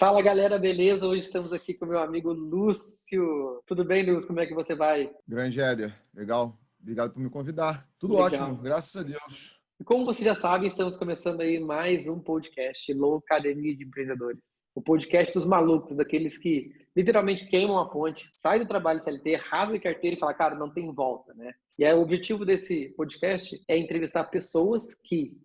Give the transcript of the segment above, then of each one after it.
Fala galera, beleza? Hoje estamos aqui com o meu amigo Lúcio. Tudo bem, Lúcio? Como é que você vai? Grande Éder, legal. Obrigado por me convidar. Tudo ótimo, Legal. graças a Deus. E como você já sabe, estamos começando aí mais um podcast, Loucademia de Empreendedores. O podcast dos malucos, daqueles que literalmente queimam a ponte, saem do trabalho CLT, rasga a carteira e fala, cara, não tem volta, né? E aí, o objetivo desse podcast é entrevistar pessoas que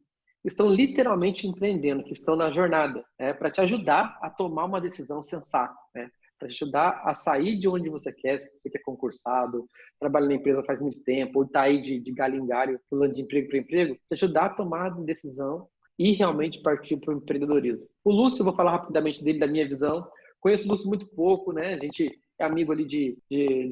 estão literalmente empreendendo, que estão na jornada, para te ajudar a tomar uma decisão sensata, né? Para te ajudar a sair de onde você quer, se você quer concursado, trabalha na empresa faz muito tempo, ou está aí de galho em galho, pulando de emprego para emprego, te ajudar a tomar a decisão e realmente partir para o empreendedorismo. O Lúcio, eu vou falar rapidamente dele, da minha visão. Conheço o Lúcio muito pouco, né? A gente é amigo ali de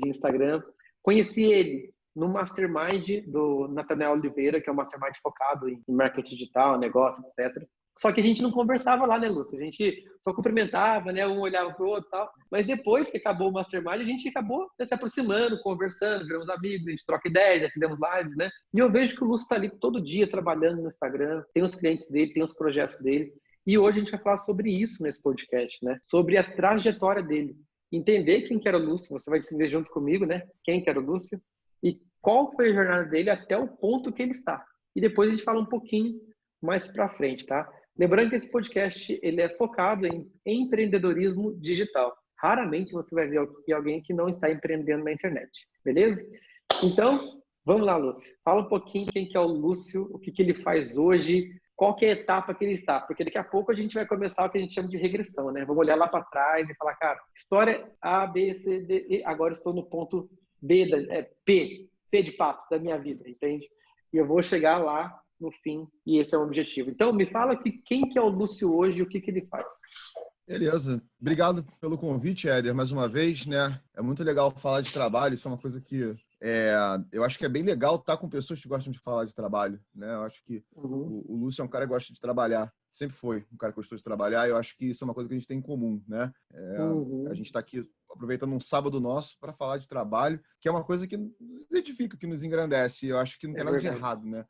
Instagram. Conheci ele no Mastermind do Nathanael Oliveira, que é um Mastermind focado em marketing digital, negócio, etc. Só que a gente não conversava lá, né, Lúcio? A gente só cumprimentava, né? Um olhava pro outro e tal. Mas depois que acabou o Mastermind, a gente acabou, né, se aproximando, conversando, viramos amigos, a gente troca ideias, já fizemos lives, né? E eu vejo que o Lúcio está ali todo dia trabalhando no Instagram, tem os clientes dele, tem os projetos dele. E hoje a gente vai falar sobre isso nesse podcast, né? Sobre a trajetória dele. Entender quem que era o Lúcio, você vai entender junto comigo, né? Quem que era o Lúcio e qual foi a jornada dele até o ponto que ele está. E depois a gente fala um pouquinho mais para frente, tá? Lembrando que esse podcast ele é focado em empreendedorismo digital. Raramente você vai ver aqui alguém que não está empreendendo na internet, beleza? Então, vamos lá, Lúcio. Fala um pouquinho quem que é o Lúcio, o que que ele faz hoje, qual que é a etapa que ele está, porque daqui a pouco a gente vai começar o que a gente chama de regressão, né? Vamos olhar lá para trás e falar, cara, história A, B, C, D, E, agora estou no ponto B, P de pato da minha vida, entende? E eu vou chegar lá no fim, e esse é o objetivo. Então, me fala que quem que é o Lúcio hoje e o que que ele faz. Beleza. Obrigado pelo convite, Éder, mais uma vez, né? É muito legal falar de trabalho, isso é uma coisa que eu acho que é bem legal estar com pessoas que gostam de falar de trabalho, né? Eu acho que o Lúcio é um cara que gosta de trabalhar, sempre foi um cara que gostou de trabalhar, e eu acho que isso é uma coisa que a gente tem em comum, né? A gente está aqui aproveitando um sábado nosso para falar de trabalho, que é uma coisa que nos edifica, que nos engrandece, e eu acho que não tem nada de errado, né?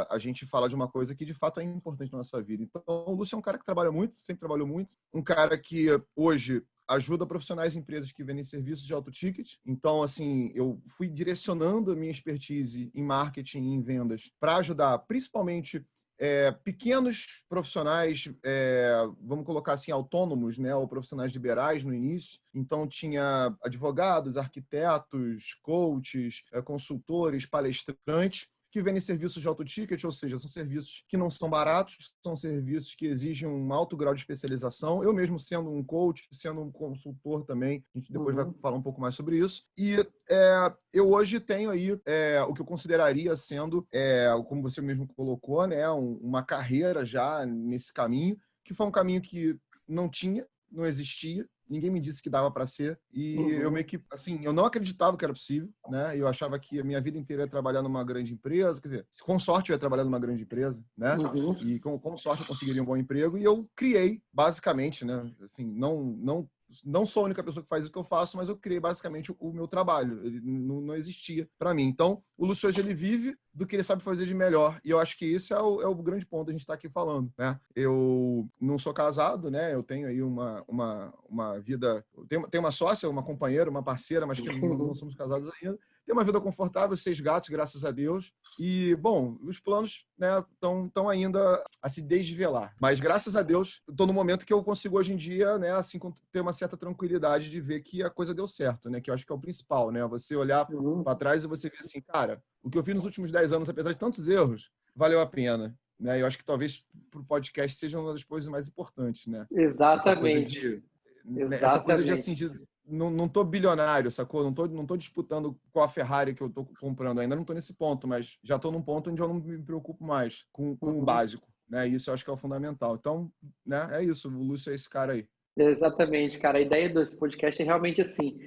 A gente fala de uma coisa que de fato é importante na nossa vida. Então, o Lúcio é um cara que trabalha muito, sempre trabalhou muito, um cara que hoje ajuda profissionais e empresas que vendem serviços de alto ticket. Então, assim, eu fui direcionando a minha expertise em marketing e em vendas para ajudar principalmente pequenos profissionais, vamos colocar assim, autônomos, né, ou profissionais liberais no início. Então, tinha advogados, arquitetos, coaches, consultores, palestrantes, que vendem serviços de alto ticket, ou seja, são serviços que não são baratos, são serviços que exigem um alto grau de especialização. Eu mesmo sendo um coach, sendo um consultor também, a gente depois vai falar um pouco mais sobre isso. E eu hoje tenho aí o que eu consideraria sendo, como você mesmo colocou, né, uma carreira já nesse caminho, que foi um caminho que não existia, ninguém me disse que dava para ser, e eu meio que, assim, eu não acreditava que era possível, né? Eu achava que a minha vida inteira ia trabalhar numa grande empresa, quer dizer, com sorte eu ia trabalhar numa grande empresa, né? E com sorte eu conseguiria um bom emprego, e eu criei, basicamente, né? Assim, não sou a única pessoa que faz o que eu faço, mas eu criei basicamente o meu trabalho. Ele não existia para mim. Então, o Lúcio hoje ele vive do que ele sabe fazer de melhor. E eu acho que isso é o grande ponto que a gente está aqui falando, né? Eu não sou casado, né? Eu tenho aí uma vida... Tenho uma sócia, uma companheira, uma parceira, mas que não somos casados ainda. Tenho uma vida confortável, 6 gatos, graças a Deus. E, bom, os planos, né, estão ainda a se desvelar. Mas, graças a Deus, estou no momento que eu consigo, hoje em dia, né, assim, ter uma certa tranquilidade de ver que a coisa deu certo, né? Que eu acho que é o principal, né? Você olhar para trás e você ver assim, cara, o que eu fiz nos últimos 10 anos, apesar de tantos erros, valeu a pena. Né? Eu acho que talvez para o podcast seja uma das coisas mais importantes, né? Exatamente. Essa coisa de Exatamente. assim, não tô bilionário, sacou? Não tô disputando com a Ferrari que eu tô comprando ainda, não tô nesse ponto, mas já tô num ponto onde eu não me preocupo mais com o básico, né? Isso eu acho que é o fundamental. Então, né, é isso, o Lúcio é esse cara aí. Exatamente, cara. A ideia desse podcast é realmente assim,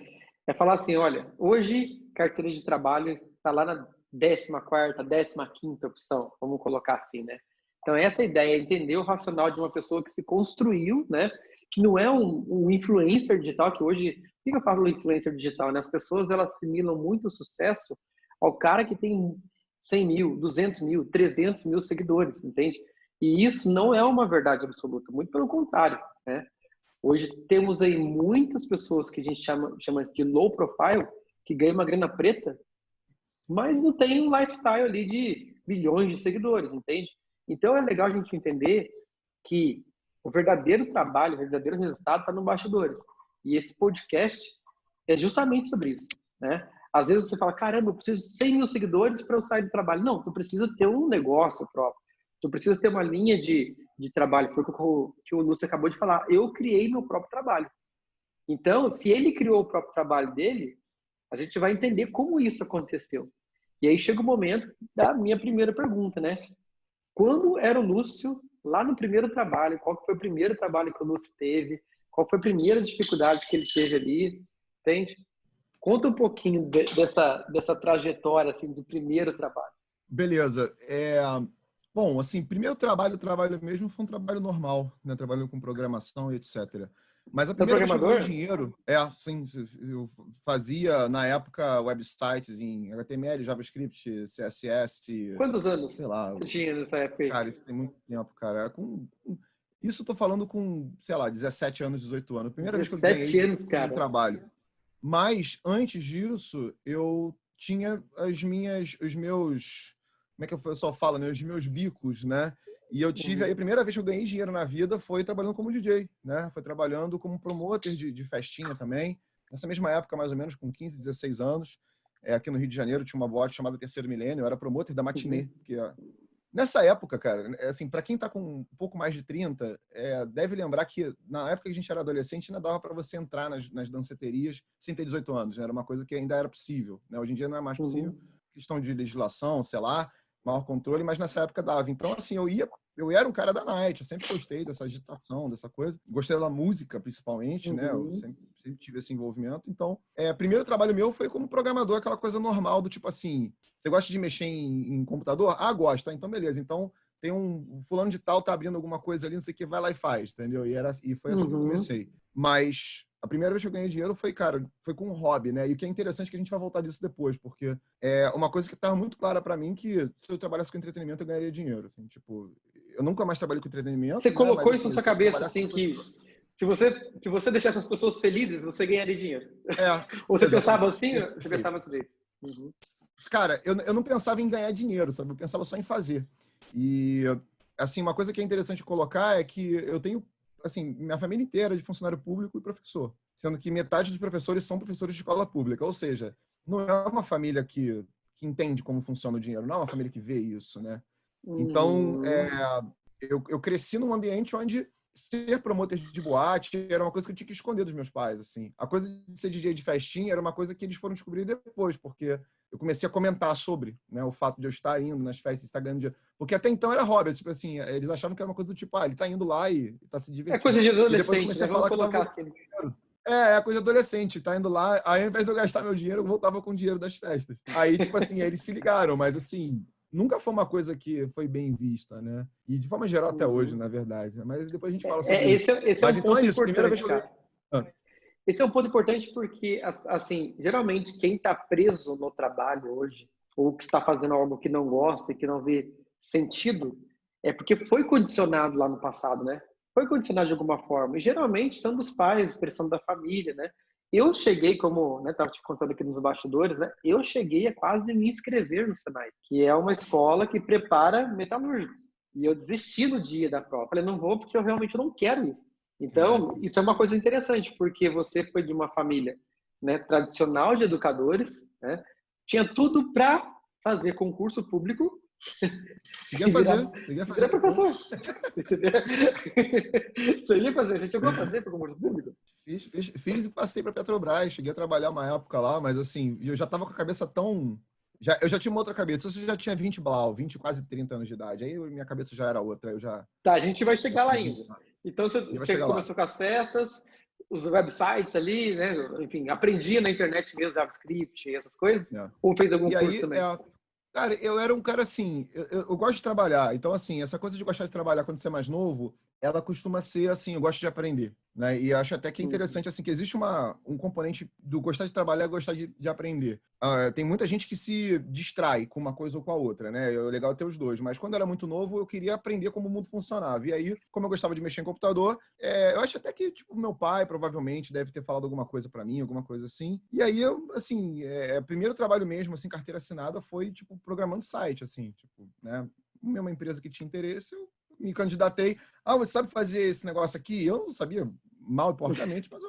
é falar assim, olha, hoje carteira de trabalho está lá na 14ª, 15ª opção, vamos colocar assim, né? Então essa é a ideia, entender o racional de uma pessoa que se construiu, né? Que não é um influencer digital, que hoje, por que eu falo influencer digital, né? As pessoas, elas assimilam muito sucesso ao cara que tem 100 mil, 200 mil, 300 mil seguidores, entende? E isso não é uma verdade absoluta, muito pelo contrário, né? Hoje temos aí muitas pessoas que a gente chama de low profile, que ganham uma grana preta, mas não tem um lifestyle ali de milhões de seguidores, entende? Então é legal a gente entender que o verdadeiro trabalho, o verdadeiro resultado está nos bastidores. E esse podcast é justamente sobre isso, né? Às vezes você fala, caramba, eu preciso de 100 mil seguidores para eu sair do trabalho. Não, tu precisa ter um negócio próprio. Tu precisa ter uma linha de trabalho. Foi o que o Lúcio acabou de falar. Eu criei meu próprio trabalho. Então, se ele criou o próprio trabalho dele, a gente vai entender como isso aconteceu. E aí chega o momento da minha primeira pergunta, né? Quando era o Lúcio, lá no primeiro trabalho, qual foi o primeiro trabalho que o Lúcio teve? Qual foi a primeira dificuldade que ele teve ali? Entende? Conta um pouquinho dessa trajetória, assim, do primeiro trabalho. Beleza. Bom, assim, primeiro trabalho mesmo foi um trabalho normal, né? Trabalhando com programação e etc. Mas a primeira vez que eu ganhei dinheiro, assim, eu fazia, na época, websites em HTML, JavaScript, CSS. Quantos anos sei lá, você tinha nessa época aí? Cara, isso tem muito tempo, cara. Isso eu tô falando com, sei lá, 17 anos, 18 anos. Primeira vez que eu ganhei 17 anos, cara. Um trabalho. Mas, antes disso, eu tinha os meus... Como é que o pessoal fala, né? Os meus bicos, né? E eu tive... Aí, a primeira vez que eu ganhei dinheiro na vida foi trabalhando como DJ, né? Foi trabalhando como promoter de festinha também. Nessa mesma época, mais ou menos, com 15, 16 anos. Aqui no Rio de Janeiro, tinha uma boate chamada Terceiro Milênio. Eu era promoter da Matinê. Nessa época, cara, assim, para quem tá com um pouco mais de 30, deve lembrar que na época que a gente era adolescente, ainda dava para você entrar nas danceterias sem ter 18 anos, né? Era uma coisa que ainda era possível, né? Hoje em dia não é mais possível, questão de legislação, sei lá, maior controle, mas nessa época dava. Então, assim, eu era um cara da night, eu sempre gostei dessa agitação, dessa coisa. Gostei da música, principalmente, né? Eu sempre tive esse envolvimento. Então, primeiro trabalho meu foi como programador, aquela coisa normal do tipo assim, você gosta de mexer em computador? Ah, gosto. Então, beleza. Então, tem um fulano de tal, tá abrindo alguma coisa ali, não sei o que, vai lá e faz, entendeu? E foi assim que eu comecei. Mas a primeira vez que eu ganhei dinheiro foi, cara, foi com um hobby, né? E o que é interessante é que a gente vai voltar disso depois, porque é uma coisa que estava muito clara para mim que se eu trabalhasse com entretenimento, eu ganharia dinheiro. Assim, tipo, eu nunca mais trabalhei com entretenimento. Você colocou mas, isso assim, na sua cabeça, assim, que se você deixasse as pessoas felizes, você ganharia dinheiro. Ou você pensava assim? Você pensava assim desse? Cara, eu não pensava em ganhar dinheiro, sabe? Eu pensava só em fazer. E, assim, uma coisa que é interessante colocar é que eu tenho, assim, minha família inteira é de funcionário público e professor, sendo que metade dos professores são professores de escola pública. Ou seja, não é uma família que entende como funciona o dinheiro, não é uma família que vê isso, né? Então, eu cresci num ambiente onde ser promotor de boate era uma coisa que eu tinha que esconder dos meus pais, assim. A coisa de ser DJ de festinha era uma coisa que eles foram descobrir depois, porque eu comecei a comentar sobre, né, o fato de eu estar indo nas festas, estar ganhando dinheiro. Porque até então era hobby, tipo assim, eles achavam que era uma coisa do tipo, ele tá indo lá e tá se divertindo. É coisa de adolescente, e depois eu comecei a falar que eu tava assim. É coisa de adolescente, tá indo lá, aí ao invés de eu gastar meu dinheiro, eu voltava com o dinheiro das festas. Aí, tipo assim, eles se ligaram, mas assim, nunca foi uma coisa que foi bem vista, né? E de forma geral até hoje, na verdade. Mas depois a gente fala sobre isso. Esse Mas é um então ponto é isso, primeira vez importante, que eu... cara. Esse é um ponto importante porque, assim, geralmente quem está preso no trabalho hoje, ou que está fazendo algo que não gosta e que não vê sentido, é porque foi condicionado lá no passado, né? Foi condicionado de alguma forma. E geralmente são dos pais, pressão da família, né? Eu cheguei, como, né, estava te contando aqui nos bastidores, né? Eu cheguei a quase me inscrever no Senai, que é uma escola que prepara metalúrgicos. E eu desisti no dia da prova. Falei, não vou porque eu realmente não quero isso. Então, isso é uma coisa interessante, porque você foi de uma família, né, tradicional de educadores, né? Tinha tudo para fazer concurso público. Cheguei a fazer. Virar professor. Você ia fazer? Você chegou a fazer para concurso público? Fiz e passei para Petrobras. Cheguei a trabalhar uma época lá, mas assim, eu já estava com a cabeça tão... eu já tinha uma outra cabeça. Eu já tinha 20 quase 30 anos de idade. Aí minha cabeça já era outra. Tá, a gente vai chegar lá ainda. Então, você começou com as festas, os websites ali, né? Enfim, aprendia na internet mesmo, JavaScript e essas coisas? Ou fez algum curso também? Cara, eu era um cara assim, eu gosto de trabalhar. Então, assim, essa coisa de gostar de trabalhar quando você é mais novo ela costuma ser assim, eu gosto de aprender, né? E acho até que é interessante assim que existe um componente do gostar de trabalhar, gostar de aprender. Tem muita gente que se distrai com uma coisa ou com a outra, né? É legal ter os dois, mas quando eu era muito novo, eu queria aprender como o mundo funcionava. E aí, como eu gostava de mexer em computador, eu acho até que tipo meu pai provavelmente deve ter falado alguma coisa para mim, alguma coisa assim. E aí eu, assim, primeiro trabalho mesmo, assim, carteira assinada, foi tipo programando site, assim, tipo, né? Uma empresa que tinha interesse, eu me candidatei. Você sabe fazer esse negócio aqui? Eu não sabia mal e porcamente, mas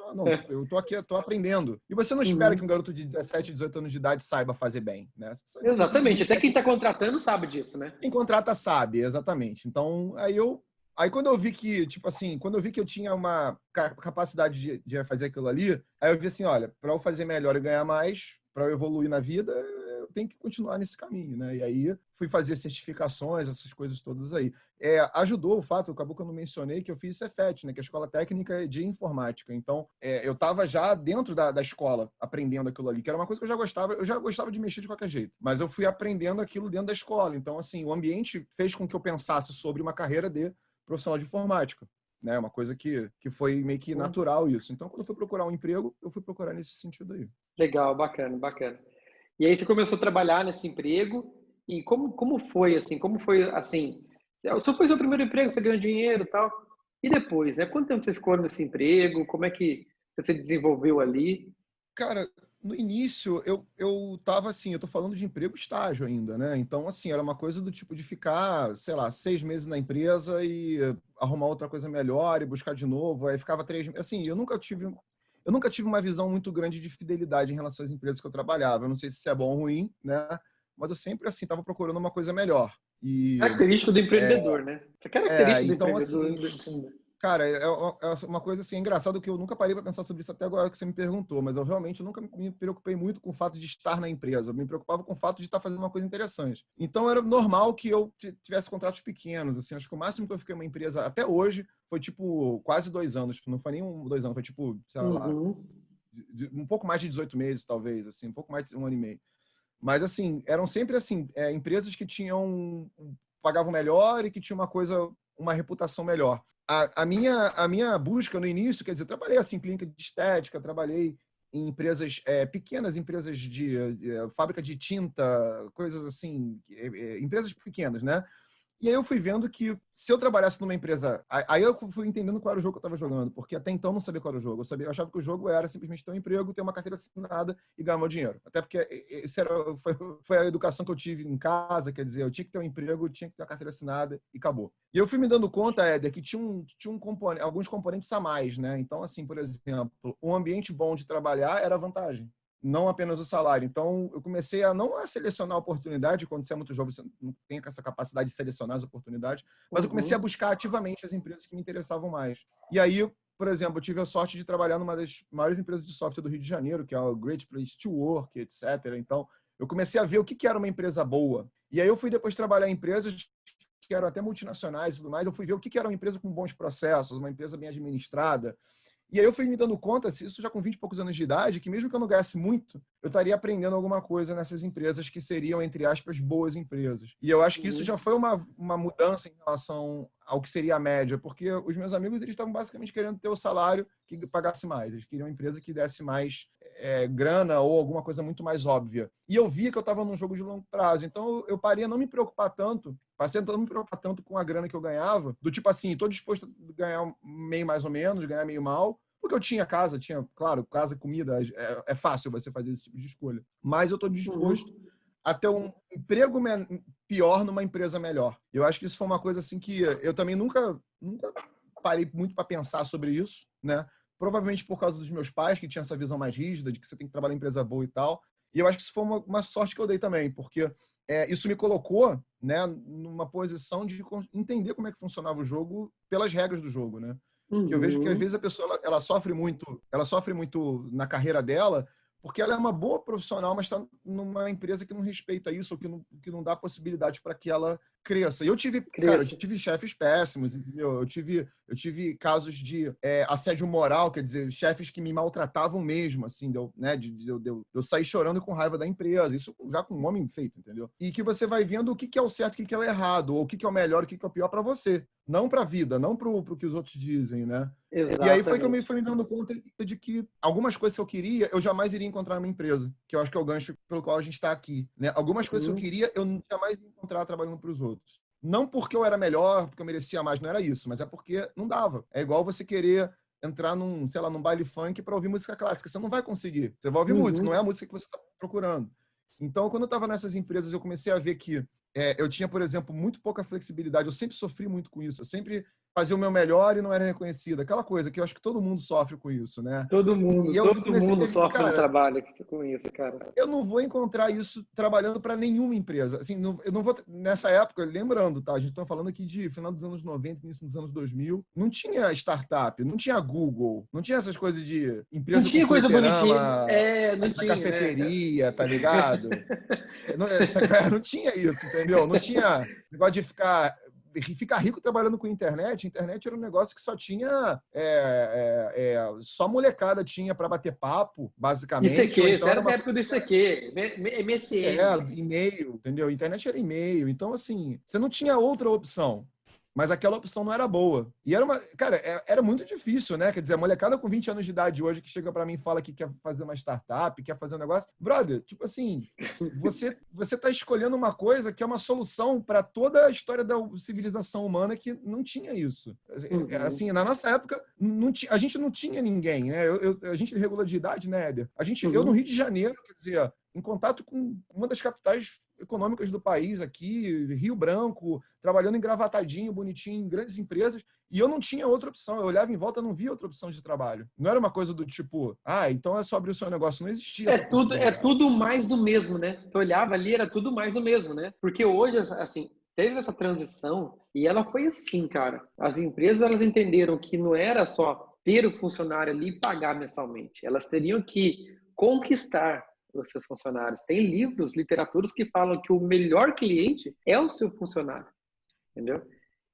eu tô aqui, eu tô aprendendo. E você não espera que um garoto de 17, 18 anos de idade saiba fazer bem, né? Você Exatamente. simplesmente Até quer quem que está contratando sabe disso, né? quem contrata sabe, exatamente. Então, aí quando eu vi que, tipo assim, quando eu vi que eu tinha uma capacidade de fazer aquilo ali, aí eu vi assim, olha, para eu fazer melhor e ganhar mais, para eu evoluir na vida, eu tenho que continuar nesse caminho, né? E aí fui fazer certificações, essas coisas todas aí. Ajudou o fato, acabou que eu não mencionei, que eu fiz Cefet, né? Que é a Escola Técnica de Informática. Então, eu estava já dentro da escola, aprendendo aquilo ali, que era uma coisa que eu já gostava de mexer de qualquer jeito, mas eu fui aprendendo aquilo dentro da escola. Então, assim, o ambiente fez com que eu pensasse sobre uma carreira de profissional de informática, né? Uma coisa que foi meio que natural isso. Então, quando eu fui procurar um emprego, eu fui procurar nesse sentido aí. Legal, bacana, bacana. E aí você começou a trabalhar nesse emprego e como foi assim? Como foi assim? Só foi seu primeiro emprego, você ganhou dinheiro e tal. E depois, né? Quanto tempo você ficou nesse emprego? Como é que você se desenvolveu ali? Cara, no início eu tava assim, eu tô falando de emprego estágio ainda, né? Então, assim, era uma coisa do tipo de ficar, sei lá, 6 meses na empresa e arrumar outra coisa melhor e buscar de novo. Aí ficava 3 meses. Assim, eu nunca tive uma visão muito grande de fidelidade em relação às empresas que eu trabalhava. Eu não sei se isso é bom ou ruim, né? Mas eu sempre, assim, tava procurando uma coisa melhor. E, Característico do empreendedor, né? Essa característica do então, empreendedor. assim, cara, é uma coisa assim, engraçado que eu nunca parei para pensar sobre isso até agora que você me perguntou, mas eu realmente nunca me preocupei muito com o fato de estar na empresa. Eu me preocupava com o fato de estar fazendo uma coisa interessante. Então era normal que eu tivesse contratos pequenos, assim, acho que o máximo que eu fiquei em uma empresa até hoje foi tipo quase 2 anos, não foi nem 2 anos, foi tipo, sei lá, Uhum. um pouco mais de 18 meses, talvez, assim, um pouco mais de 1 ano e meio. Mas assim, eram sempre assim, empresas que pagavam melhor e que tinham uma reputação melhor. A minha busca no início, quer dizer, trabalhei assim, clínica de estética, trabalhei em empresas pequenas, empresas de fábrica de tinta, coisas assim, empresas pequenas, né? E aí eu fui vendo que se eu trabalhasse numa empresa... Aí eu fui entendendo qual era o jogo que eu estava jogando, porque até então eu não sabia qual era o jogo. Eu achava que o jogo era simplesmente ter um emprego, ter uma carteira assinada e ganhar meu dinheiro. Até porque foi a educação que eu tive em casa, quer dizer, eu tinha que ter um emprego, tinha que ter uma carteira assinada e acabou. E eu fui me dando conta, Éder, que tinha alguns componentes a mais, né? Então, assim, por exemplo, um ambiente bom de trabalhar era vantagem, não apenas o salário. Então, eu comecei a não selecionar a oportunidade, quando você é muito jovem, você não tem essa capacidade de selecionar as oportunidades, mas eu comecei a Uhum. buscar ativamente as empresas que me interessavam mais. E aí, por exemplo, eu tive a sorte de trabalhar numa das maiores empresas de software do Rio de Janeiro, que é o Great Place to Work, etc. Então, eu comecei a ver o que era uma empresa boa. E aí eu fui depois trabalhar em empresas que eram até multinacionais e tudo mais, eu fui ver o que era uma empresa com bons processos, uma empresa bem administrada. E aí eu fui me dando conta, isso já com 20 e poucos anos de idade, que mesmo que eu não ganhasse muito, eu estaria aprendendo alguma coisa nessas empresas que seriam, entre aspas, boas empresas. E eu acho que isso já Uhum. foi uma mudança em relação ao que seria a média, porque os meus amigos eles estavam basicamente querendo ter o salário que pagasse mais. Eles queriam uma empresa que desse mais grana ou alguma coisa muito mais óbvia. E eu via que eu estava num jogo de longo prazo. Então eu parei a não me preocupar tanto, passei a não me preocupar tanto com a grana que eu ganhava, do tipo assim, estou disposto a ganhar meio mais ou menos, ganhar meio mal, porque eu tinha casa, claro, casa, comida, é fácil você fazer esse tipo de escolha. Mas eu estou disposto Uhum. a ter um emprego pior numa empresa melhor. Eu acho que isso foi uma coisa assim que eu também nunca parei muito para pensar sobre isso, né? Provavelmente por causa dos meus pais, que tinham essa visão mais rígida de que você tem que trabalhar em empresa boa e tal. E eu acho que isso foi uma sorte que eu dei também, porque isso me colocou, né, numa posição de entender como é que funcionava o jogo pelas regras do jogo, né? Que eu vejo que às Uhum. vezes a pessoa ela sofre muito na carreira dela, porque ela é uma boa profissional, mas está numa empresa que não respeita isso, ou que não dá possibilidade para que ela cresça. E eu tive, cara, eu tive chefes péssimos, entendeu? Eu tive casos de assédio moral, quer dizer, chefes que me maltratavam mesmo, assim, de eu sair chorando com raiva da empresa. Isso já com um homem feito, entendeu? E que você vai vendo o que é o certo, o que é o errado, ou o que é o melhor, o que é o pior para você. Não para a vida, não para o que os outros dizem, né? Exatamente. E aí foi que eu me fui dando conta de que algumas coisas que eu queria, eu jamais iria encontrar numa empresa, que eu acho que é o gancho pelo qual a gente está aqui, né? Algumas coisas que eu queria, eu jamais ia encontrar trabalhando para os outros. Não porque eu era melhor, porque eu merecia mais, não era isso, mas é porque não dava. É igual você querer entrar num baile funk para ouvir música clássica. Você não vai conseguir. Você vai ouvir música, não é a música que você está procurando. Então, quando eu estava nessas empresas, eu comecei a ver que eu tinha, por exemplo, muito pouca flexibilidade. Eu sempre sofri muito com isso. Eu sempre fazia o meu melhor e não era reconhecido. Aquela coisa que eu acho que todo mundo sofre com isso, né? Todo mundo sofre no trabalho com isso, cara. Eu não vou encontrar isso trabalhando para nenhuma empresa. Assim, eu não vou nessa época, lembrando, tá? A gente está falando aqui de final dos anos 90, início dos anos 2000. Não tinha startup, não tinha Google, não tinha essas coisas de empresa não tinha com coisa bonitinha. Não tinha, cafeteria, né? Tá ligado? Não tinha isso, entendeu? Não tinha negócio de ficar rico trabalhando com internet. Internet era um negócio que só tinha só molecada tinha para bater papo, basicamente. ICQ, então era da época do ICQ, MSN. E-mail, entendeu? Internet era e-mail. Então, assim, você não tinha outra opção. Mas aquela opção não era boa. E era muito difícil, né? Quer dizer, a molecada com 20 anos de idade hoje que chega para mim e fala que quer fazer uma startup, quer fazer um negócio. Brother, tipo assim, você tá escolhendo uma coisa que é uma solução para toda a história da civilização humana que não tinha isso. Assim, na nossa época, a gente não tinha ninguém, né? A gente regula de idade, né, Éder? Eu no Rio de Janeiro, quer dizer, em contato com uma das capitais econômicas do país aqui, Rio Branco, trabalhando engravatadinho, bonitinho, em grandes empresas, e eu não tinha outra opção. Eu olhava em volta e não via outra opção de trabalho. Não era uma coisa do tipo, então é só abrir o seu negócio. Não existia essa possibilidade. É tudo mais do mesmo, né? Tu olhava ali, era tudo mais do mesmo, né? Porque hoje, assim, teve essa transição e ela foi assim, cara. As empresas, elas entenderam que não era só ter o funcionário ali e pagar mensalmente. Elas teriam que conquistar os seus funcionários. Tem livros, literaturas que falam que o melhor cliente é o seu funcionário, entendeu?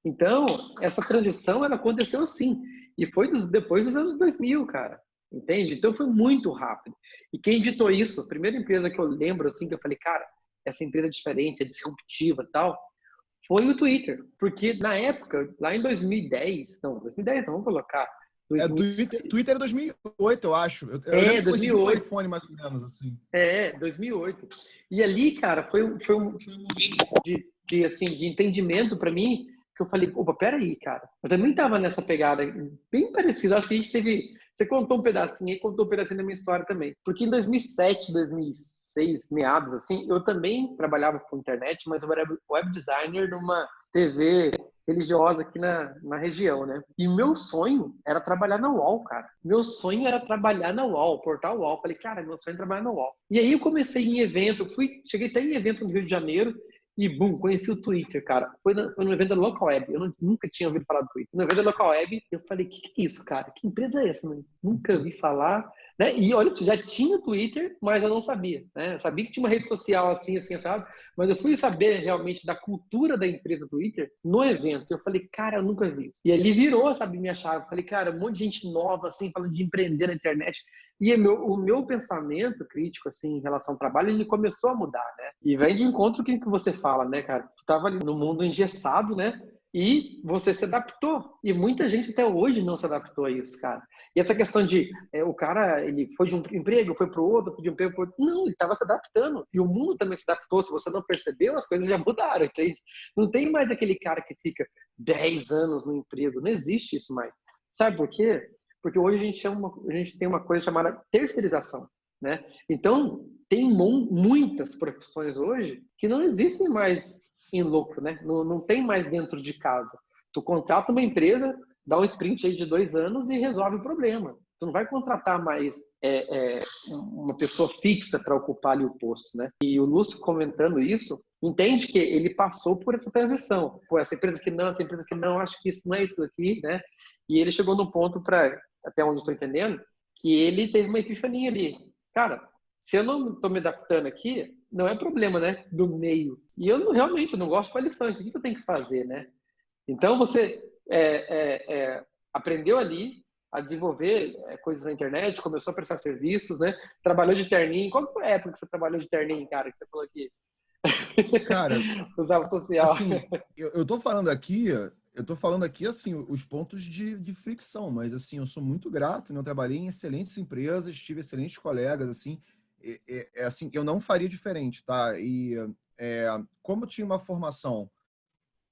Então, essa transição, ela aconteceu assim, e foi depois dos anos 2000, cara, entende? Então, foi muito rápido. E quem ditou isso, a primeira empresa que eu lembro, assim, que eu falei, cara, essa empresa é diferente, é disruptiva e tal, foi o Twitter. Porque, na época, lá em 2010 não, vamos colocar, Twitter é 2008, eu acho. Eu lembro que 2008. Um iPhone, mais ou menos, assim. 2008. E ali, cara, foi um momento de entendimento para mim, que eu falei, opa, peraí, cara. Eu também tava nessa pegada bem parecida. Acho que a gente teve... Você contou um pedacinho e contou um pedacinho da minha história também. Porque em 2007, 2006, meados, assim, eu também trabalhava com internet, mas eu era web designer numa TV religiosa aqui na região, né? E meu sonho era trabalhar na UOL, cara. Meu sonho era trabalhar na UOL, portal UOL. Falei, cara, meu sonho é trabalhar na UOL. E aí eu comecei em evento, cheguei até em evento no Rio de Janeiro e, conheci o Twitter, cara. Foi no evento da Local Web. Eu nunca tinha ouvido falar do Twitter. No evento da Local Web, eu falei, que é isso, cara? Que empresa é essa? Nunca vi falar. Né? E olha, já tinha Twitter, mas eu não sabia. Né? Eu sabia que tinha uma rede social assim, sabe? Mas eu fui saber realmente da cultura da empresa Twitter no evento. Eu falei, cara, eu nunca vi isso. E ali virou, sabe, minha chave. Eu falei, cara, um monte de gente nova, assim, falando de empreender na internet. E o meu pensamento crítico, assim, em relação ao trabalho, ele começou a mudar, né? E vem de encontro com o que você fala, né, cara? Tu tava ali no mundo engessado, né? E você se adaptou. E muita gente até hoje não se adaptou a isso, cara. E essa questão de o cara, ele foi de um emprego, foi para o outro, foi de um emprego para o outro. Não, ele estava se adaptando. E o mundo também se adaptou. Se você não percebeu, as coisas já mudaram, entende? Não tem mais aquele cara que fica 10 anos no emprego. Não existe isso mais. Sabe por quê? Porque hoje a gente tem uma coisa chamada terceirização, né? Então, tem muitas profissões hoje que não existem mais em loco, né? Não tem mais dentro de casa. Tu contrata uma empresa, dá um sprint aí de 2 anos e resolve o problema. Tu não vai contratar mais uma pessoa fixa para ocupar ali o posto, né? E o Lúcio comentando isso, entende que ele passou por essa transição. Pô, essa empresa que não, acho que isso não é isso aqui, né? E ele chegou no ponto, até onde eu estou entendendo, que ele teve uma epifania ali. Cara, se eu não estou me adaptando aqui, não é problema, né? Do meio. E eu realmente não gosto de baile funk. O que eu tenho que fazer, né? Então, você aprendeu ali a desenvolver coisas na internet, começou a prestar serviços, né? Trabalhou de terninho. Qual foi a época que você trabalhou de terninho, cara? Que você falou aqui? Cara, Usava social. assim, eu tô falando aqui, assim, os pontos de fricção, mas, assim, eu sou muito grato, né? Eu trabalhei em excelentes empresas, tive excelentes colegas, assim, assim, eu não faria diferente, tá? E como eu tinha uma formação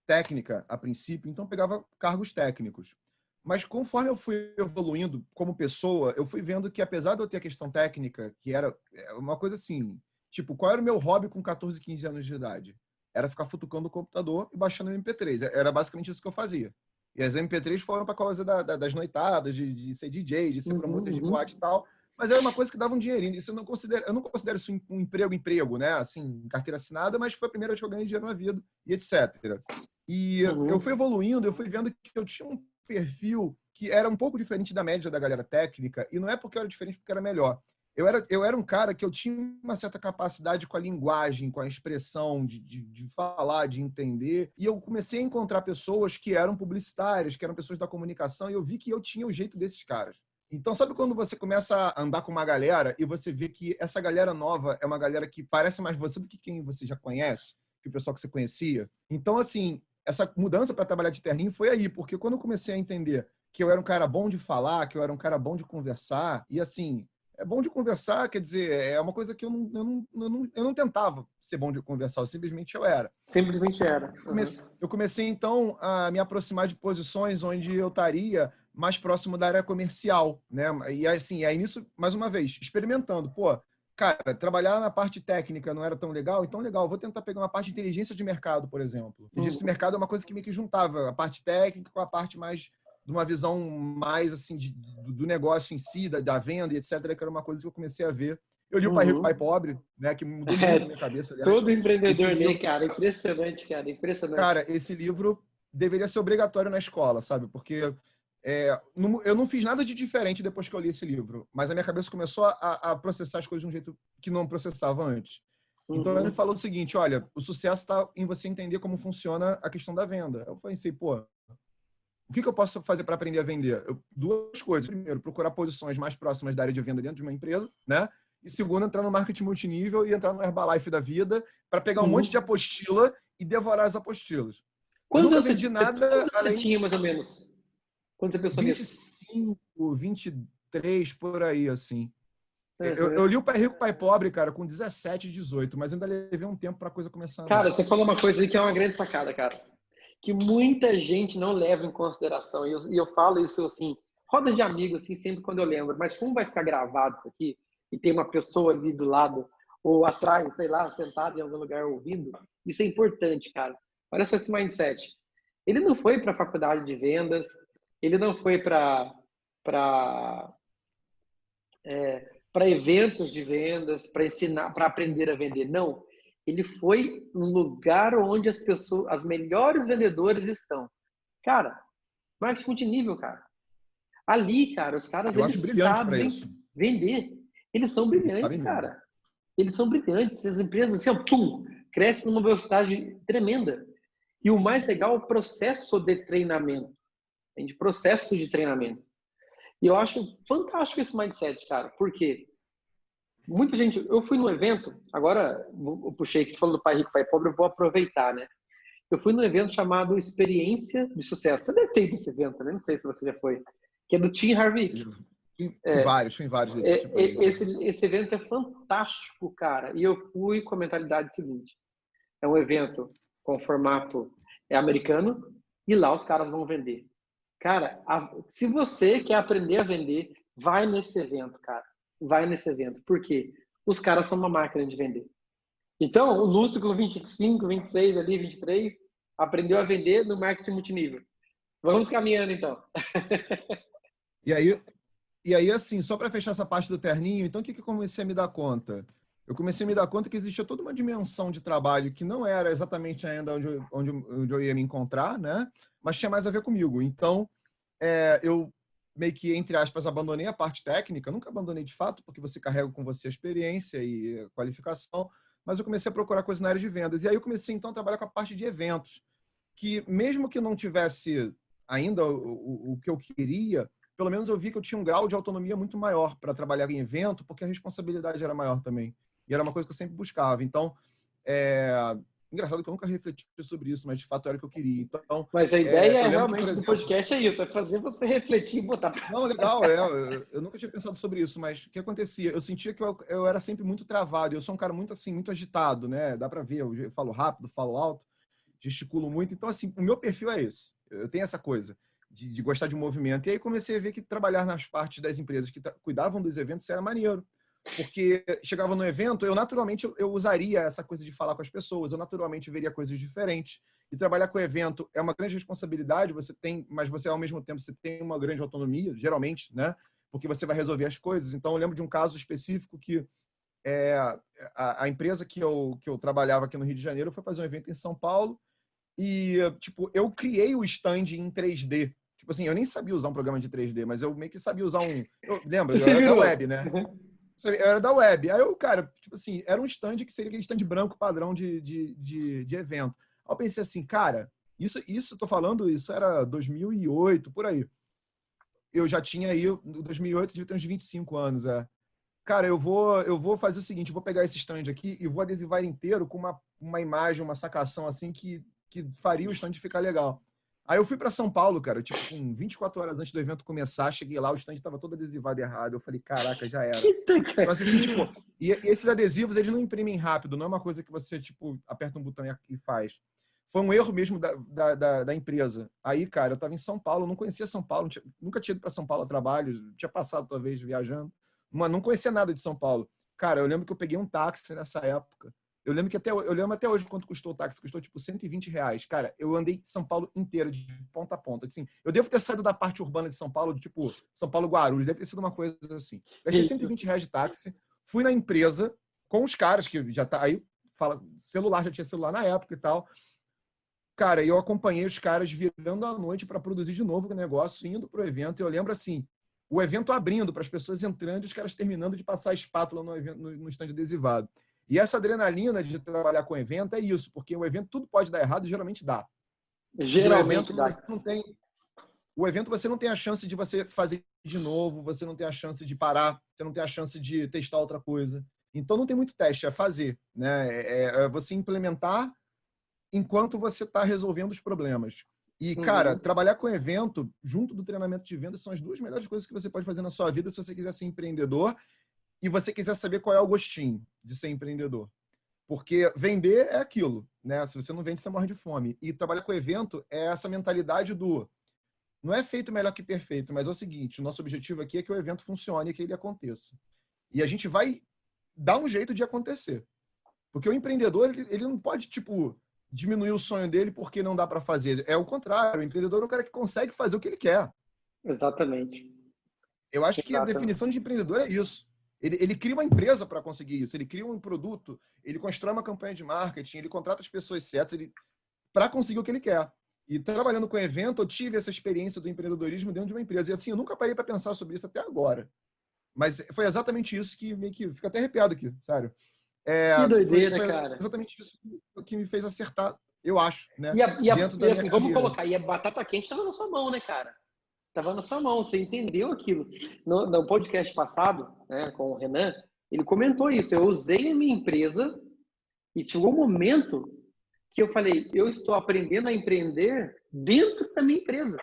técnica a princípio, então eu pegava cargos técnicos. Mas conforme eu fui evoluindo como pessoa, eu fui vendo que, apesar de eu ter a questão técnica, que era uma coisa assim, tipo, qual era o meu hobby com 14, 15 anos de idade? Era ficar futucando o computador e baixando MP3. Era basicamente isso que eu fazia. E as MP3 foram para causa das noitadas, de ser DJ, de ser promotor de boate e tal. Mas era uma coisa que dava um dinheirinho. Isso eu não considero isso um emprego, né? Assim, carteira assinada, mas foi a primeira vez que eu ganhei dinheiro na vida e etc. E eu fui evoluindo, eu fui vendo que eu tinha um perfil que era um pouco diferente da média da galera técnica, e não é porque eu era diferente, porque era melhor. Eu era um cara que eu tinha uma certa capacidade com a linguagem, com a expressão, de falar, de entender, e eu comecei a encontrar pessoas que eram publicitárias, que eram pessoas da comunicação, e eu vi que eu tinha o jeito desses caras. Então, sabe quando você começa a andar com uma galera e você vê que essa galera nova é uma galera que parece mais você do que quem você já conhece, que o pessoal que você conhecia? Então, assim, essa mudança para trabalhar de terninho foi aí, porque quando eu comecei a entender que eu era um cara bom de falar, que eu era um cara bom de conversar, e assim, é bom de conversar, quer dizer, é uma coisa que eu não tentava ser bom de conversar, simplesmente eu era. Simplesmente era. Eu comecei, então, a me aproximar de posições onde eu estaria mais próximo da área comercial, né? E assim, aí nisso, mais uma vez, experimentando. Pô, cara, trabalhar na parte técnica não era tão legal, então legal, vou tentar pegar uma parte de inteligência de mercado, por exemplo. Inteligência de mercado é uma coisa que meio que juntava a parte técnica com a parte mais de uma visão mais assim do negócio em si, da venda e etc, que era uma coisa que eu comecei a ver. Eu li o Pai Rico, Pai Pobre, né, que mudou muito a minha cabeça, aliás. Todo empreendedor lê, livro, cara. Impressionante, cara. Impressionante. cara, esse livro deveria ser obrigatório na escola, sabe? Porque eu não fiz nada de diferente depois que eu li esse livro, mas a minha cabeça começou a processar as coisas de um jeito que não processava antes. Então ele falou o seguinte, olha, o sucesso está em você entender como funciona a questão da venda. Eu pensei, pô, o que eu posso fazer para aprender a vender? Duas coisas. Primeiro, procurar posições mais próximas da área de venda dentro de uma empresa, né? E segundo, entrar no marketing multinível e entrar no Herbalife da vida para pegar um monte de apostila e devorar as apostilas. Eu Quantos nunca anos vendi nada você tinha, mais ou menos? Quando você pensou nisso? 25, 23, por aí, assim. Eu li o Pai Rico, Pai Pobre, cara, com 17, 18, mas ainda levei um tempo para a coisa começar a andar. Cara, você falou uma coisa aí que é uma grande sacada, cara. Que muita gente não leva em consideração. E eu falo isso, assim, rodas de amigos, assim, sempre quando eu lembro. Mas como vai ficar gravado isso aqui, e tem uma pessoa ali do lado, ou atrás, sei lá, sentado em algum lugar ouvindo, isso é importante, cara. Olha só esse mindset. Ele não foi para a faculdade de vendas, ele não foi para eventos de vendas, para ensinar, para aprender a vender. Não. Ele foi um lugar onde as pessoas, as melhores vendedores estão. Cara, marketing multinível, cara. Ali, cara, os caras Eu acho eles brilhante para sabem isso. vender. Eles são Eles brilhantes, sabem mesmo. cara. Eles são brilhantes. As empresas, assim, ó, pum, crescem numa velocidade tremenda. E o mais legal é o processo de treinamento. Entende? Processo de treinamento. E eu acho fantástico esse mindset, cara. Por quê? Muita gente... Eu fui num evento, agora eu puxei aqui, falando do Pai Rico, Pai Pobre, eu vou aproveitar, né? Eu fui num evento chamado Experiência de Sucesso. Você deve ter ido esse evento, né? Não sei se você já foi. Que é do Tim Harvick. Fui em vários desse tipo aí. Esse evento é fantástico, cara. E eu fui com a mentalidade seguinte. É um evento com formato americano e lá os caras vão vender. Cara, se você quer aprender a vender, vai nesse evento, cara. Vai nesse evento. Por quê? Os caras são uma máquina de vender. Então, o Lúcio com 25, 26, ali, 23, aprendeu a vender no marketing multinível. Vamos caminhando, então. E aí, assim, só para fechar essa parte do terninho, então o que eu comecei a me dar conta? Eu comecei a me dar conta que existia toda uma dimensão de trabalho que não era exatamente ainda onde eu ia me encontrar, né? Mas tinha mais a ver comigo. Então, eu meio que, entre aspas, abandonei a parte técnica. Nunca abandonei de fato, porque você carrega com você a experiência e a qualificação. mas eu comecei a procurar coisas na área de vendas. E aí eu comecei, então, a trabalhar com a parte de eventos, que mesmo que não tivesse ainda o que eu queria, pelo menos eu vi que eu tinha um grau de autonomia muito maior para trabalhar em evento, porque a responsabilidade era maior também. E era uma coisa que eu sempre buscava. Então, engraçado que eu nunca refleti sobre isso, mas de fato era o que eu queria. Então, Mas a ideia eu lembro que, realmente por do exemplo... podcast é isso, é fazer você refletir e botar pra... Não, legal, eu nunca tinha pensado sobre isso, mas o que acontecia? Eu sentia que eu era sempre muito travado, eu sou um cara muito assim, muito agitado, né? Dá para ver, eu falo rápido, falo alto, gesticulo muito, então assim, o meu perfil é esse, eu tenho essa coisa de gostar de movimento, e aí comecei a ver que trabalhar nas partes das empresas que cuidavam dos eventos era maneiro, porque chegava no evento, eu naturalmente eu usaria essa coisa de falar com as pessoas, eu naturalmente veria coisas diferentes. E trabalhar com evento é uma grande responsabilidade, mas você ao mesmo tempo você tem uma grande autonomia, geralmente, né? Porque você vai resolver as coisas. Então eu lembro de um caso específico que a empresa que eu trabalhava aqui no Rio de Janeiro foi fazer um evento em São Paulo e tipo eu criei o stand em 3D. Tipo assim, eu nem sabia usar um programa de 3D, mas eu meio que sabia usar lembra, eu Você era da virou. web, né? Eu era da web. Aí eu, cara, tipo assim, era um stand que seria aquele stand branco padrão de evento. Aí eu pensei assim, cara, isso tô falando, isso era 2008, por aí. Eu já tinha aí, em 2008, devia ter uns 25 anos, Cara, eu vou fazer o seguinte, eu vou pegar esse stand aqui e vou adesivar ele inteiro com uma imagem, uma sacação assim que faria o stand ficar legal. Aí eu fui para São Paulo, cara, tipo, com 24 horas antes do evento começar, cheguei lá, o stand estava todo adesivado errado. Eu falei, caraca, já era. Então, assim, tipo, e esses adesivos, eles não imprimem rápido, não é uma coisa que você, tipo, aperta um botão e faz. Foi um erro mesmo da empresa. Aí, cara, eu estava em São Paulo, não conhecia São Paulo, nunca tinha ido para São Paulo a trabalho, tinha passado, talvez, viajando, mas não conhecia nada de São Paulo. Cara, eu lembro que eu peguei um táxi nessa época. Eu lembro até hoje quanto custou o táxi, custou tipo R$ 120. Cara, eu andei São Paulo inteiro, de ponta a ponta. Assim, eu devo ter saído da parte urbana de São Paulo, tipo São Paulo-Guarulhos, deve ter sido uma coisa assim. Gastei R$ 120 de táxi, fui na empresa com os caras que já tá aí, já tinha celular na época e tal. Cara, eu acompanhei os caras virando a noite para produzir de novo o negócio, indo pro evento, e eu lembro assim, o evento abrindo para as pessoas entrando e os caras terminando de passar a espátula no stand adesivado. E essa adrenalina de trabalhar com evento é isso, porque o evento tudo pode dar errado e geralmente dá. Geralmente dá. O evento você não tem a chance de você fazer de novo, você não tem a chance de parar, você não tem a chance de testar outra coisa. Então não tem muito teste, é fazer, né? É você implementar enquanto você está resolvendo os problemas. E, cara, trabalhar com evento, junto do treinamento de vendas, são as duas melhores coisas que você pode fazer na sua vida se você quiser ser empreendedor e você quiser saber qual é o gostinho de ser empreendedor. Porque vender é aquilo, né? Se você não vende, você morre de fome. E trabalhar com evento é essa mentalidade não é feito melhor que perfeito, mas é o seguinte, o nosso objetivo aqui é que o evento funcione e que ele aconteça. E a gente vai dar um jeito de acontecer. Porque o empreendedor, ele não pode, tipo, diminuir o sonho dele porque não dá para fazer. É o contrário, o empreendedor é o cara que consegue fazer o que ele quer. Exatamente. Eu acho que a definição de empreendedor é isso. Ele cria uma empresa para conseguir isso, ele cria um produto, ele constrói uma campanha de marketing, ele contrata as pessoas certas para conseguir o que ele quer. E trabalhando com evento, eu tive essa experiência do empreendedorismo dentro de uma empresa. E assim, eu nunca parei para pensar sobre isso até agora. Mas foi exatamente isso que meio que fica até arrepiado aqui, sério. Que doideira, foi cara. Exatamente isso que me fez acertar, eu acho, né? Dentro da minha assim, vamos colocar, e a batata quente estava na sua mão, né, cara? Estava na sua mão, você entendeu aquilo. No podcast passado, né, com o Renan, ele comentou isso. Eu usei a minha empresa e chegou um momento que eu falei, eu estou aprendendo a empreender dentro da minha empresa.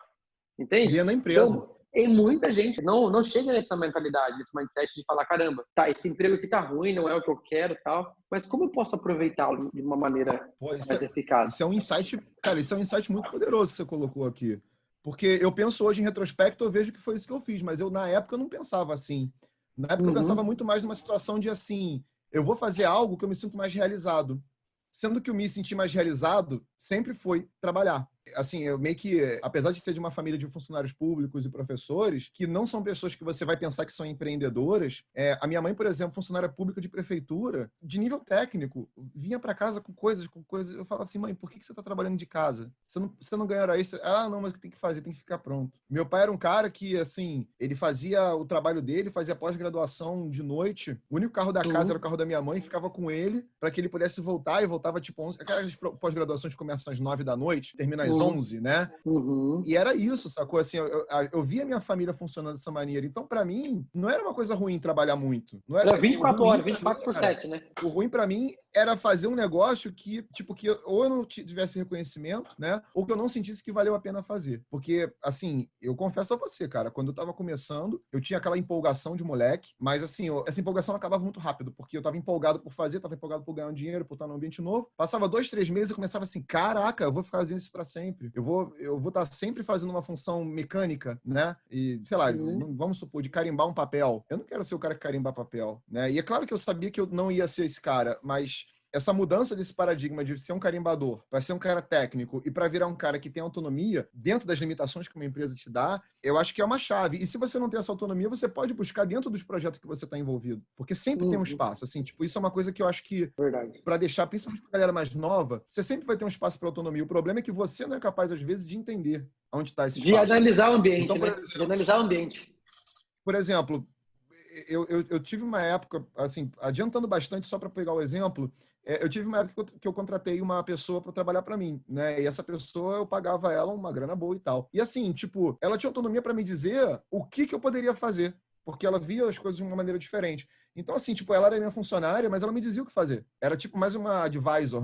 Entende? Dentro da empresa. Então, muita gente não chega nessa mentalidade, nesse mindset de falar, caramba, tá, esse emprego aqui tá ruim, não é o que eu quero, tal, mas como eu posso aproveitá-lo de uma maneira mais eficaz? Isso é um insight, cara, isso é um insight muito poderoso que você colocou aqui. Porque eu penso hoje em retrospecto, eu vejo que foi isso que eu fiz, mas na época eu não pensava assim. Na época eu pensava muito mais numa situação de assim, eu vou fazer algo que eu me sinto mais realizado. Sendo que eu me sentir mais realizado sempre foi trabalhar. assim, eu meio que, apesar de ser de uma família de funcionários públicos e professores, que não são pessoas que você vai pensar que são empreendedoras, a minha mãe, por exemplo, funcionária pública de prefeitura, de nível técnico, vinha para casa com coisas, eu falava assim, mãe, por que você está trabalhando de casa? Você não ganha hora extra? Ah, não, mas tem que fazer, tem que ficar pronto. Meu pai era um cara que, assim, ele fazia o trabalho dele, fazia pós-graduação de noite, o único carro da casa era o carro da minha mãe, ficava com ele para que ele pudesse voltar, e voltava tipo 11, aquelas pós-graduações começam às 9 da noite, termina às 11, né? E era isso, sacou? Assim, eu via minha família funcionando dessa maneira. Então, para mim, não era uma coisa ruim trabalhar muito. Não Era era, 24 horas, 24 por 7, né? O ruim para mim era fazer um negócio que, tipo, que ou eu não tivesse reconhecimento, né? Ou que eu não sentisse que valeu a pena fazer. Porque, assim, eu confesso a você, cara, quando eu tava começando, eu tinha aquela empolgação de moleque, mas, assim, essa empolgação acabava muito rápido, porque eu tava empolgado por fazer, tava empolgado por ganhar um dinheiro, por estar num ambiente novo. Passava 2, 3 meses e começava assim, caraca, eu vou ficar fazendo isso para sempre. Eu vou estar sempre fazendo uma função mecânica, né? E, sei lá, vamos supor, de carimbar um papel. Eu não quero ser o cara que carimba papel, né? E é claro que eu sabia que eu não ia ser esse cara, mas essa mudança desse paradigma de ser um carimbador para ser um cara técnico e para virar um cara que tem autonomia dentro das limitações que uma empresa te dá, eu acho que é uma chave. E se você não tem essa autonomia, você pode buscar dentro dos projetos que você está envolvido, porque sempre tem um espaço. Assim, tipo, isso é uma coisa que eu acho que, para deixar, principalmente para a galera mais nova, você sempre vai ter um espaço para autonomia. O problema é que você não é capaz, às vezes, de entender onde está esse espaço. De analisar o ambiente, então, né? De analisar o ambiente. Por exemplo, eu tive uma época, assim, adiantando bastante, só para pegar o exemplo, eu tive uma época que eu contratei uma pessoa para trabalhar para mim, né? E essa pessoa, eu pagava ela uma grana boa e tal. E assim, tipo, ela tinha autonomia para me dizer o que eu poderia fazer, porque ela via as coisas de uma maneira diferente. Então, assim, tipo, ela era minha funcionária, mas ela me dizia o que fazer. Era tipo mais uma advisor,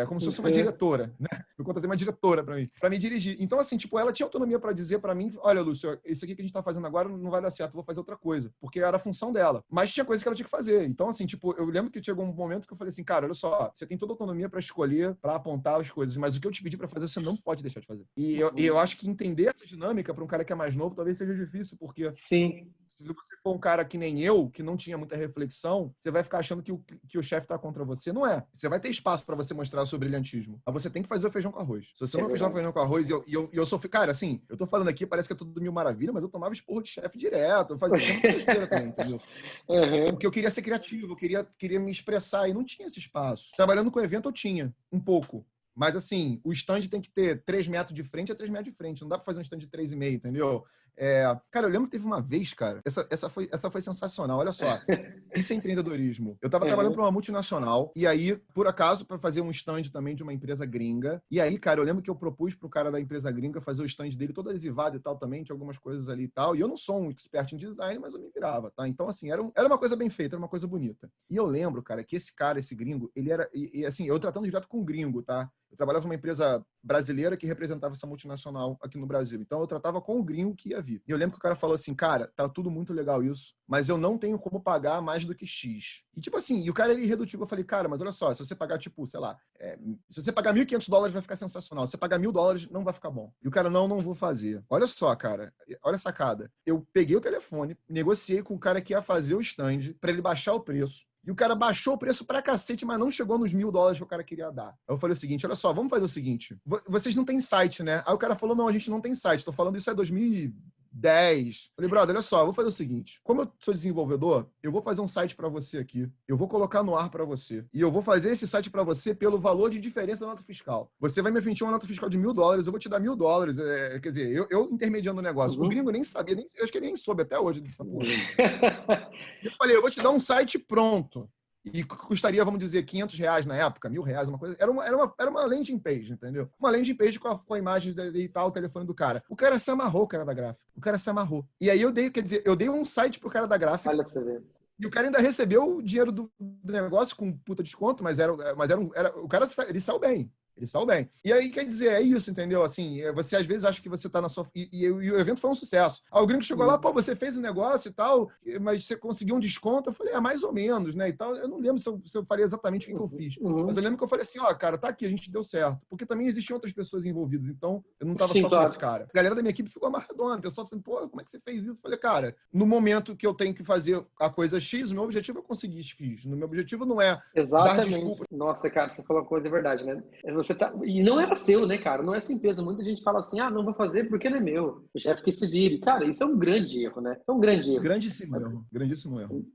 como se fosse uma diretora, né? Eu contratei uma diretora para me dirigir. Então, assim, tipo, ela tinha autonomia para dizer para mim, olha, Lúcio, isso aqui que a gente tá fazendo agora não vai dar certo, eu vou fazer outra coisa. Porque era a função dela. Mas tinha coisa que ela tinha que fazer. Então, assim, tipo, eu lembro que chegou um momento que eu falei assim, cara, olha só, você tem toda a autonomia para escolher, para apontar as coisas, mas o que eu te pedi para fazer, você não pode deixar de fazer. E eu acho que entender essa dinâmica para um cara que é mais novo talvez seja difícil, porque sim, se você for um cara que nem eu, que não tinha muita reflexão, você vai ficar achando que o chefe está contra você. Não é. Você vai ter espaço para você mostrar o seu brilhantismo. Mas você tem que fazer o feijão com arroz. Se você não fizer o feijão com arroz, eu sou... Cara, assim, eu tô falando aqui, parece que é tudo mil maravilha, mas eu tomava esporro de chefe direto. Eu fazia muita besteira também, entendeu? Porque eu queria ser criativo, eu queria me expressar, e não tinha esse espaço. Trabalhando com evento, eu tinha, um pouco. Mas, assim, o stand tem que ter 3 metros de frente a 3 metros de frente. Não dá pra fazer um stand de 3,5, entendeu? Cara, eu lembro que teve uma vez, cara, essa foi sensacional. Olha só, isso é empreendedorismo. Eu tava trabalhando para uma multinacional, e aí, por acaso, para fazer um stand também de uma empresa gringa. E aí, cara, eu lembro que eu propus pro cara da empresa gringa fazer o stand dele todo adesivado e tal também, tinha algumas coisas ali e tal. E eu não sou um expert em design, mas eu me virava, tá? Então, assim, era uma coisa bem feita, era uma coisa bonita. E eu lembro, cara, que esse gringo, ele era, assim, eu tratando direto com um gringo, tá? Eu trabalhava numa empresa brasileira que representava essa multinacional aqui no Brasil. Então, eu tratava com o gringo que ia vir. E eu lembro que o cara falou assim, cara, tá tudo muito legal isso, mas eu não tenho como pagar mais do que X. E tipo assim, e o cara era irredutível. Eu falei, cara, mas olha só, se você pagar, tipo, sei lá, se você pagar $1.500 vai ficar sensacional. Se você pagar $1.000 não vai ficar bom. E o cara, não vou fazer. Olha só, cara, olha a sacada. Eu peguei o telefone, negociei com o cara que ia fazer o stand para ele baixar o preço. E o cara baixou o preço pra cacete, mas não chegou nos $1.000 que o cara queria dar. Aí eu falei o seguinte, olha só, vamos fazer o seguinte. Vocês não têm site, né? Aí o cara falou, não, a gente não tem site. Tô falando isso é 2010. Falei, brother, olha só, eu vou fazer o seguinte. Como eu sou desenvolvedor, eu vou fazer um site pra você aqui. Eu vou colocar no ar pra você. E eu vou fazer esse site pra você pelo valor de diferença da nota fiscal. Você vai me emitir uma nota fiscal de $1.000, eu vou te dar $1.000. Quer dizer, eu intermediando o negócio. O gringo nem sabia, eu acho que ele nem soube até hoje dessa porra. Eu falei, eu vou te dar um site pronto. E custaria, vamos dizer, R$500 na época, R$1.000, uma coisa. Era uma landing page, entendeu? Uma landing page com a imagem e tal, o telefone do cara. O cara se amarrou, o cara da gráfica. O cara se amarrou. E aí eu dei um site pro cara da gráfica. Olha pra você ver. E o cara ainda recebeu o dinheiro do negócio com puta desconto, mas o cara, ele saiu bem. Ele saiu bem. E aí, quer dizer, é isso, entendeu? Assim, você às vezes acha que você tá na sua... E o evento foi um sucesso. Aí o gringo chegou lá, pô, você fez o negócio e tal, mas você conseguiu um desconto? Eu falei, mais ou menos, né? E tal. Eu não lembro se eu falei exatamente o que eu fiz. Mas eu lembro que eu falei assim, ó, cara, tá aqui, a gente deu certo. Porque também existiam outras pessoas envolvidas, então eu não tava só com esse cara. A galera da minha equipe ficou amarradona. O pessoal falou assim, pô, como é que você fez isso? Eu falei, cara, no momento que eu tenho que fazer a coisa X, o meu objetivo é conseguir X. O meu objetivo não é Exatamente. dar desculpa. Nossa, cara, você falou uma coisa, é verdade, né? você tá... E não era seu, né, cara? Não é sua empresa. Muita gente fala assim, não vou fazer porque não é meu. O chefe que se vire. Cara, isso é um grande erro, né? É um grande erro. Grandíssimo erro. Grandíssimo erro.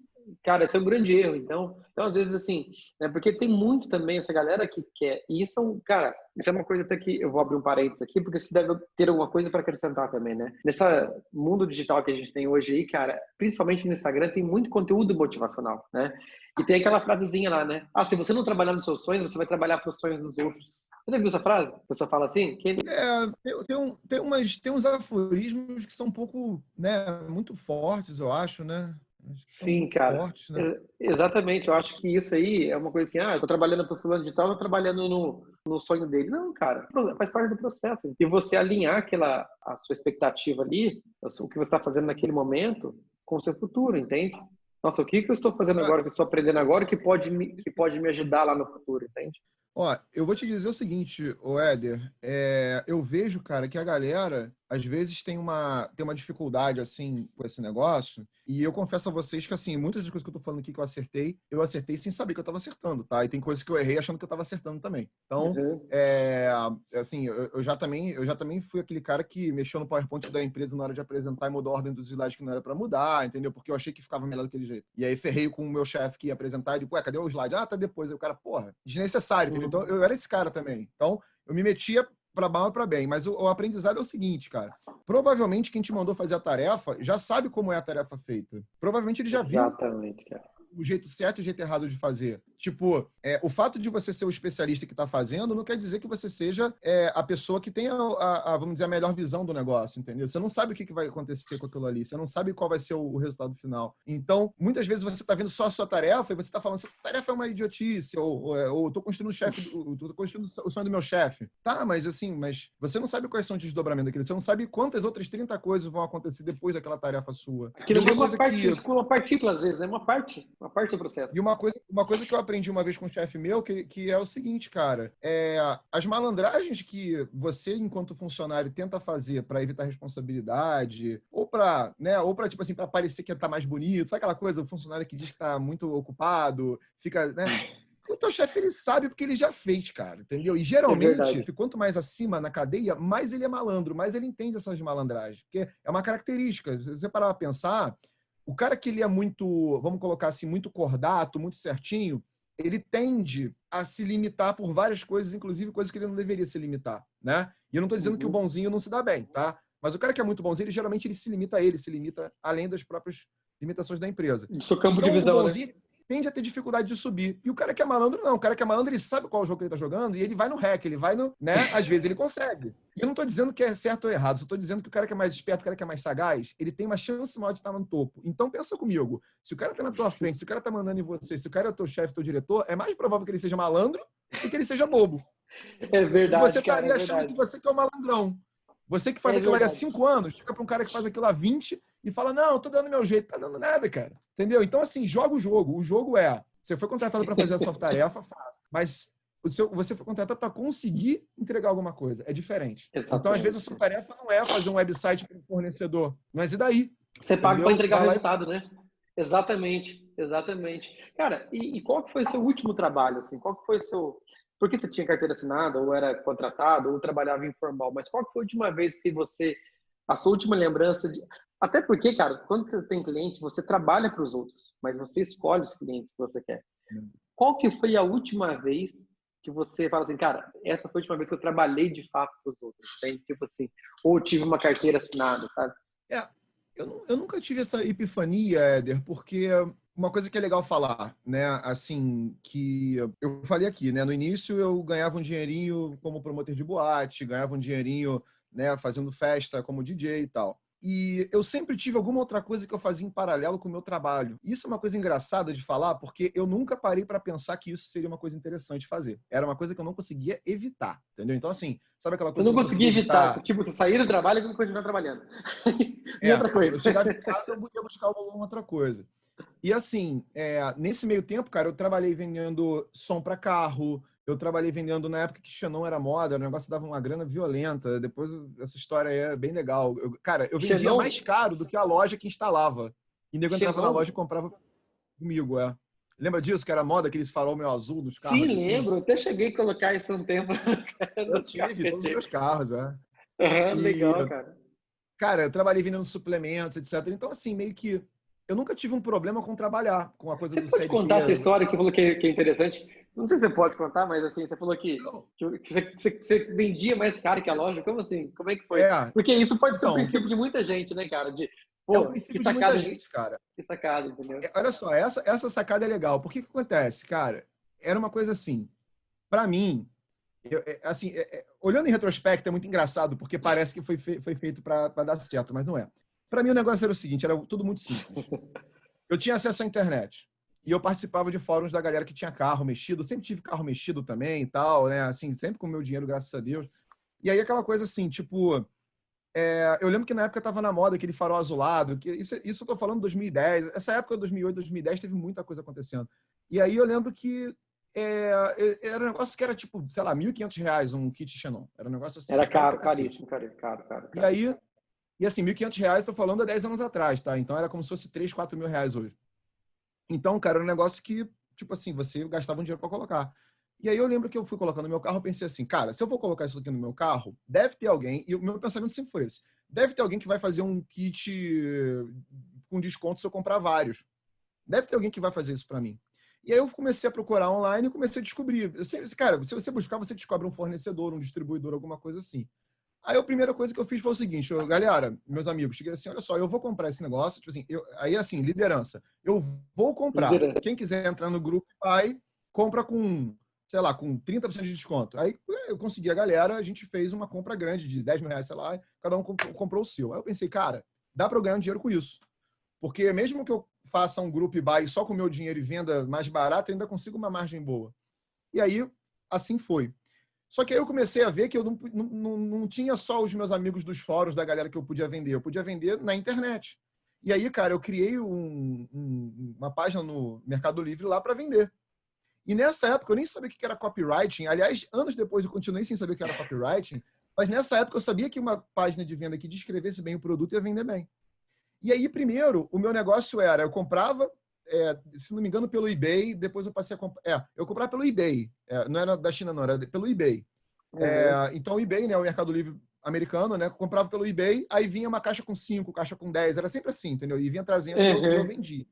Cara, esse é um grande erro. Então às vezes, assim, né, porque tem muito também essa galera que quer. E isso é cara, isso é uma coisa até que eu vou abrir um parênteses aqui, porque você deve ter alguma coisa para acrescentar também, né? Nesse mundo digital que a gente tem hoje aí, cara, principalmente no Instagram, tem muito conteúdo motivacional, né? E tem aquela frasezinha lá, né? Se você não trabalhar nos seus sonhos, você vai trabalhar para os sonhos dos outros. Você já viu essa frase? A pessoa fala assim? Tem uns aforismos que são um pouco, né, muito fortes, eu acho, né? São Sim, muito cara. fortes, né? Exatamente. Eu acho que isso aí é uma coisa assim, eu tô trabalhando para o fulano de tal, eu tô trabalhando no sonho dele. Não, cara, faz parte do processo. E você alinhar a sua expectativa ali, o que você está fazendo naquele momento, com o seu futuro, entende? Nossa, o que eu estou fazendo agora, que eu estou aprendendo agora, que pode me ajudar lá no futuro, entende? Ó, eu vou te dizer o seguinte, ô Éder, eu vejo, cara, que a galera, às vezes, tem uma dificuldade, assim, com esse negócio, e eu confesso a vocês que, assim, muitas das coisas que eu tô falando aqui que eu acertei sem saber que eu tava acertando, tá? E tem coisas que eu errei achando que eu tava acertando também. Então, assim, eu já também fui aquele cara que mexeu no PowerPoint da empresa na hora de apresentar e mudou a ordem dos slides que não era pra mudar, entendeu? Porque eu achei que ficava melhor daquele jeito. E aí ferrei com o meu chefe que ia apresentar e digo, cadê o slide? Tá depois. Aí o cara, porra, desnecessário, entendeu? Então, eu era esse cara também. Então, eu me metia para mal e para bem. Mas o aprendizado é o seguinte, cara. Provavelmente quem te mandou fazer a tarefa já sabe como é a tarefa feita. Provavelmente ele já viu Exatamente, cara. o jeito certo e o jeito errado de fazer. Tipo, o fato de você ser o especialista que está fazendo não quer dizer que você seja a pessoa que tenha, vamos dizer, a melhor visão do negócio, entendeu? Você não sabe o que vai acontecer com aquilo ali, você não sabe qual vai ser o resultado final. Então, muitas vezes você está vendo só a sua tarefa e você está falando, essa tarefa é uma idiotice, ou tô construindo tô construindo o sonho do meu chefe. Tá, mas assim, você não sabe quais são os desdobramentos daquilo, você não sabe quantas outras 30 coisas vão acontecer depois daquela tarefa sua. Aquilo ali é uma partícula, às vezes, né? Uma parte do processo. E uma coisa que eu aprendi uma vez com um chefe meu, que é o seguinte, cara, as malandragens que você, enquanto funcionário, tenta fazer para evitar responsabilidade, ou para tipo assim, para parecer que tá mais bonito, sabe aquela coisa, o funcionário que diz que tá muito ocupado, fica, né? O teu chefe, ele sabe porque ele já fez, cara, entendeu? E geralmente, quanto mais acima na cadeia, mais ele é malandro, mais ele entende essas malandragens, porque é uma característica. Se você parar pra pensar, o cara que ele é muito, vamos colocar assim, muito cordato, muito certinho, ele tende a se limitar por várias coisas, inclusive coisas que ele não deveria se limitar, né? E eu não estou dizendo que o bonzinho não se dá bem, tá? Mas o cara que é muito bonzinho, geralmente ele se limita além das próprias limitações da empresa. Do seu campo de Então, visão, o bonzinho, né? tende a ter dificuldade de subir. E o cara que é malandro, não. O cara que é malandro, ele sabe qual jogo que ele tá jogando e ele vai no hack, ele vai no, né? Às vezes ele consegue. E eu não tô dizendo que é certo ou errado, só tô dizendo que o cara que é mais esperto, o cara que é mais sagaz, ele tem uma chance maior de estar no topo. Então pensa comigo, se o cara tá na tua frente, se o cara tá mandando em você, se o cara é o teu chefe, teu diretor, é mais provável que ele seja malandro do que ele seja bobo. É verdade, E você estaria achando que você que é o malandrão. Você que faz aquilo ali há 5 anos, chega para um cara que faz aquilo há 20 e fala, não, tô dando meu jeito. Tá dando nada, cara. Entendeu? Então, assim, joga o jogo. O jogo você foi contratado para fazer a sua tarefa, faça. Mas você foi contratado para conseguir entregar alguma coisa. É diferente. Exatamente. Então, às vezes, a sua tarefa não é fazer um website para um fornecedor. Mas e daí? Você paga para entregar o resultado, né? Exatamente. Cara, e qual que foi o seu último trabalho? Assim? Qual que foi o seu... Porque você tinha carteira assinada, ou era contratado, ou trabalhava informal, mas qual que foi a última vez que a sua última lembrança de... Até porque, cara, quando você tem cliente, você trabalha para os outros, mas você escolhe os clientes que você quer. Qual que foi a última vez que você fala assim, cara, essa foi a última vez que eu trabalhei de fato para os outros, né? Tipo assim, ou tive uma carteira assinada, sabe? Eu nunca tive essa epifania, Éder, porque uma coisa que é legal falar, né? Assim, que eu falei aqui, né? No início eu ganhava um dinheirinho como promotor de boate, ganhava um dinheirinho, né, fazendo festa como DJ e tal. E eu sempre tive alguma outra coisa que eu fazia em paralelo com o meu trabalho. Isso é uma coisa engraçada de falar, porque eu nunca parei para pensar que isso seria uma coisa interessante de fazer. Era uma coisa que eu não conseguia evitar, entendeu? Então, assim, sabe aquela coisa que você não conseguia evitar? Tipo, você sair do trabalho e continuar trabalhando. E outra coisa. Eu chegava em casa, eu podia buscar alguma outra coisa. E assim, nesse meio tempo, cara, eu trabalhei vendendo som para carro, eu trabalhei vendendo na época que Xenon era moda, o negócio dava uma grana violenta. Depois, essa história é bem legal. Eu vendia mais caro do que a loja que instalava. E nego entrava na loja e comprava comigo, Lembra disso? Que era moda, aqueles farol meio azul nos carros? Sim, assim? lembro. Até cheguei a colocar isso um tempo. Eu tive todos os meus carros, E, Legal, cara. cara, eu trabalhei vendendo suplementos, etc. Então, assim, meio que eu nunca tive um problema com trabalhar, com a coisa Você do pode contar essa CLT. história que você falou que é interessante? Não sei se você pode contar, mas assim, você falou Não, que você vendia mais caro que a loja. Como assim? Como é que foi? é, Porque isso pode ser o então, princípio de muita gente, né, cara? De, é o pô, princípio de muita gente, cara. que sacada, entendeu? Olha só, essa sacada é legal. Por que acontece, cara? Era uma coisa assim, para mim, assim, olhando em retrospecto é muito engraçado, porque parece que foi feito para dar certo, mas não é. Para mim o negócio era o seguinte, era tudo muito simples. Eu tinha acesso à internet e eu participava de fóruns da galera que tinha carro mexido, sempre tive carro mexido também e tal, né? Assim, sempre com o meu dinheiro, graças a Deus. E aí aquela coisa assim, tipo, eu lembro que na época tava na moda aquele farol azulado, que isso eu tô falando 2010, essa época 2008, 2010 teve muita coisa acontecendo. E aí eu lembro que era um negócio que era tipo, sei lá, R$ 1.500 um kit Xenon. Era um negócio assim, Era caro pra caro, cacete. caríssimo, caro. E aí, e assim, R$ 1.500 tô falando há 10 anos atrás, tá? Então era como se fosse 3, 4 mil reais hoje. Então, cara, era um negócio que, tipo assim, você gastava um dinheiro para colocar. E aí eu lembro que eu fui colocando no meu carro, eu pensei assim, cara, se eu vou colocar isso aqui no meu carro, deve ter alguém, e o meu pensamento sempre foi esse, deve ter alguém que vai fazer um kit com desconto se eu comprar vários. Deve ter alguém que vai fazer isso para mim. E aí eu comecei a procurar online e comecei a descobrir. Cara, se você buscar, você descobre um fornecedor, um distribuidor, alguma coisa assim. Aí a primeira coisa que eu fiz foi o seguinte, galera, meus amigos, cheguei assim, olha só, eu vou comprar esse negócio, tipo assim, aí assim, liderança, eu vou comprar. Liderança. Quem quiser entrar no grupo, vai, compra com, sei lá, com 30% de desconto. Aí eu consegui a galera, a gente fez uma compra grande de R$ 10.000, sei lá, cada um comprou o seu. Aí eu pensei, cara, dá para eu ganhar um dinheiro com isso. Porque mesmo que eu faça um grupo e buy só com o meu dinheiro e venda mais barato, eu ainda consigo uma margem boa. E aí, assim foi. Só que aí eu comecei a ver que eu não tinha só os meus amigos dos fóruns, da galera que eu podia vender na internet. E aí, cara, eu criei uma página no Mercado Livre lá para vender. E nessa época eu nem sabia o que era copywriting. Aliás, anos depois eu continuei sem saber o que era copywriting, mas nessa época eu sabia que uma página de venda que descrevesse bem o produto ia vender bem. E aí, primeiro, o meu negócio era, eu comprava, se não me engano, pelo eBay, depois eu passei a comprar. Eu comprava pelo eBay, não era da China, não, era pelo eBay. Então, o eBay, né, o Mercado Livre americano, né, eu comprava pelo eBay, aí vinha uma caixa com 5, caixa com 10, era sempre assim, entendeu? E vinha trazendo e eu vendia.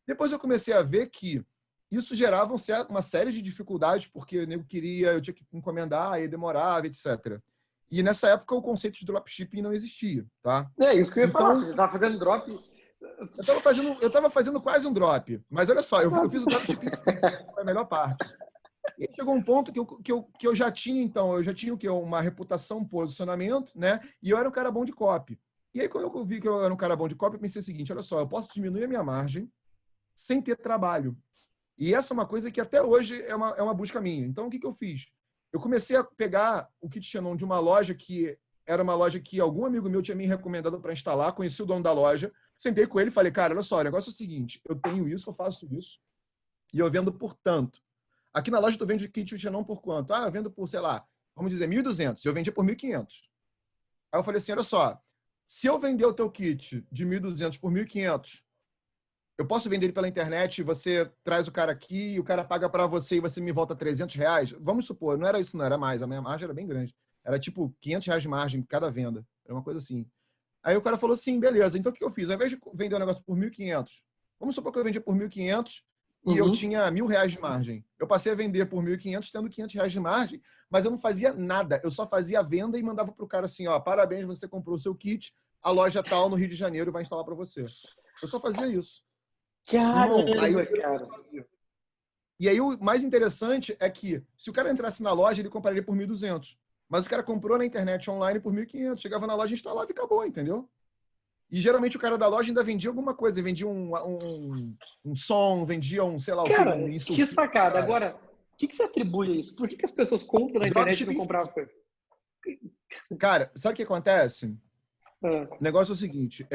Depois eu comecei a ver que isso gerava uma série de dificuldades, porque eu tinha que encomendar, aí demorava, etc. E nessa época o conceito de dropshipping não existia, tá? É isso que eu ia falar. Então, Você estava fazendo drop. eu tava fazendo quase um drop. Mas olha só, eu fiz o dropshipping físico, foi a melhor parte. E aí chegou um ponto que eu já tinha, então, eu já tinha o quê? Uma reputação, um posicionamento, né? E eu era um cara bom de copy. E aí, quando eu vi que eu era um cara bom de copy, eu pensei o seguinte, olha só, eu posso diminuir a minha margem sem ter trabalho. E essa é uma coisa que até hoje é uma busca minha. Então, o que eu fiz? Eu comecei a pegar o kit Xenon de uma loja que era uma loja que algum amigo meu tinha me recomendado para instalar, conheci o dono da loja, sentei com ele e falei, cara, olha só, o negócio é o seguinte, eu tenho isso, eu faço isso, e eu vendo por tanto. Aqui na loja tu vende kit Xenon por quanto? Ah, eu vendo por, sei lá, vamos dizer, 1.200, eu vendi por 1.500. Aí eu falei assim, olha só, se eu vender o teu kit de 1.200 por 1.500, eu posso vender ele pela internet, você traz o cara aqui, o cara paga para você e você me volta R$ 300? Vamos supor, não era isso, não, era mais, a minha margem era bem grande. Era tipo R$ 500 de margem cada venda, era uma coisa assim. Aí o cara falou assim, beleza, então o que eu fiz? Ao invés de vender o negócio por 1.500, vamos supor que eu vendi por 1.500 e eu tinha R$ 1.000 de margem. Eu passei a vender por 1.500 tendo R$ 500 de margem, mas eu não fazia nada, eu só fazia a venda e mandava pro cara assim, ó, parabéns, você comprou o seu kit, a loja tal no Rio de Janeiro vai instalar para você. Eu só fazia isso. Irmão, Caramba, cara. E aí o mais interessante é que se o cara entrasse na loja, ele compraria por 1.200. Mas o cara comprou na internet online por 1.500. Chegava na loja, instalava e acabou, entendeu? E geralmente o cara da loja ainda vendia alguma coisa. Vendia um som, vendia sei lá o que, Cara, um que insulfito. sacada. Agora, o que você atribui a isso? Por que as pessoas compram na internet e não Dropshipping compravam? Cara, sabe o que acontece? Ah, O negócio é o seguinte,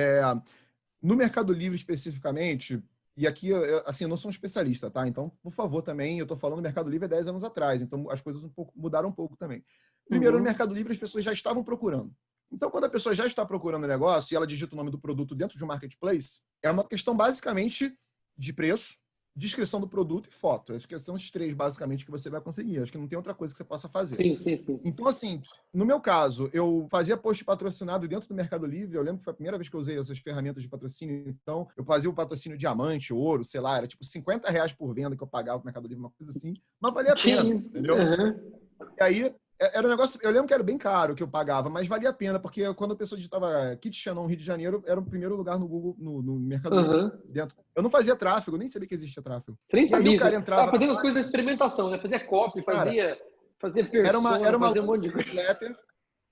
no Mercado Livre especificamente, e aqui, assim, eu não sou um especialista, tá? Então, por favor, também, eu tô falando do Mercado Livre há 10 anos atrás, então as coisas mudaram um pouco também. Primeiro, no Mercado Livre, as pessoas já estavam procurando. Então, quando a pessoa já está procurando o negócio e ela digita o nome do produto dentro de um marketplace, é uma questão basicamente de preço, descrição do produto e foto. Acho que são os três, basicamente, que você vai conseguir. Acho que não tem outra coisa que você possa fazer. Sim, sim, sim. Então, assim, no meu caso, eu fazia post patrocinado dentro do Mercado Livre. Eu lembro que foi a primeira vez que eu usei essas ferramentas de patrocínio. Então, eu fazia o patrocínio diamante, ouro, sei lá, era tipo R$ 50 por venda que eu pagava no Mercado Livre, uma coisa assim. Mas valia a pena, entendeu? E aí, era um negócio... Eu lembro que era bem caro que eu pagava, mas valia a pena, porque quando a pessoa digitava Kit Xenon Rio de Janeiro, era o primeiro lugar no Google, no Mercado Livre dentro. Eu não fazia tráfego, nem sabia que existia tráfego. Você nem E aí sabia. o cara entrava... Fazendo as coisas de experimentação, né? Fazia copy, fazia persona, era uma fazia um monte de coisa. newsletter,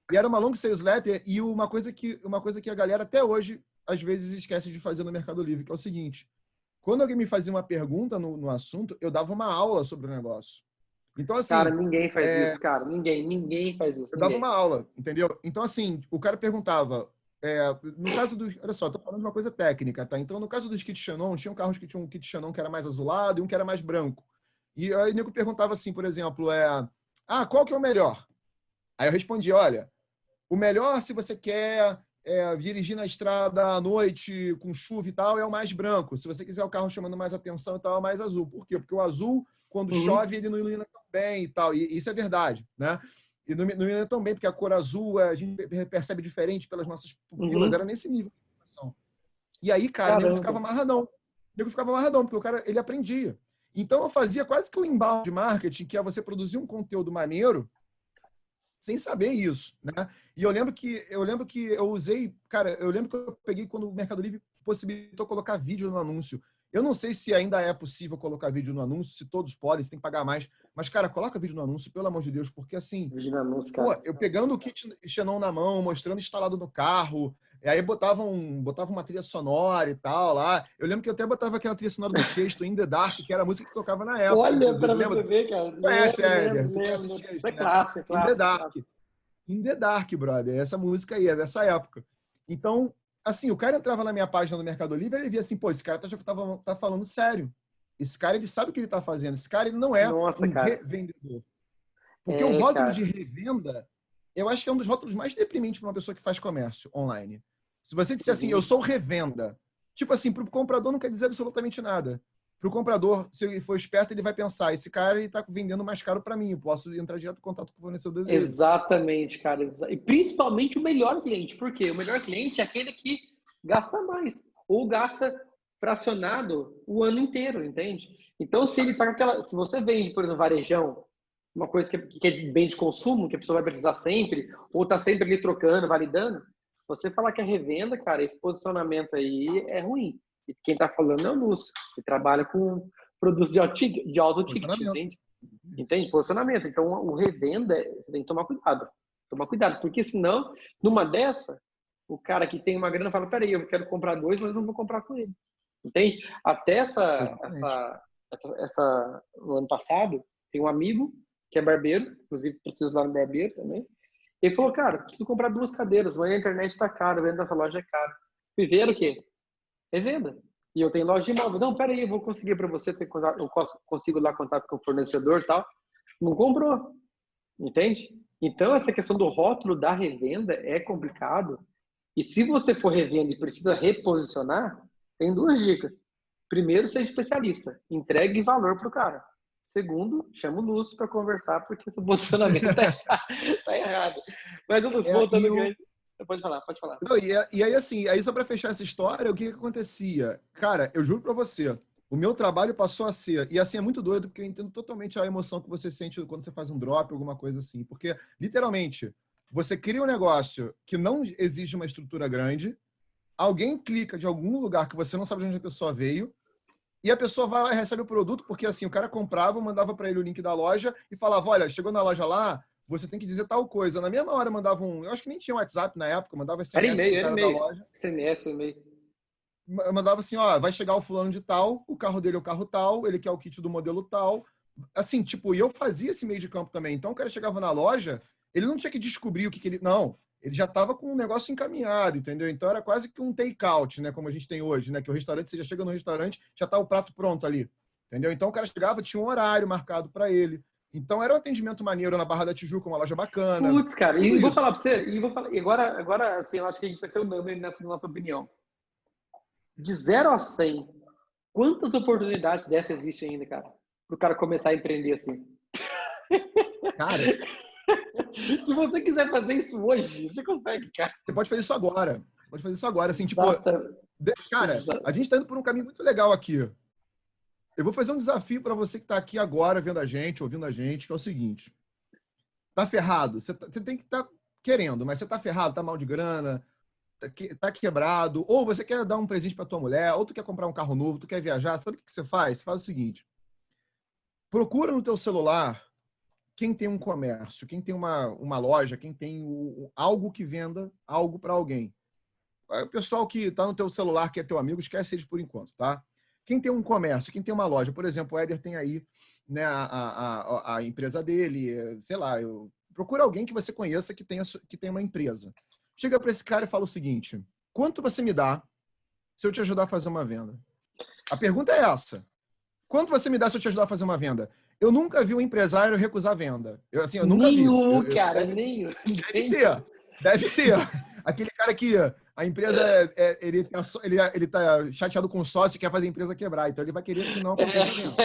e era uma long sales letter, e uma coisa que a galera até hoje, às vezes, esquece de fazer no Mercado Livre, que é o seguinte: quando alguém me fazia uma pergunta no assunto, eu dava uma aula sobre o negócio. Então, assim... Cara, ninguém faz isso, cara. Ninguém faz isso. Eu dava uma aula, entendeu? Então, assim, o cara perguntava... no caso do... Olha só, tô falando de uma coisa técnica, tá? Então, no caso dos kits Xenon, tinham carros que tinham um kit Xenon que era mais azulado e um que era mais branco. E aí o nego perguntava assim, por exemplo, qual que é o melhor? Aí eu respondi, olha, o melhor se você quer dirigir na estrada à noite, com chuva e tal, é o mais branco. Se você quiser o carro chamando mais atenção e tal, é o mais azul. Por quê? Porque o azul, quando chove, ele não ilumina tão bem e tal. E isso é verdade, né? E não ilumina tão bem, porque a cor azul a gente percebe diferente pelas nossas pupilas. Era nesse nível de informação. E aí, cara, o nego ficava amarradão. O nego ficava amarradão, porque o cara, ele aprendia. Então, eu fazia quase que um inbound de marketing, que é você produzir um conteúdo maneiro, sem saber isso, né? E eu lembro que eu usei, cara, eu lembro que eu peguei quando o Mercado Livre possibilitou colocar vídeo no anúncio. Eu não sei se ainda é possível colocar vídeo no anúncio, se todos podem, se tem que pagar mais. Mas, cara, coloca vídeo no anúncio, pelo amor de Deus, porque assim, vídeo no anúncio, cara. eu pegando o kit Xenon na mão, mostrando instalado no carro, e aí botava uma trilha sonora e tal lá. Eu lembro que eu até botava aquela trilha sonora do Tiesto, In The Dark, que era a música que tocava na época. Olha, pra você ver, cara. Conhece, Éder? É clássico, In The Dark. In The Dark, brother. Essa música aí, é dessa época. Então, assim, o cara entrava na minha página do Mercado Livre, ele via assim, pô, esse cara tá falando sério. Esse cara, ele sabe o que ele tá fazendo. Esse cara, ele não é revendedor. Porque o rótulo de revenda, eu acho que é um dos rótulos mais deprimentes para uma pessoa que faz comércio online. Se você disser assim, eu sou revenda, tipo assim, para o comprador não quer dizer absolutamente nada. Para o comprador, se ele for esperto, ele vai pensar, esse cara está vendendo mais caro para mim, eu posso entrar direto em contato com o fornecedor dele. Exatamente, cara. E principalmente o melhor cliente. Por quê? O melhor cliente é aquele que gasta mais, ou gasta fracionado o ano inteiro, entende? Então, se ele tá com aquela... Se você vende, por exemplo, varejão, uma coisa que é bem de consumo, que a pessoa vai precisar sempre, ou está sempre ali trocando, validando, você falar que é revenda, cara, esse posicionamento aí é ruim. E quem está falando é o Lúcio, que trabalha com produtos de alto ticket, entende? Entende? Posicionamento. Então, o revenda, você tem que tomar cuidado. Tomar cuidado, porque senão, numa dessa, o cara que tem uma grana fala, peraí, eu quero comprar 2, mas não vou comprar com ele. Entende? Até no ano passado, tem um amigo que é barbeiro, inclusive preciso lá no barbeiro também. Ele falou, cara, preciso comprar 2 cadeiras, mas a internet tá cara, venda dessa loja é cara. Fui ver o quê? Revenda. E eu tenho loja de imóvel. Não, peraí, eu vou conseguir para você, eu consigo lá contato com o fornecedor e tal. Não comprou. Entende? Então, essa questão do rótulo da revenda é complicado. E se você for revenda e precisa reposicionar, tem 2 dicas. Primeiro, seja especialista. Entregue valor para o cara. Segundo, chama o Lúcio para conversar, porque esse posicionamento tá errado. Mas o Lúcio, voltando grande. Pode falar. Não, e aí, assim, aí só para fechar essa história, o que acontecia? Cara, eu juro para você, o meu trabalho passou a ser... E assim, é muito doido, porque eu entendo totalmente a emoção que você sente quando você faz um drop, alguma coisa assim. Porque, literalmente, você cria um negócio que não exige uma estrutura grande, alguém clica de algum lugar que você não sabe de onde a pessoa veio, e a pessoa vai lá e recebe o produto, porque assim, o cara comprava, mandava para ele o link da loja e falava, olha, chegou na loja lá, você tem que dizer tal coisa. Na mesma hora mandava eu acho que nem tinha WhatsApp na época, mandava SMS pro cara da loja. SMS, e-mail. Mandava assim, ó, vai chegar o fulano de tal, o carro dele é o carro tal, ele quer o kit do modelo tal. Assim, tipo, e eu fazia esse meio de campo também. Então o cara chegava na loja, ele não tinha que descobrir o que ele... Não, ele já estava com um negócio encaminhado, entendeu? Então era quase que um take-out, né? Como a gente tem hoje, né? Que o restaurante, você já chega no restaurante, já está o prato pronto ali, entendeu? Então o cara chegava, tinha um horário marcado para ele. Então era um atendimento maneiro na Barra da Tijuca, uma loja bacana. Putz, cara, e vou falar para você, agora assim, eu acho que a gente vai ser unânime nessa nossa opinião. De 0 a 100, Quantas oportunidades dessas existem ainda, cara? Para o cara começar a empreender assim. Cara, se você quiser fazer isso hoje, você consegue, cara. você pode fazer isso agora. Você pode fazer isso agora. Assim, tipo, cara, a gente tá indo por um caminho muito legal aqui. Eu vou fazer um desafio para você que está aqui agora vendo a gente, ouvindo a gente, que é o seguinte. Tá ferrado? Você tem que estar querendo, mas você tá ferrado, tá mal de grana, tá quebrado, ou você quer dar um presente para tua mulher, ou tu quer comprar um carro novo, tu quer viajar, sabe o que você faz? Você faz o seguinte. Procura no teu celular quem tem um comércio, quem tem uma loja, quem tem algo que venda algo para alguém. O pessoal que está no teu celular, que é teu amigo, esquece eles por enquanto, tá? Quem tem um comércio, quem tem uma loja, por exemplo, o Éder tem aí, né, a empresa dele, sei lá, procura alguém que você conheça que tem uma empresa. Chega para esse cara e fala o seguinte: quanto você me dá se eu te ajudar a fazer uma venda? A pergunta é essa. Quanto você me dá se eu te ajudar a fazer uma venda? Eu nunca vi um empresário recusar venda. Eu nunca vi. Cara, nenhum. Deve ter. Aquele cara que a empresa, ele tá chateado com o sócio e quer fazer a empresa quebrar. Então ele vai querer que não aconteça mesmo.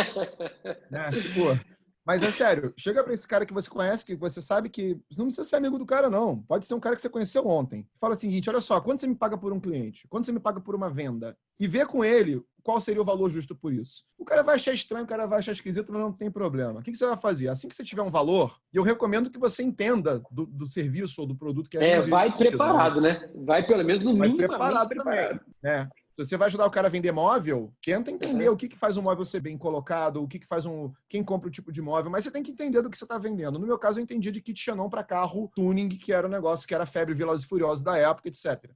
Né? Tipo, mas é sério, chega para esse cara que você conhece, que você sabe que não precisa ser amigo do cara, não. Pode ser um cara que você conheceu ontem. Fala o seguinte: olha só, quanto você me paga por um cliente? Quanto você me paga por uma venda? E vê com ele qual seria o valor justo por isso. O cara vai achar estranho, o cara vai achar esquisito, mas não tem problema. O que você vai fazer? Assim que você tiver um valor, eu recomendo que você entenda do serviço ou do produto que é vendido. Vai preparado, né? Vai pelo menos no mínimo preparado também, né? Se você vai ajudar o cara a vender móvel, tenta entender o que faz um móvel ser bem colocado, o que faz quem compra o tipo de móvel, mas você tem que entender do que você está vendendo. No meu caso, eu entendi de kit Xenon para carro tuning, que era um negócio que era febre Velozes e Furiosos da época, etc.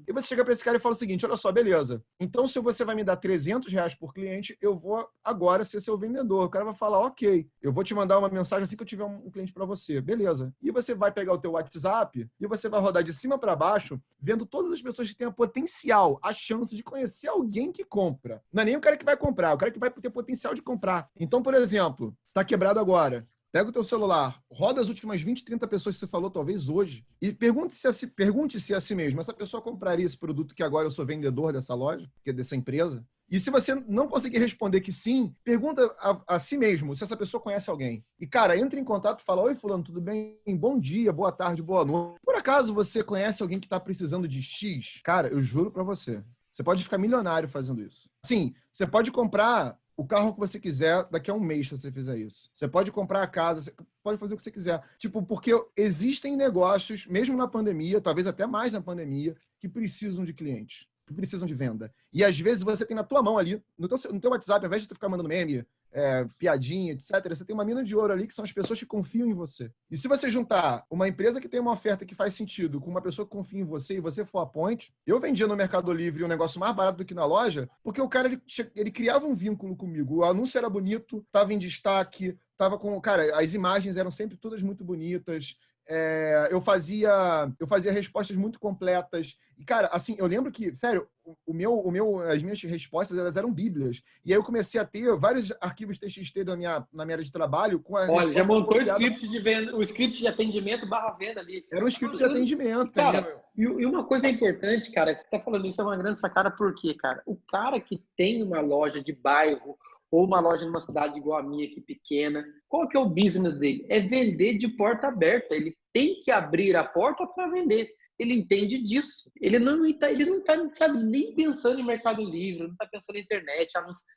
E você chega para esse cara e fala o seguinte: olha só, beleza, então se você vai me dar R$300 por cliente, eu vou agora ser seu vendedor. O cara vai falar: ok, eu vou te mandar uma mensagem assim que eu tiver um cliente para você. Beleza. E você vai pegar o teu WhatsApp e você vai rodar de cima para baixo, vendo todas as pessoas que têm a potencial, a chance de conhecer alguém que compra. Não é nem o cara que vai comprar, é o cara que vai ter potencial de comprar. Então, por exemplo, tá quebrado agora. Pega o teu celular, roda as últimas 20, 30 pessoas que você falou, talvez hoje, e pergunte-se a si mesmo: essa pessoa compraria esse produto que agora eu sou vendedor dessa loja, dessa empresa? E se você não conseguir responder que sim, pergunta a si mesmo se essa pessoa conhece alguém. E, cara, entra em contato e fala: oi, fulano, tudo bem? Bom dia, boa tarde, boa noite. Por acaso você conhece alguém que está precisando de X? Cara, eu juro pra você, você pode ficar milionário fazendo isso. Sim, você pode comprar o carro que você quiser daqui a um mês se você fizer isso. Você pode comprar a casa, você pode fazer o que você quiser. Tipo, porque existem negócios, mesmo na pandemia, talvez até mais na pandemia, que precisam de clientes, que precisam de venda. E às vezes você tem na tua mão ali, no teu WhatsApp, ao invés de tu ficar mandando meme, piadinha, etc., você tem uma mina de ouro ali que são as pessoas que confiam em você. E se você juntar uma empresa que tem uma oferta que faz sentido com uma pessoa que confia em você e você for a ponte, eu vendia no Mercado Livre um negócio mais barato do que na loja, porque o cara, ele criava um vínculo comigo. O anúncio era bonito, estava em destaque, tava com... Cara, as imagens eram sempre todas muito bonitas. Eu fazia respostas muito completas. E, cara, assim, eu lembro que, sério, as minhas respostas, elas eram bíblias. E aí eu comecei a ter vários arquivos TXT na minha área de trabalho com a... Olha, já montou o script de atendimento /venda ali. Era um script de atendimento. Cara, e uma coisa importante, cara, você tá falando isso, é uma grande sacada, por quê, cara? O cara que tem uma loja de bairro ou uma loja numa cidade igual a minha, aqui pequena, qual que é o business dele? É vender de porta aberta. Ele tem que abrir a porta para vender. Ele entende disso. Ele não está, sabe, nem pensando em Mercado Livre, não está pensando em internet,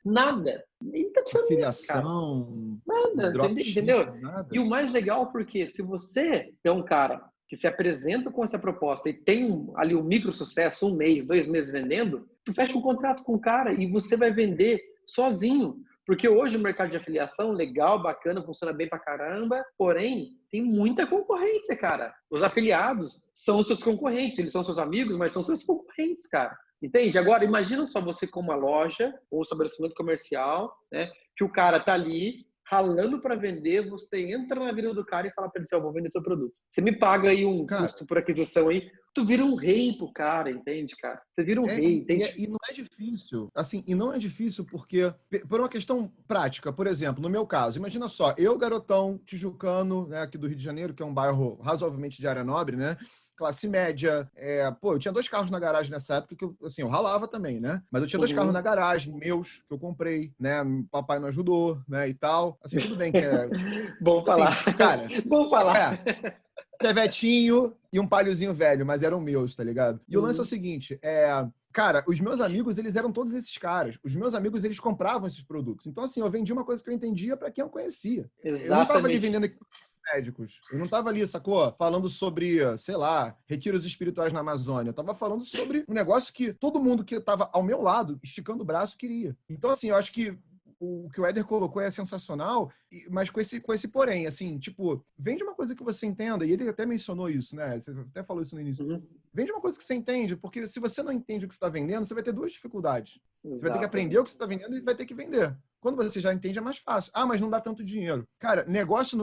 nada. Ele não está pensando afiliação, nisso, cara. Nada, entendeu? Nada. E o mais legal, porque se você é um cara que se apresenta com essa proposta e tem ali um micro sucesso, 1 mês, 2 meses vendendo, tu fecha um contrato com o cara e você vai vender sozinho. Porque hoje o mercado de afiliação, legal, bacana, funciona bem pra caramba, porém, tem muita concorrência, cara. Os afiliados são os seus concorrentes, eles são seus amigos, mas são seus concorrentes, cara. Entende? Agora, imagina só você com uma loja ou um estabelecimento comercial, né, que o cara tá ali ralando para vender, você entra na vida do cara e fala para ele assim: eu vou vender seu produto. Você me paga aí um custo por aquisição aí. tu vira um rei pro cara, entende, cara? Você vira um rei, entende? E não é difícil, assim, e não é difícil porque, por uma questão prática, por exemplo, no meu caso, imagina só, eu, garotão, tijucano, né, aqui do Rio de Janeiro, que é um bairro razoavelmente de área nobre, né, classe média, eu tinha 2 carros na garagem nessa época que eu ralava também, né, mas eu tinha 2 carros na garagem, meus, que eu comprei, né, papai não ajudou, né, e tal, assim, tudo bem que Bom assim, falar. cara, Bom falar. Chevetinho e um Paliozinho velho, mas eram meus, tá ligado? E o lance é o seguinte, cara, os meus amigos, eles eram todos esses caras. Os meus amigos, eles compravam esses produtos. Então, assim, eu vendia uma coisa que eu entendia para quem eu conhecia. Eu não tava ali Exatamente. vendendo médicos. Eu não tava ali, sacou? Falando sobre, sei lá, retiros espirituais na Amazônia. Eu tava falando sobre um negócio que todo mundo que tava ao meu lado, esticando o braço, queria. Então, assim, eu acho que o que o Éder colocou é sensacional, mas com esse porém, assim, tipo, vende uma coisa que você entenda, e ele até mencionou isso, né? Você até falou isso no início. Vende uma coisa que você entende, porque se você não entende o que você está vendendo, você vai ter 2 dificuldades. Você vai ter que aprender o que você está vendendo e vai ter que vender. Quando você já entende, é mais fácil. Ah, mas não dá tanto dinheiro. Cara, negócio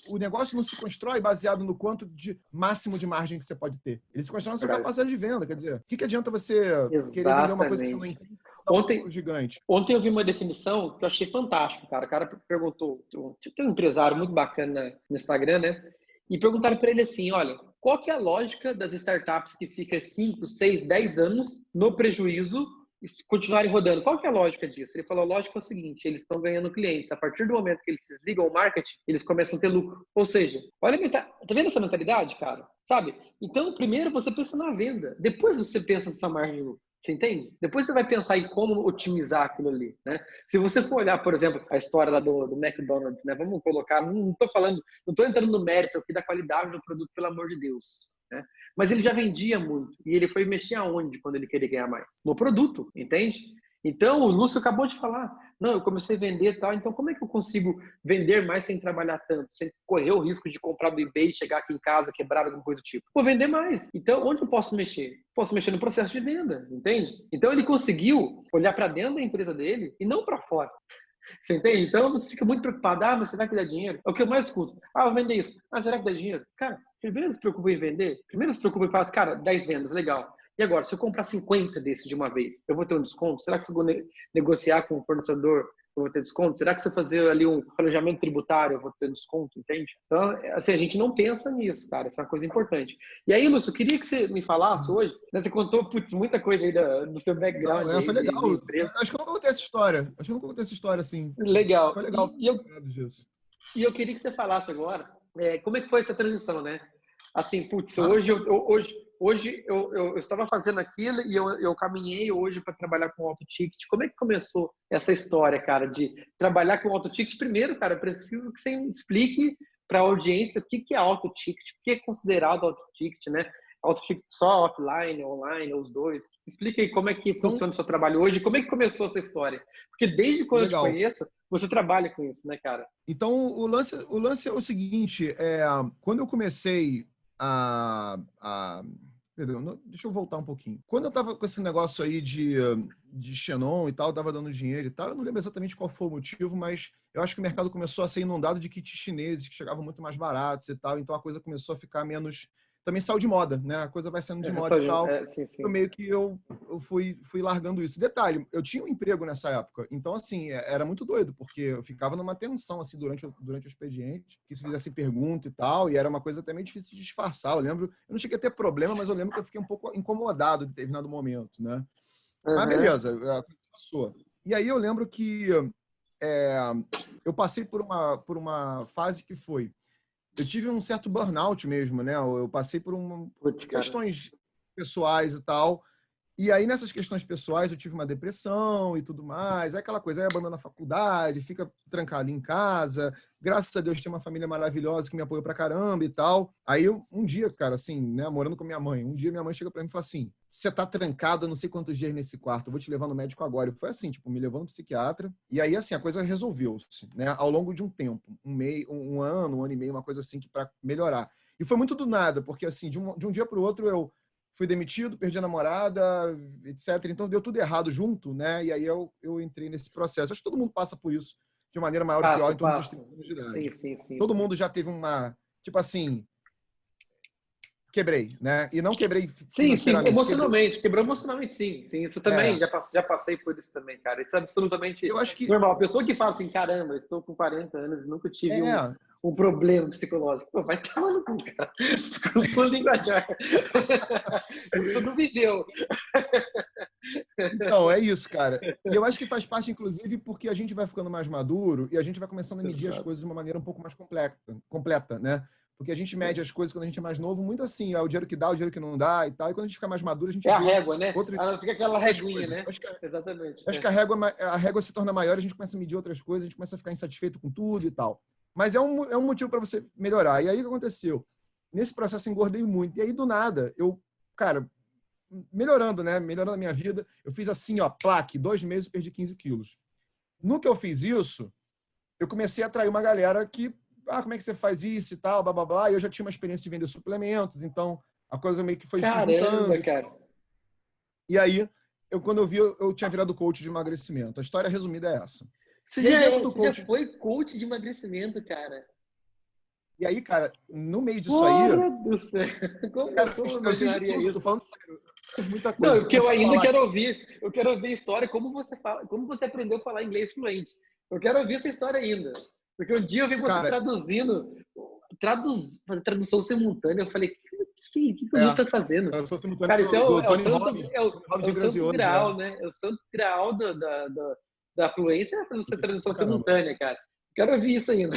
o negócio não se constrói baseado no quanto de máximo de margem que você pode ter. Ele se constrói na sua capacidade de venda. Quer dizer, o que adianta você querer vender uma coisa que você não entende? Ontem eu vi uma definição que eu achei fantástica, cara. O cara perguntou, tem um empresário muito bacana no Instagram, né? E perguntaram para ele assim, olha, qual que é a lógica das startups que fica 5, 6, 10 anos no prejuízo e continuarem rodando? Qual que é a lógica disso? Ele falou, a lógica é o seguinte, eles estão ganhando clientes. A partir do momento que eles desligam o marketing, eles começam a ter lucro. Ou seja, olha, tá vendo essa mentalidade, cara? Sabe? Então, primeiro você pensa na venda, depois você pensa na sua margem de lucro. Você entende? Depois você vai pensar em como otimizar aquilo ali, né? Se você for olhar, por exemplo, a história lá do McDonald's, né? Vamos colocar, não estou falando, não estou entrando no mérito aqui da qualidade do produto, pelo amor de Deus, né? Mas ele já vendia muito e ele foi mexer aonde quando ele queria ganhar mais? No produto, entende? Então, o Lúcio acabou de falar, não, eu comecei a vender e tal, então como é que eu consigo vender mais sem trabalhar tanto, sem correr o risco de comprar do eBay e chegar aqui em casa quebrado, alguma coisa do tipo? Vou vender mais. Então, onde eu posso mexer? Posso mexer no processo de venda, entende? Então, ele conseguiu olhar para dentro da empresa dele e não para fora. Você entende? Então, você fica muito preocupado, mas será que dá dinheiro? É o que eu mais escuto. Vou vender isso. Será que dá dinheiro? Cara, primeiro se preocupa em vender, primeiro se preocupa em falar, cara, 10 vendas, legal. E agora, se eu comprar 50 desses de uma vez, eu vou ter um desconto? Será que se eu negociar com o fornecedor, eu vou ter desconto? Será que se eu fazer ali um planejamento tributário, eu vou ter desconto? Entende? Então, assim, a gente não pensa nisso, cara. Isso é uma coisa importante. E aí, Lúcio, eu queria que você me falasse hoje, né, você contou muita coisa aí do seu background Não, aí foi legal. de empresa. Acho que eu nunca contei essa história. Acho que eu nunca contei essa história assim. Legal. Foi legal. E eu queria que você falasse agora como é que foi essa transição, né? Assim, putz, hoje eu estava fazendo aquilo e eu caminhei hoje para trabalhar com auto ticket. Como é que começou essa história, cara, de trabalhar com auto ticket? Primeiro, cara, preciso que você explique para a audiência o que é auto ticket, o que é considerado auto ticket, né? Auto ticket só offline, online, ou os dois. Explica aí como é que funciona o seu trabalho hoje, como é que começou essa história? Porque desde quando eu te conheço, você trabalha com isso, né, cara? Então, o lance é o seguinte, quando eu comecei Perdão, deixa eu voltar um pouquinho. Quando eu tava com esse negócio aí de Xenon e tal, tava dando dinheiro e tal, eu não lembro exatamente qual foi o motivo, mas eu acho que o mercado começou a ser inundado de kits chineses que chegavam muito mais baratos e tal, então a coisa começou a ficar menos... Também saiu de moda, né? A coisa vai saindo de moda e tal. Sim. Eu meio que eu fui largando isso. Detalhe, eu tinha um emprego nessa época, então, assim, era muito doido, porque eu ficava numa tensão, assim, durante o expediente, que se fizesse pergunta e tal, e era uma coisa até meio difícil de disfarçar. Eu lembro, eu não cheguei a ter problema, mas eu lembro que eu fiquei um pouco incomodado em determinado momento, né? Mas beleza, a coisa passou. E aí eu lembro que eu passei por uma fase que foi... Eu tive um certo burnout mesmo, né? Eu passei por questões pessoais e tal. E aí, nessas questões pessoais, eu tive uma depressão e tudo mais. É aquela coisa, aí abandona a faculdade, fica trancado em casa. Graças a Deus, tem uma família maravilhosa que me apoiou pra caramba e tal. Aí, um dia, cara, assim, né, morando com minha mãe, um dia minha mãe chega pra mim e fala assim, você tá trancado há não sei quantos dias nesse quarto, eu vou te levar no médico agora. E foi assim, tipo, me levou no psiquiatra. E aí, assim, a coisa resolveu-se, né? Ao longo de um tempo, um ano e meio, uma coisa assim, que para melhorar. E foi muito do nada, porque, assim, de um dia pro outro, eu fui demitido, perdi a namorada, etc. Então, deu tudo errado junto, né? E aí eu entrei nesse processo. Acho que todo mundo passa por isso de maneira maior ou pior em torno dos 30 anos de idade. Sim. Todo mundo já teve uma... Tipo assim... quebrei, né? E não quebrei Sim, sim, financeiramente. emocionalmente. Quebrou emocionalmente, sim. Sim, isso também, já passei por isso também, cara. Isso é absolutamente Eu acho que normal. A pessoa que fala assim, caramba, eu estou com 40 anos e nunca tive é, um problema psicológico. Pô, vai tomar no cu, cara. Desculpa o linguajar. Isso não viveu. então, é isso, cara. E eu acho que faz parte, inclusive, porque a gente vai ficando mais maduro e a gente vai começando a medir as Exato. coisas de uma maneira um pouco mais completa, né? Porque a gente mede as coisas quando a gente é mais novo, muito assim, o dinheiro que dá, o dinheiro que não dá e tal. E quando a gente fica mais maduro, a gente É a vê régua, né? outras, Ela fica aquela outras reguinha, coisas. né? Exatamente. Acho que a régua se torna maior, a gente começa a medir outras coisas, a gente começa a ficar insatisfeito com tudo e tal. Mas é um motivo para você melhorar. E aí o que aconteceu? Nesse processo eu engordei muito. E aí, do nada, cara, melhorando, né? Melhorando a minha vida. Eu fiz assim, ó, plaque, 2 meses, perdi 15 quilos. No que eu fiz isso, eu comecei a atrair uma galera que, como é que você faz isso e tal, blá, blá, blá. E eu já tinha uma experiência de vender suplementos, então a coisa meio que foi se Caramba, juntando. cara. E aí, quando eu vi, eu tinha virado coach de emagrecimento. A história resumida é essa. Você E aí, dentro do você já coach... foi coach de emagrecimento, cara. E aí, cara, no meio disso aí, Porra do céu. cara, Como eu eu fiz de imaginaria tudo, tô isso? falando sério. Eu fiz muita coisa. Não, Se eu porque eu começar a ainda falar, quero ouvir. Eu quero ouvir a história, como você fala, como você aprendeu a falar inglês fluente. Eu quero ouvir essa história ainda. Porque um dia eu vi você cara, traduzindo, tradução simultânea. Eu falei, que o Lúcio é, está fazendo? tradução simultânea Cara, isso do é o Tony santo, Robbins. Tony é Robbins o de santo Graziosi, é. grau, né? É o santo grau da fluência, é a tradução Pra caramba. simultânea, cara. Quero ouvir isso ainda.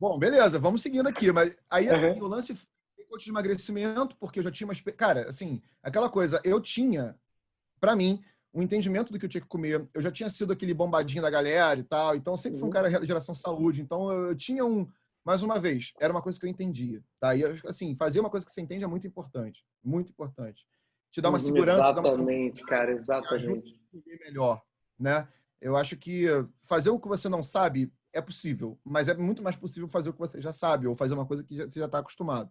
Bom, beleza, vamos seguindo aqui. Mas aí, assim, Uhum. o lance foi coach de emagrecimento, porque eu já tinha uma... Cara, assim, aquela coisa, eu tinha, pra mim, um entendimento do que eu tinha que comer. Eu já tinha sido aquele bombadinho da galera e tal, então eu sempre fui um cara de geração saúde. Então eu tinha mais uma vez, era uma coisa que eu entendia, tá? E assim, fazer uma coisa que você entende é muito importante, muito importante. Te dá uma segurança, te dá uma Exatamente, cara, tranquilidade, te ajuda exatamente. a viver melhor, né? Eu acho que fazer o que você não sabe é possível, mas é muito mais possível fazer o que você já sabe ou fazer uma coisa que você já está acostumado.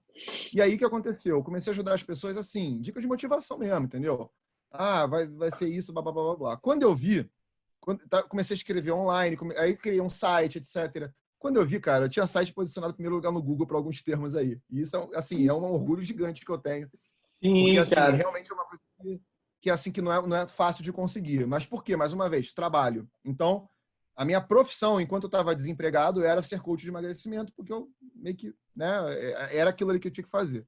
E aí o que aconteceu? Eu comecei a ajudar as pessoas assim, dica de motivação mesmo, entendeu? Vai ser isso, blá, blá, blá, blá. Quando eu vi, comecei a escrever online, aí criei um site, etc. Quando eu vi, cara, eu tinha site posicionado em primeiro lugar no Google para alguns termos aí. E isso, assim, é um orgulho gigante que eu tenho. Porque, Sim, assim, cara. realmente é uma coisa que não é fácil de conseguir. Mas por quê? Mais uma vez, trabalho. Então, a minha profissão, enquanto eu estava desempregado, era ser coach de emagrecimento, porque eu meio que, né, era aquilo ali que eu tinha que fazer.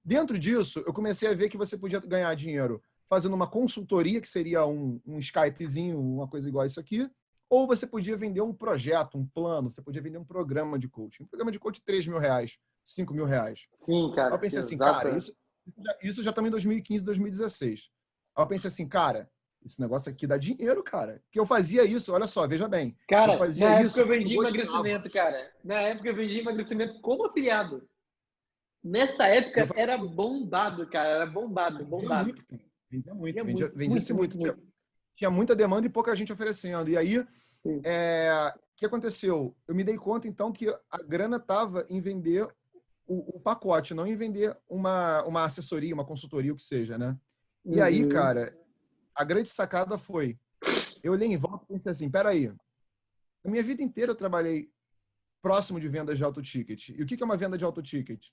Dentro disso, eu comecei a ver que você podia ganhar dinheiro fazendo uma consultoria, que seria um Skypezinho, uma coisa igual a isso aqui, ou você podia vender um projeto, um plano, você podia vender um programa de coaching. Um programa de coaching, R$3.000, R$5.000. Aí Sim, eu cara. pensei assim, cara, Exata. isso já estamos em 2015, 2016. Aí eu pensei assim, cara, esse negócio aqui dá dinheiro, cara. Que eu fazia isso, olha só, veja bem. Eu Cara, fazia na época isso eu porque eu vendi gostava. emagrecimento, cara. Na época eu vendi emagrecimento como afiliado. Nessa E eu época era fazia, bombado, cara. Era bombado, vendia bombado. muito, cara. Vendia muito, Vendia muito, vendia-se muito, muito. muito, muito. Tinha muita demanda e pouca gente oferecendo. E aí, Sim. o que aconteceu? Eu me dei conta, então, que a grana estava em vender o pacote, não em vender uma assessoria, uma consultoria, o que seja, né? E aí, Uhum. cara, a grande sacada foi, eu olhei em volta e pensei assim, peraí, a minha vida inteira eu trabalhei próximo de vendas de alto ticket. E o que é uma venda de alto ticket?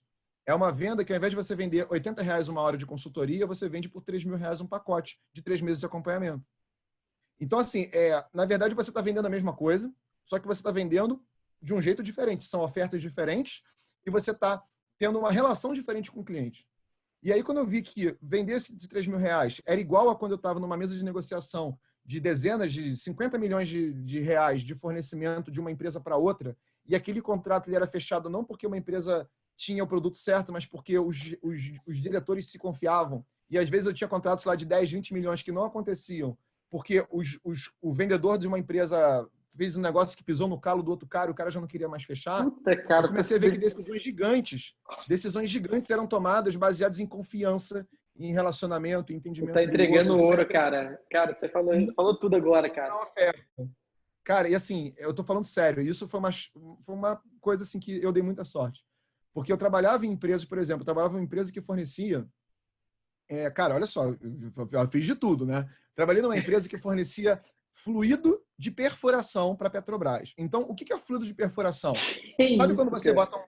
É uma venda que, ao invés de você vender R$80 uma hora de consultoria, você vende por R$3.000 um pacote de 3 meses de acompanhamento. Então, assim, na verdade, você está vendendo a mesma coisa, só que você está vendendo de um jeito diferente. São ofertas diferentes e você está tendo uma relação diferente com o cliente. E aí, quando eu vi que vender esse de R$3.000 era igual a quando eu estava numa mesa de negociação de dezenas de 50 milhões de reais de fornecimento de uma empresa para outra, e aquele contrato ele era fechado não porque uma empresa tinha o produto certo, mas porque os diretores se confiavam. E às vezes eu tinha contratos lá de 10, 20 milhões que não aconteciam, porque o vendedor de uma empresa fez um negócio que pisou no calo do outro cara, o cara já não queria mais fechar. Puta, Eu cara, comecei a ver que decisões gigantes eram tomadas baseadas em confiança, em relacionamento, em você tá entendimento do outro, entregando ouro, etc. cara. Cara, E você falou tudo agora, cara. não oferta. Cara, e assim, eu tô falando sério, isso foi uma coisa assim que eu dei muita sorte. Porque eu trabalhava em empresas, por exemplo, eu trabalhava em uma empresa que fornecia cara, olha só, eu fiz de tudo, né? Trabalhei numa empresa que fornecia fluido de perfuração para a Petrobras. Então, o que é fluido de perfuração? Que Sabe quando isso, você cara? bota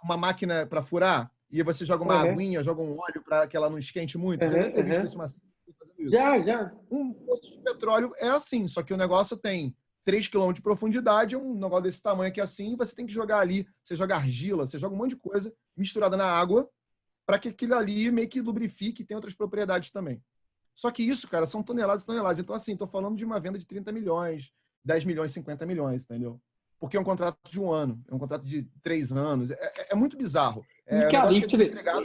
uma máquina para furar e você joga uma aguinha, joga um óleo para que ela não esquente muito. Já deve ter visto isso, fazendo isso. Já. Um poço de petróleo é assim, só que o negócio tem 3 quilômetros de profundidade, um negócio desse tamanho aqui assim, e você tem que jogar ali, você joga argila, você joga um monte de coisa misturada na água para que aquilo ali meio que lubrifique e tenha outras propriedades também. Só que isso, cara, são toneladas e toneladas. Então, assim, tô falando de uma venda de 30 milhões, 10 milhões, 50 milhões, entendeu? Porque é um contrato de 1 ano, é um contrato de 3 anos. É muito bizarro. E, cara, entregado...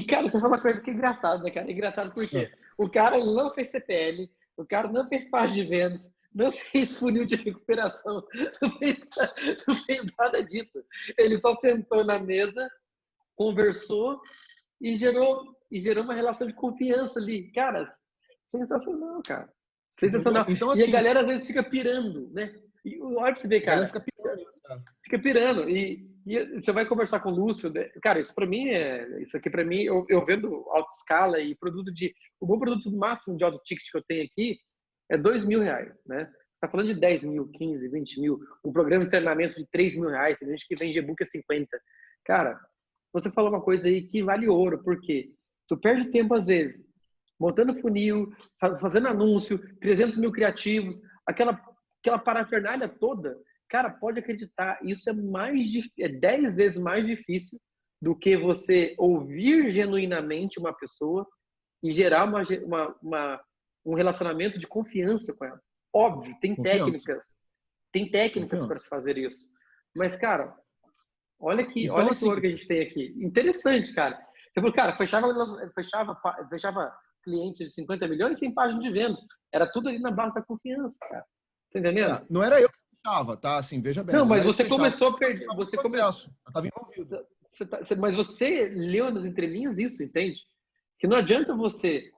cara, deixa eu falar uma coisa que é engraçado, né, cara? É engraçado porque o cara não fez CPL, o cara não fez página de vendas, não fez funil de recuperação, não fez nada disso. Ele só sentou na mesa, conversou e gerou uma relação de confiança ali. Cara, sensacional, cara. Sensacional. Então, assim, e a assim, galera às vezes fica pirando, né? E olha pra você ver, cara. Fica pirando. E você vai conversar com o Lúcio. Cara, isso aqui pra mim, eu vendo alta escala e produzo o meu produto máximo de auto ticket que eu tenho aqui é R$2.000, né? Você tá falando de 10 mil, 15, 20 mil, um programa de treinamento de R$3.000, tem gente que vende e-book a 50. Cara, você falou uma coisa aí que vale ouro, porque tu perde tempo às vezes montando funil, fazendo anúncio, 300 mil criativos, aquela parafernália toda. Cara, pode acreditar, isso é 10 vezes mais difícil do que você ouvir genuinamente uma pessoa e gerar um relacionamento de confiança com ela. Óbvio, tem técnicas para se fazer isso. Mas, cara, olha que ouro que a gente tem aqui. Interessante, cara. Você falou, cara, fechava clientes de 50 milhões sem página de vendas. Era tudo ali na base da confiança, cara. Tá entendendo? Não era eu que fechava, tá? Assim, veja bem. Não, mas você começou a perder. Eu estava envolvido. Mas você leu nas entrelinhas isso, entende? Que não adianta você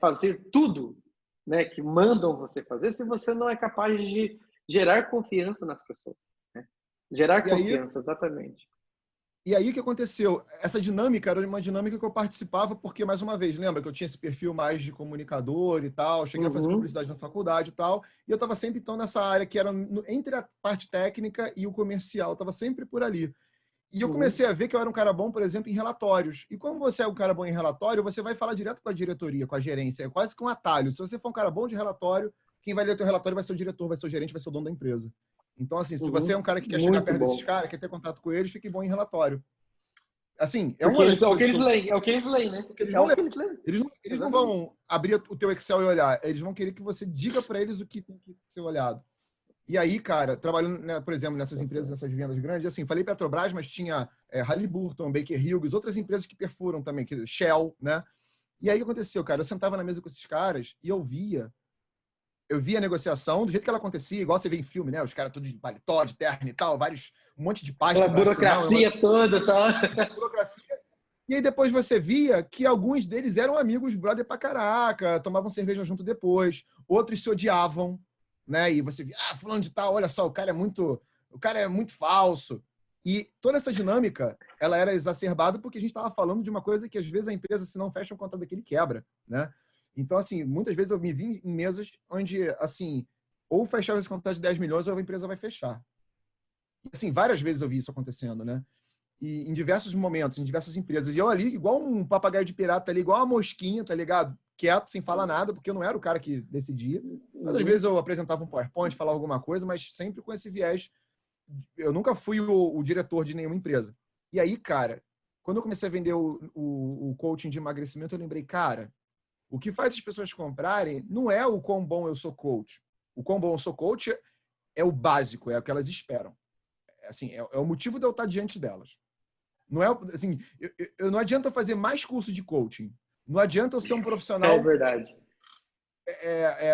fazer tudo, né, que mandam você fazer se você não é capaz de gerar confiança nas pessoas. Né? Gerar confiança, exatamente. E aí o que aconteceu? Essa dinâmica era uma dinâmica que eu participava porque, mais uma vez, lembra que eu tinha esse perfil mais de comunicador e tal, cheguei a fazer publicidade na faculdade e tal, e eu estava sempre então nessa área que era entre a parte técnica e o comercial, estava sempre por ali. E eu comecei a ver que eu era um cara bom, por exemplo, em relatórios. E como você é um cara bom em relatório, você vai falar direto com a diretoria, com a gerência, é quase que um atalho. Se você for um cara bom de relatório, quem vai ler o teu relatório vai ser o diretor, vai ser o gerente, vai ser o dono da empresa. Então, assim, se você é um cara que quer chegar perto desses caras, quer ter contato com eles, fique bom em relatório. Assim, é uma das coisas. É o que eles leem, né? Eles não vão abrir o teu Excel e olhar. Eles vão querer que você diga para eles o que tem que ser olhado. E aí, cara, trabalhando, né, por exemplo, nessas empresas, nessas vendas grandes, assim, falei Petrobras, mas tinha Halliburton, Baker Hughes, outras empresas que perfuram também, Shell, né? E aí o que aconteceu, cara? Eu sentava na mesa com esses caras e eu via a negociação do jeito que ela acontecia, igual você vê em filme, né? Os caras todos de paletó, de terno e tal, um monte de pasta. Aquela burocracia toda, tá? Burocracia. E aí depois você via que alguns deles eram amigos, brother pra caraca, tomavam cerveja junto depois, outros se odiavam, né? E você via, fulano de tal, olha só, o cara é muito falso. E toda essa dinâmica, ela era exacerbada porque a gente estava falando de uma coisa que às vezes a empresa, se não fecha um contrato daquele, quebra, né? Então, assim, muitas vezes eu me vi em mesas onde, assim, ou fechava esse contrato de 10 milhões ou a empresa vai fechar. Assim, várias vezes eu vi isso acontecendo, né? E em diversos momentos, em diversas empresas. E eu ali, igual um papagaio de pirata ali, igual uma mosquinha, tá ligado? Quieto, sem falar nada, porque eu não era o cara que decidia. Mas às vezes eu apresentava um PowerPoint, falava alguma coisa, mas sempre com esse viés. Eu nunca fui o diretor de nenhuma empresa. E aí, cara, quando eu comecei a vender o coaching de emagrecimento, eu lembrei, cara, o que faz as pessoas comprarem não é o quão bom eu sou coach. O quão bom eu sou coach é o básico, é o que elas esperam. Assim, é o motivo de eu estar diante delas. Não é assim, eu não adianta eu fazer mais curso de coaching. Não adianta eu ser um profissional. É verdade.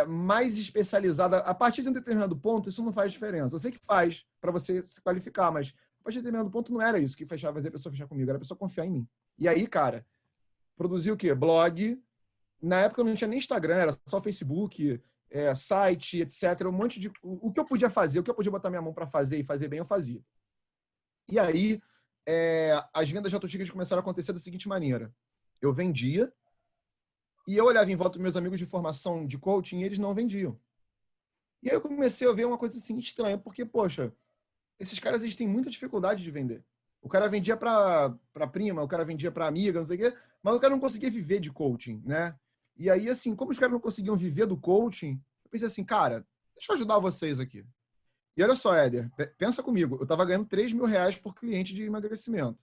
Mais especializado. A partir de um determinado ponto, isso não faz diferença. Eu sei que faz para você se qualificar, mas a partir de um determinado ponto não era isso que fazia a pessoa fechar comigo, era a pessoa confiar em mim. E aí, cara, produzi o quê? Blog. Na época eu não tinha nem Instagram, era só Facebook, site, etc. Um monte de... O que eu podia fazer, o que eu podia botar minha mão para fazer e fazer bem, eu fazia. E aí, as vendas de auto-ticket começaram a acontecer da seguinte maneira. Eu vendia e eu olhava em volta dos meus amigos de formação de coaching e eles não vendiam. E aí eu comecei a ver uma coisa assim estranha, porque, poxa, esses caras eles têm muita dificuldade de vender. O cara vendia para prima, o cara vendia para amiga, não sei o quê, mas o cara não conseguia viver de coaching, né? E aí, assim, como os caras não conseguiam viver do coaching, eu pensei assim, cara, deixa eu ajudar vocês aqui. E olha só, Éder, pensa comigo, eu estava ganhando R$ 3.000 por cliente de emagrecimento.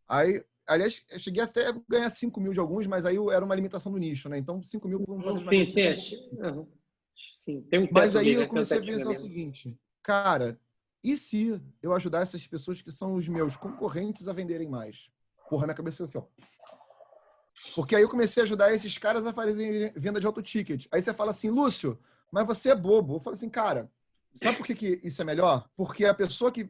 Aí, aliás, eu cheguei até a ganhar 5 mil de alguns, mas aí era uma limitação do nicho, né? Então, 5 mil para um processo de Sim, sim, emagrecimento. uhum. Sim, tem um Mas aí tetozinho, eu né? Tem um comecei a tetinho pensar o ali. seguinte, cara, e se eu ajudar essas pessoas que são os meus concorrentes a venderem mais? Porra, minha cabeça foi assim, ó. Porque aí eu comecei a ajudar esses caras a fazerem venda de alto ticket. Aí você fala assim, Lúcio, mas você é bobo. Eu falo assim, cara, sabe por que isso é melhor? Porque a pessoa que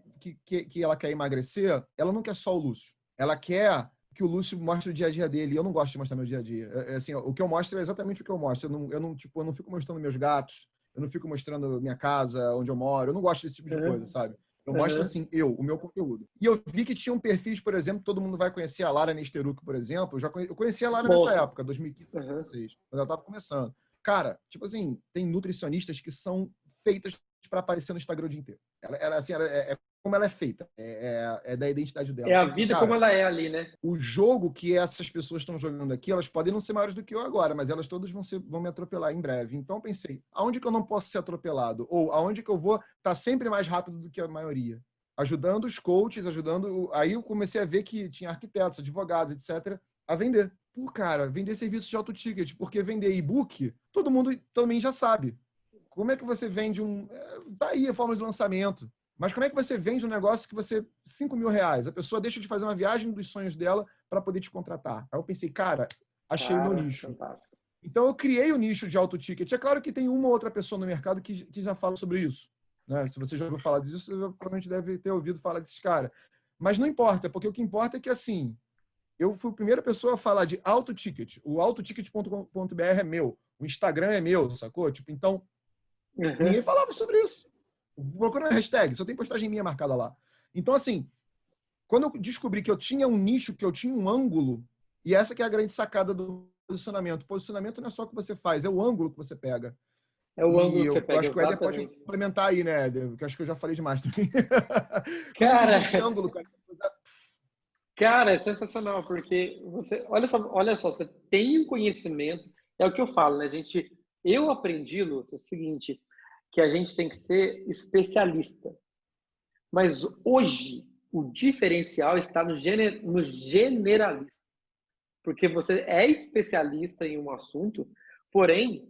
ela quer emagrecer, ela não quer só o Lúcio. Ela quer que o Lúcio mostre o dia a dia dele. Eu não gosto de mostrar meu dia a dia. Assim, o que eu mostro é exatamente o que eu mostro. Eu não fico mostrando meus gatos, eu não fico mostrando minha casa, onde eu moro. Eu não gosto desse tipo de coisa, sabe? Eu mostro, assim, o meu conteúdo. E eu vi que tinha um perfil, por exemplo, todo mundo vai conhecer a Lara Nesteruk, por exemplo. Eu conheci a Lara nessa época, 2015, 2016, quando ela estava começando. Cara, tipo assim, tem nutricionistas que são feitas para aparecer no Instagram o dia inteiro. É como ela é feita, é da identidade dela. É a Então, assim, vida cara, como ela é ali, né? o jogo que essas pessoas estão jogando aqui, elas podem não ser maiores do que eu agora, mas elas todas vão me atropelar em breve. Então eu pensei, aonde que eu não posso ser atropelado? Ou aonde que eu vou estar sempre mais rápido do que a maioria? Ajudando os coaches, ajudando... Aí eu comecei a ver que tinha arquitetos, advogados, etc., a vender. Pô, cara, vender serviços de auto ticket, porque vender e-book, todo mundo também já sabe. Como é que você vende um... Tá aí a forma de lançamento. Mas como é que você vende um negócio que você... R$ 5.000. A pessoa deixa de fazer uma viagem dos sonhos dela para poder te contratar. Aí eu pensei, cara, achei o meu nicho. Fantástico. Então eu criei o nicho de auto ticket. É claro que tem uma ou outra pessoa no mercado que já fala sobre isso. Né? Se você já ouviu falar disso, você provavelmente deve ter ouvido falar desses caras. Mas não importa, porque o que importa é que, assim, eu fui a primeira pessoa a falar de auto ticket. O autoticket.com.br é meu. O Instagram é meu, sacou? Tipo, então, ninguém falava sobre isso. Procura na hashtag, só tem postagem minha marcada lá. Então, assim, quando eu descobri que eu tinha um nicho, que eu tinha um ângulo, e essa que é a grande sacada do posicionamento. Posicionamento não é só o que você faz, é o ângulo que você pega. É o E ângulo que você eu pega, acho que o Éder pode exatamente. complementar aí, né, Éder? Porque eu acho que eu já falei demais também. Como que Cara, esse ângulo, cara? cara, é sensacional, porque você, olha só, você tem um conhecimento, é o que eu falo, né, gente? Eu aprendi, Lúcio, o seguinte, que a gente tem que ser especialista. Mas hoje, o diferencial está no generalista. Porque você é especialista em um assunto, porém,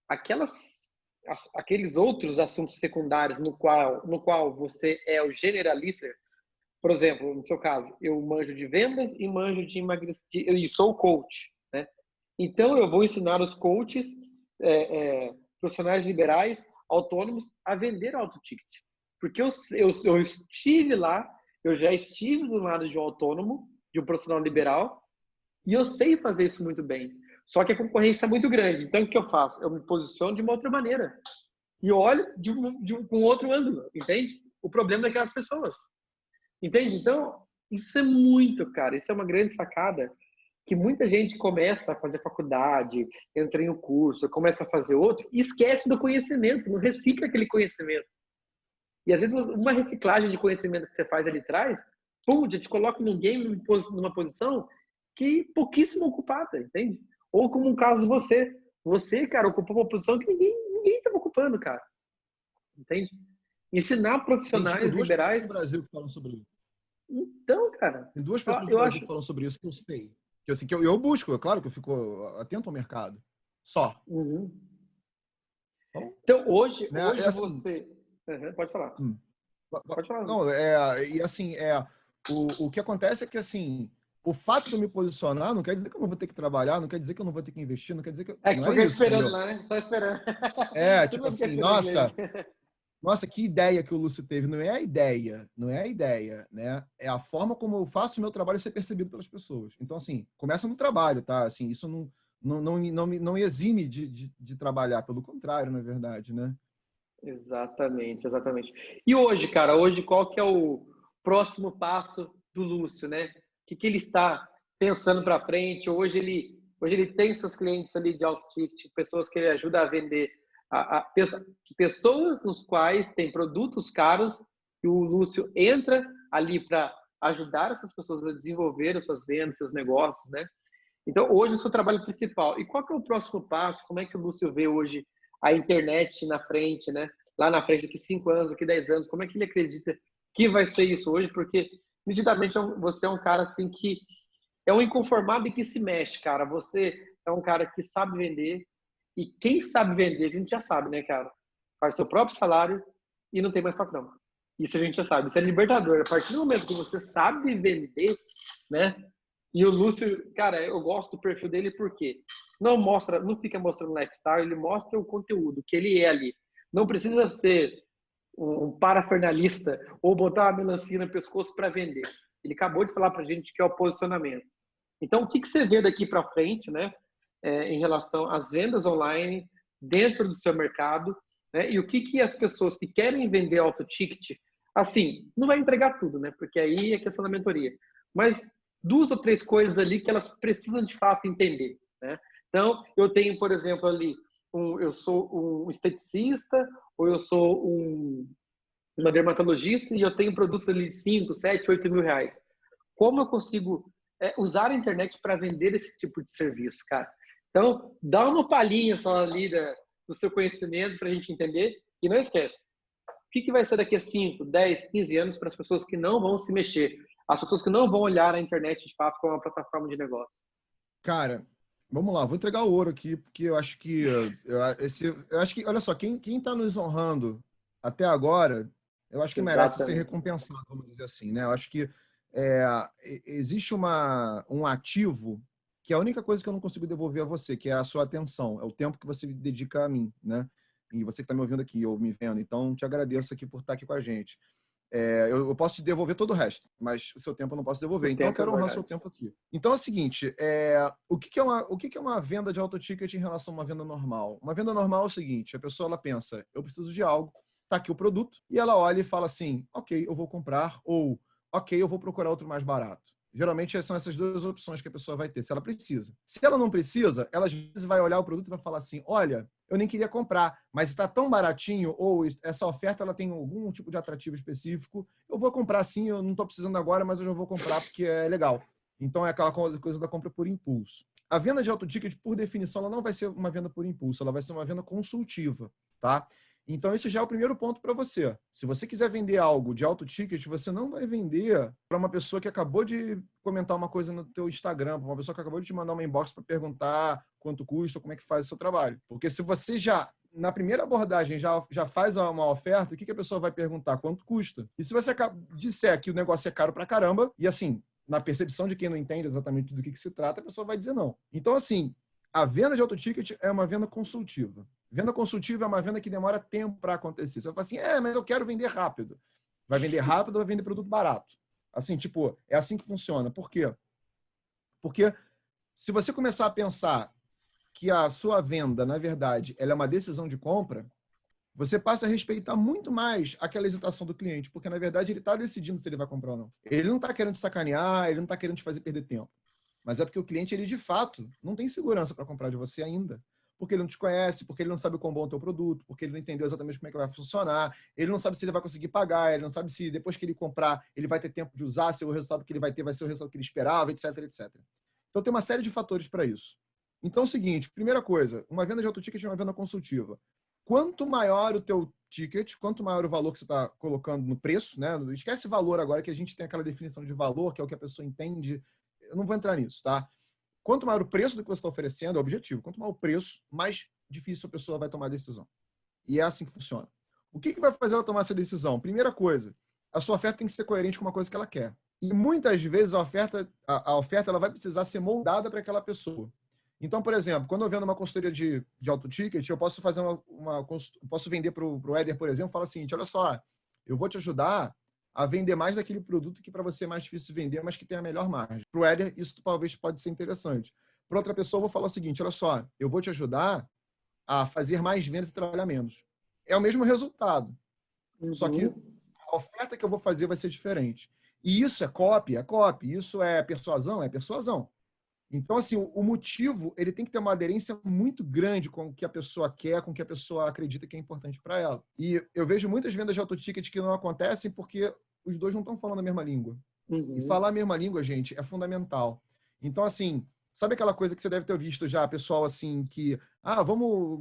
aqueles outros assuntos secundários no qual você é o generalista, por exemplo, no seu caso, eu manjo de vendas e manjo de emagrecimento, e sou coach, né? Então, eu vou ensinar os coaches, profissionais liberais, autônomos, a vender auto-ticket. Porque eu estive lá, eu já estive do lado de um autônomo, de um profissional liberal, e eu sei fazer isso muito bem. Só que a concorrência é muito grande. Então, o que eu faço? Eu me posiciono de uma outra maneira. E olho com outro ângulo, entende? O problema daquelas pessoas. Entende? Então, isso é muito, cara. Isso é uma grande sacada que muita gente começa a fazer faculdade, entra em um curso, começa a fazer outro e esquece do conhecimento, não recicla aquele conhecimento. E às vezes uma reciclagem de conhecimento que você faz ali atrás, pum, já te coloca num game, numa posição que pouquíssimo ocupada, entende? Ou como um caso você, cara, ocupou uma posição que ninguém estava ocupando, cara. Entende? Ensinar Tem, tipo, profissionais duas pessoas liberais. no Brasil que falam sobre isso. Então, cara, Tem duas pessoas no eu Brasil que acho. falam sobre isso que eu sei. Que, assim, que eu busco, é claro que eu fico atento ao mercado. Só. Uhum. Então, Então, hoje, né, é hoje assim... você. Uhum, pode falar. Hum. Pode falar. Não, e assim, o que acontece é que, assim, o fato de eu me posicionar não quer dizer que eu não vou ter que trabalhar, não quer dizer que eu não vou ter que investir, não quer dizer que... É que Não tu é fica isso, esperando entendeu? lá, né? Só esperando. É, Todo tipo mundo fica assim, esperando ele. nossa, que ideia que o Lúcio teve. Não é a ideia, não é a ideia, né? É a forma como eu faço o meu trabalho ser percebido pelas pessoas. Então, assim, começa no trabalho, tá? Assim, isso não me exime de trabalhar, pelo contrário, na verdade, né? Exatamente, exatamente. E hoje, cara, hoje qual que é o próximo passo do Lúcio, né? O que ele está pensando para frente? Hoje ele tem seus clientes ali de alto ticket, pessoas que ele ajuda a vender, pessoas nos quais tem produtos caros e o Lúcio entra ali para ajudar essas pessoas a desenvolver as suas vendas, seus negócios, né? Então, hoje, o seu trabalho principal. E qual que é o próximo passo? Como é que o Lúcio vê hoje a internet na frente, né? Lá na frente, daqui 5 anos, daqui 10 anos, como é que ele acredita que vai ser isso hoje? Porque, nitidamente, você é um cara, assim, que é um inconformado e que se mexe, cara. Você é um cara que sabe vender. E quem sabe vender, a gente já sabe, né, cara? Faz seu próprio salário e não tem mais patrão. Isso a gente já sabe. Isso é libertador. A partir do momento que você sabe vender, né? E o Lúcio, cara, eu gosto do perfil dele porque não fica mostrando lifestyle, ele mostra o conteúdo que ele é ali. Não precisa ser um parafernalista ou botar uma melancia no pescoço para vender. Ele acabou de falar para a gente que é o posicionamento. Então, o que você vê daqui para frente, né, em relação às vendas online dentro do seu mercado, né, e o que as pessoas que querem vender auto ticket, assim, não vai entregar tudo, né, porque aí é questão da mentoria, mas 2 ou 3 coisas ali que elas precisam de fato entender, né? Então, eu tenho, por exemplo, ali, eu sou um esteticista ou eu sou uma dermatologista e eu tenho produtos ali de 5, 7, 8 mil reais. Como eu consigo usar a internet para vender esse tipo de serviço, cara? Então, dá uma palhinha só ali do seu conhecimento para a gente entender e não esquece. O que vai ser daqui a 5, 10, 15 anos para as pessoas que não vão se mexer? As pessoas que não vão olhar a internet de fato como uma plataforma de negócio. Cara, vamos lá, vou entregar o ouro aqui, porque eu acho que olha só, quem está nos honrando até agora, eu acho que merece ser Exatamente. recompensado, vamos dizer assim, né? Eu acho que existe um ativo que é a única coisa que eu não consigo devolver a você, que é a sua atenção, é o tempo que você dedica a mim, né? E você que está me ouvindo aqui ou me vendo, então te agradeço aqui por estar aqui com a gente. Eu posso te devolver todo o resto, mas o seu tempo eu não posso devolver. O Então, eu tempo é quero honrar o seu verdade. tempo aqui. Então, é o seguinte, o que é uma venda de auto-ticket em relação a uma venda normal? Uma venda normal é o seguinte, a pessoa ela pensa, eu preciso de algo, tá aqui o produto, e ela olha e fala assim, ok, eu vou comprar, ou ok, eu vou procurar outro mais barato. Geralmente são essas duas opções que a pessoa vai ter, se ela precisa. Se ela não precisa, ela às vezes vai olhar o produto e vai falar assim, olha, eu nem queria comprar, mas está tão baratinho, ou essa oferta ela tem algum tipo de atrativo específico, eu vou comprar sim, eu não estou precisando agora, mas eu já vou comprar porque é legal. Então é aquela coisa da compra por impulso. A venda de auto-ticket, por definição, ela não vai ser uma venda por impulso, ela vai ser uma venda consultiva, tá? Então, isso já é o primeiro ponto para você. Se você quiser vender algo de auto-ticket, você não vai vender para uma pessoa que acabou de comentar uma coisa no teu Instagram, para uma pessoa que acabou de te mandar uma inbox para perguntar quanto custa, como é que faz o seu trabalho. Porque se você já, na primeira abordagem, já faz uma oferta, o que a pessoa vai perguntar? Quanto custa? E se você disser que o negócio é caro para caramba, e assim, na percepção de quem não entende exatamente do que se trata, a pessoa vai dizer não. Então, assim, a venda de auto-ticket é uma venda consultiva. Venda consultiva é uma venda que demora tempo para acontecer. Você vai falar assim, mas eu quero vender rápido. Vai vender rápido ou vai vender produto barato? Assim, tipo, é assim que funciona. Por quê? Porque se você começar a pensar que a sua venda, na verdade, ela é uma decisão de compra, você passa a respeitar muito mais aquela hesitação do cliente, porque, na verdade, ele está decidindo se ele vai comprar ou não. Ele não está querendo te sacanear, ele não está querendo te fazer perder tempo. Mas é porque o cliente, ele de fato, não tem segurança para comprar de você ainda. Porque ele não te conhece, porque ele não sabe o quão bom é o teu produto, porque ele não entendeu exatamente como é que vai funcionar, ele não sabe se ele vai conseguir pagar, ele não sabe se depois que ele comprar, ele vai ter tempo de usar, se o resultado que ele vai ter vai ser o resultado que ele esperava, etc, etc. Então tem uma série de fatores para isso. Então é o seguinte, primeira coisa, uma venda de auto-ticket é uma venda consultiva. Quanto maior o teu ticket, quanto maior o valor que você está colocando no preço, né? Esquece valor agora, que a gente tem aquela definição de valor, que é o que a pessoa entende. Eu não vou entrar nisso, tá? Quanto maior o preço do que você está oferecendo, é o objetivo. Quanto maior o preço, mais difícil a pessoa vai tomar a decisão. E é assim que funciona. O que vai fazer ela tomar essa decisão? Primeira coisa, a sua oferta tem que ser coerente com uma coisa que ela quer. E muitas vezes a oferta ela vai precisar ser moldada para aquela pessoa. Então, por exemplo, quando eu vendo uma consultoria de auto-ticket, eu posso fazer posso vender para o Éder, por exemplo, falar o seguinte, olha só, eu vou te ajudar a vender mais daquele produto que para você é mais difícil vender, mas que tem a melhor margem. Para o Éder, isso talvez pode ser interessante. Para outra pessoa, eu vou falar o seguinte, olha só, eu vou te ajudar a fazer mais vendas e trabalhar menos. É o mesmo resultado, só que a oferta que eu vou fazer vai ser diferente. E isso é copy? É copy. Isso é persuasão? É persuasão. Então, assim, o motivo, ele tem que ter uma aderência muito grande com o que a pessoa quer, com o que a pessoa acredita que é importante para ela. E eu vejo muitas vendas de auto-ticket que não acontecem porque os dois não estão falando a mesma língua. E falar a mesma língua, gente, é fundamental. Então, assim, sabe aquela coisa que você deve ter visto já, pessoal, assim, que,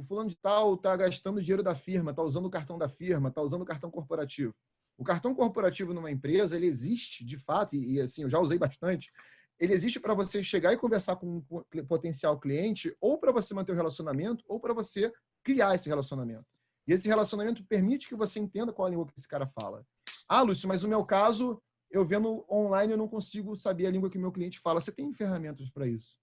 fulano de tal tá gastando dinheiro da firma, tá usando o cartão da firma, tá usando o cartão corporativo. O cartão corporativo numa empresa, ele existe, de fato, e assim, eu já usei bastante, ele existe para você chegar e conversar com um potencial cliente, ou para você manter o relacionamento, ou para você criar esse relacionamento. E esse relacionamento permite que você entenda qual a língua que esse cara fala. Lúcio, mas no meu caso, eu vendo online, eu não consigo saber a língua que o meu cliente fala. Você tem ferramentas para isso.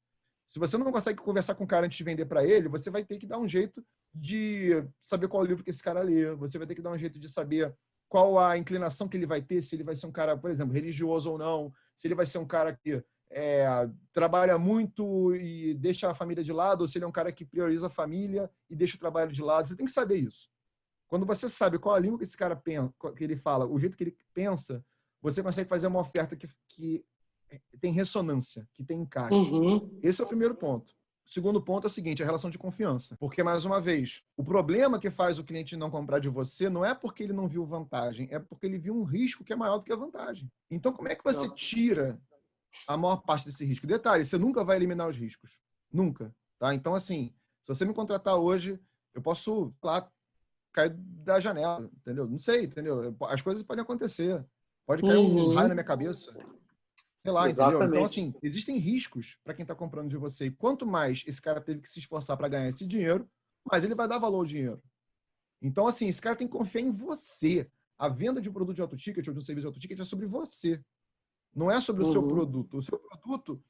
Se você não consegue conversar com o cara antes de vender para ele, você vai ter que dar um jeito de saber qual livro que esse cara lê. Você vai ter que dar um jeito de saber qual a inclinação que ele vai ter, se ele vai ser um cara, por exemplo, religioso ou não, se ele vai ser um cara que trabalha muito e deixa a família de lado, ou se ele é um cara que prioriza a família e deixa o trabalho de lado. Você tem que saber isso. Quando você sabe qual a língua que esse cara pensa, que ele fala, o jeito que ele pensa, você consegue fazer uma oferta que tem ressonância, que tem encaixe. Esse é o primeiro ponto. O segundo ponto é o seguinte, a relação de confiança. Porque, mais uma vez, o problema que faz o cliente não comprar de você não é porque ele não viu vantagem, é porque ele viu um risco que é maior do que a vantagem. Então, como é que você tira a maior parte desse risco? Detalhe, você nunca vai eliminar os riscos. Nunca. Tá? Então, assim, se você me contratar hoje, eu posso, lá, cair da janela, entendeu? Não sei, entendeu? As coisas podem acontecer. Pode cair um raio na minha cabeça. Sei lá, entendeu? Então, assim, existem riscos para quem está comprando de você. E quanto mais esse cara teve que se esforçar para ganhar esse dinheiro, mais ele vai dar valor ao dinheiro. Então, assim, esse cara tem que confiar em você. A venda de um produto de auto ticket ou de um serviço de auto ticket é sobre você. Não é sobre o seu produto. O seu produto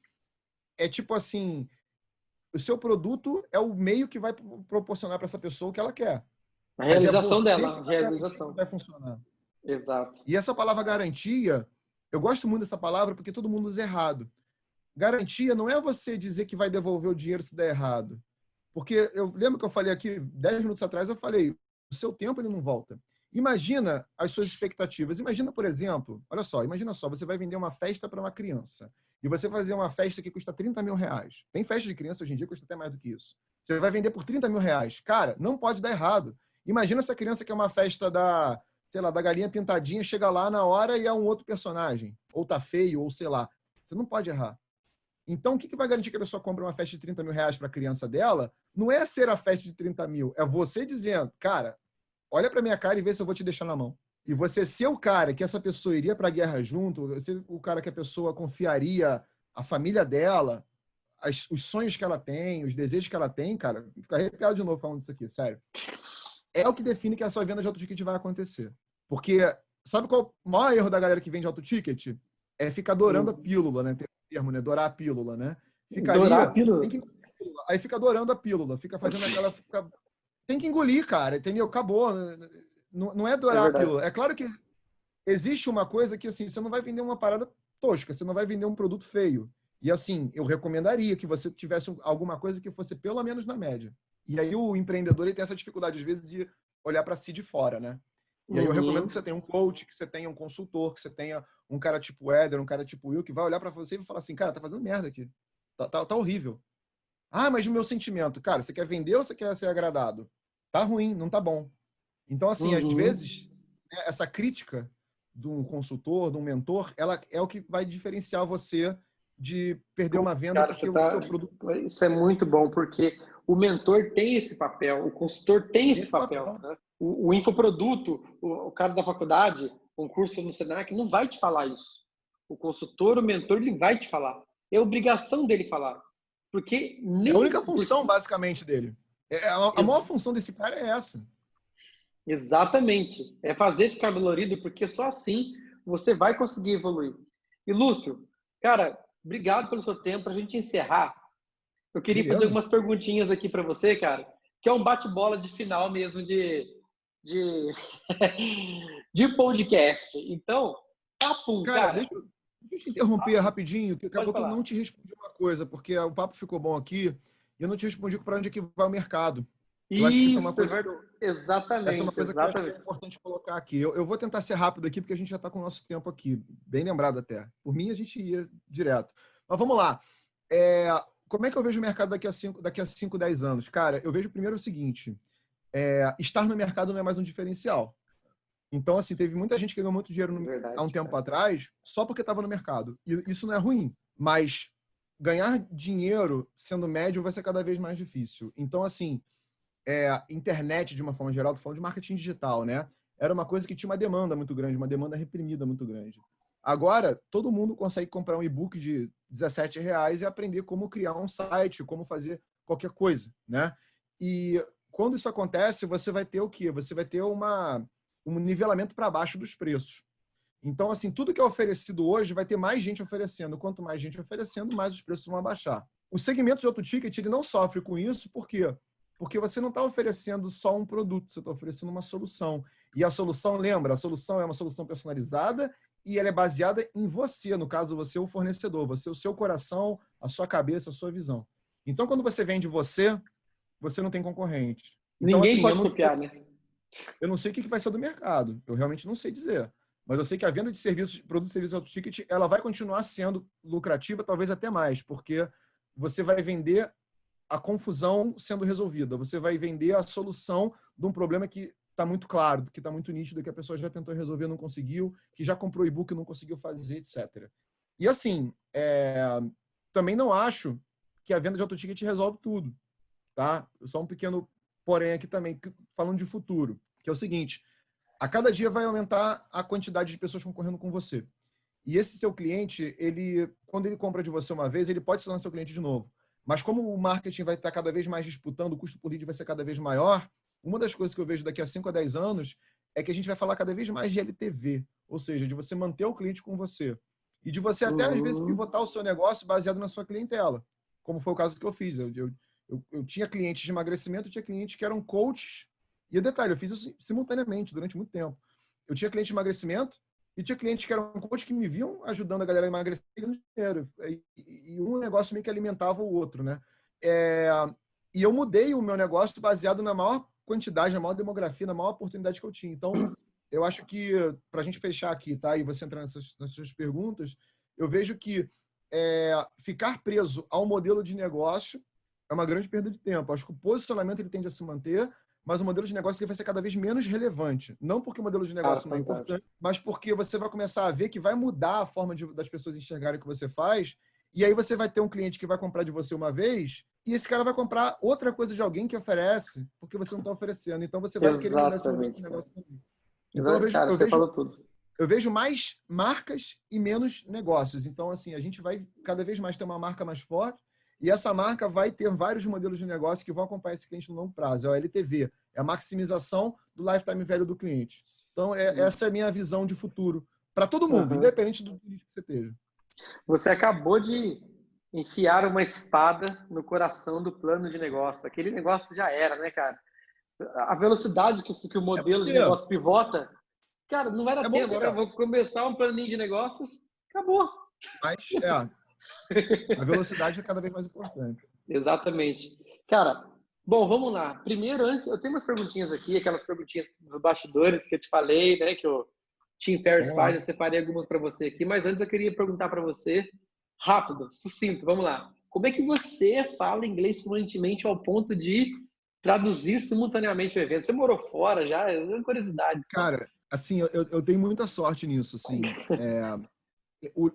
é tipo assim, o seu produto é o meio que vai proporcionar para essa pessoa o que ela quer. A realização Mas é você dela, a realização. que vai funcionar. Exato. E essa palavra garantia, eu gosto muito dessa palavra porque todo mundo usa errado. Garantia não é você dizer que vai devolver o dinheiro se der errado. Porque eu lembro que eu falei aqui, 10 minutos atrás, eu falei, o seu tempo ele não volta. Imagina as suas expectativas. Imagina, por exemplo, olha só, imagina só, você vai vender uma festa para uma criança. E você vai fazer uma festa que custa 30 mil reais. Tem festa de criança hoje em dia que custa até mais do que isso. Você vai vender por 30 mil reais. Cara, não pode dar errado. Imagina essa criança que é uma festa da, sei lá, da galinha pintadinha, chega lá na hora e é um outro personagem. Ou tá feio, ou sei lá. Você não pode errar. Então, o que vai garantir que a pessoa compre uma festa de 30 mil reais para a criança dela? Não é ser a festa de 30 mil. É você dizendo, cara, olha para minha cara e vê se eu vou te deixar na mão. E você ser o cara que essa pessoa iria para a guerra junto, ser o cara que a pessoa confiaria a família dela, os sonhos que ela tem, os desejos que ela tem, cara, fica arrepiado de novo falando isso aqui, sério. É o que define que a sua venda de auto ticket vai acontecer. Porque sabe qual é o maior erro da galera que vende auto ticket? É ficar adorando a pílula, né? Tem um termo, né? Dorar a pílula, né? Fica Dourar ali, a pílula. Aí fica adorando a pílula, fica fazendo aquela... Tem que engolir, cara, entendeu? Acabou. Não é dourar a pílula. É claro que existe uma coisa que, assim, você não vai vender uma parada tosca, você não vai vender um produto feio. E, assim, eu recomendaria que você tivesse alguma coisa que fosse pelo menos na média. E aí o empreendedor ele tem essa dificuldade, às vezes, de olhar para si de fora, né? E aí eu recomendo que você tenha um coach, que você tenha um consultor, que você tenha um cara tipo Éder, um cara tipo Will, que vai olhar para você e vai falar assim, cara, tá fazendo merda aqui. Tá horrível. Mas o meu sentimento, cara, você quer vender ou você quer ser agradado? Tá ruim, não tá bom. Então, assim, às vezes, essa crítica de um consultor, de um mentor, ela é o que vai diferenciar você de perder uma venda, cara, porque o seu produto... Isso é muito bom, porque o mentor tem esse papel, o consultor tem esse papel. Né? O infoproduto, o cara da faculdade, um curso no Senac, não vai te falar isso. O consultor, o mentor, ele vai te falar. É obrigação dele falar. Porque nem... É a única função, basicamente, dele. A maior função desse cara é essa. Exatamente. É fazer ficar dolorido, porque só assim você vai conseguir evoluir. E, Lúcio, cara, obrigado pelo seu tempo. Para a gente encerrar, eu queria fazer algumas perguntinhas aqui para você, cara, que é um bate-bola de final mesmo de podcast. Então, papo, cara. Deixa eu te interromper rapidinho, que acabou que eu não te respondi uma coisa, porque o papo ficou bom aqui e eu não te respondi para onde é que vai o mercado. Eu acho que isso é uma coisa... Exatamente. Essa é uma coisa que eu acho que é importante colocar aqui. Eu vou tentar ser rápido aqui, porque a gente já está com o nosso tempo aqui. Bem lembrado até. Por mim, a gente ia direto. Mas vamos lá. Como é que eu vejo o mercado daqui a 5, 10 anos? Cara, eu vejo primeiro o seguinte. Estar no mercado não é mais um diferencial. Então, assim, teve muita gente que ganhou muito dinheiro Verdade, há um tempo cara. atrás só porque estava no mercado. E isso não é ruim, mas ganhar dinheiro sendo médio vai ser cada vez mais difícil. Então, assim, internet, de uma forma geral, tô falando de marketing digital, né? Era uma coisa que tinha uma demanda muito grande, uma demanda reprimida muito grande. Agora, todo mundo consegue comprar um e-book de R$17 e aprender como criar um site, como fazer qualquer coisa, né? E quando isso acontece, você vai ter o quê? Você vai ter um nivelamento para baixo dos preços. Então, assim, tudo que é oferecido hoje vai ter mais gente oferecendo. Quanto mais gente oferecendo, mais os preços vão abaixar. O segmento de AutoTicket, ele não sofre com isso, por quê? Porque você não está oferecendo só um produto, você está oferecendo uma solução. E a solução, lembra, a solução é uma solução personalizada e ela é baseada em você, no caso, você é o fornecedor, você é o seu coração, a sua cabeça, a sua visão. Então, quando você vende você não tem concorrente. Então, Ninguém assim, pode copiar, né? eu não sei o que vai ser do mercado. Eu realmente não sei dizer. Mas eu sei que a venda de serviços, produtos e serviços AutoTicket, ela vai continuar sendo lucrativa, talvez até mais, porque você vai vender a confusão sendo resolvida. Você vai vender a solução de um problema que está muito claro, que está muito nítido, que a pessoa já tentou resolver, não conseguiu, que já comprou e-book e não conseguiu fazer, etc. E assim, também não acho que a venda de AutoTicket resolve tudo. Tá? Só um pequeno porém aqui também, falando de futuro, que é o seguinte: a cada dia vai aumentar a quantidade de pessoas concorrendo com você. E esse seu cliente, quando ele compra de você uma vez, ele pode se tornar seu cliente de novo. Mas como o marketing vai estar cada vez mais disputando, o custo por lead vai ser cada vez maior, uma das coisas que eu vejo daqui a 5 a 10 anos é que a gente vai falar cada vez mais de LTV, ou seja, de você manter o cliente com você. E de você até, às vezes, pivotar o seu negócio baseado na sua clientela, como foi o caso que eu fiz. Eu tinha clientes de emagrecimento, eu tinha clientes que eram coaches. E detalhe, eu fiz isso simultaneamente, durante muito tempo. Eu tinha cliente de emagrecimento e tinha clientes que eram coaches que me viam ajudando a galera a emagrecer e ganhando dinheiro. E um negócio meio que alimentava o outro, né? E eu mudei o meu negócio baseado na maior quantidade, na maior demografia, na maior oportunidade que eu tinha. Então, eu acho que, para a gente fechar aqui, tá? E você entrar nas suas perguntas, eu vejo que ficar preso ao modelo de negócio é uma grande perda de tempo. Acho que o posicionamento ele tende a se manter, mas o modelo de negócio ele vai ser cada vez menos relevante. Não porque o modelo de negócio não é importante, mas porque você vai começar a ver que vai mudar a forma das pessoas enxergarem o que você faz, e aí você vai ter um cliente que vai comprar de você uma vez, e esse cara vai comprar outra coisa de alguém que oferece, porque você não está oferecendo. Então você vai querer mudar esse modelo de negócio também. Então Cara, você falou tudo. Eu vejo mais marcas e menos negócios. Então, assim, a gente vai cada vez mais ter uma marca mais forte, e essa marca vai ter vários modelos de negócio que vão acompanhar esse cliente no longo prazo. É o LTV, é a maximização do lifetime value do cliente. Então, essa é a minha visão de futuro para todo mundo, independente do nicho que você esteja. Você acabou de enfiar uma espada no coração do plano de negócio. Aquele negócio já era, né, cara? A velocidade que o modelo de negócio pivota, cara, não vai dar tempo. Agora eu vou começar um planinho de negócios, acabou. Mas, a velocidade é cada vez mais importante. Exatamente. Cara, bom, vamos lá. Primeiro, antes, eu tenho umas perguntinhas aqui, aquelas perguntinhas dos bastidores que eu te falei, né, que o Tim Ferriss faz, eu separei algumas para você aqui, mas antes eu queria perguntar para você, rápido, sucinto, vamos lá. Como é que você fala inglês fluentemente ao ponto de traduzir simultaneamente o evento? Você morou fora já? É uma curiosidade. Cara, assim, eu tenho muita sorte nisso, assim.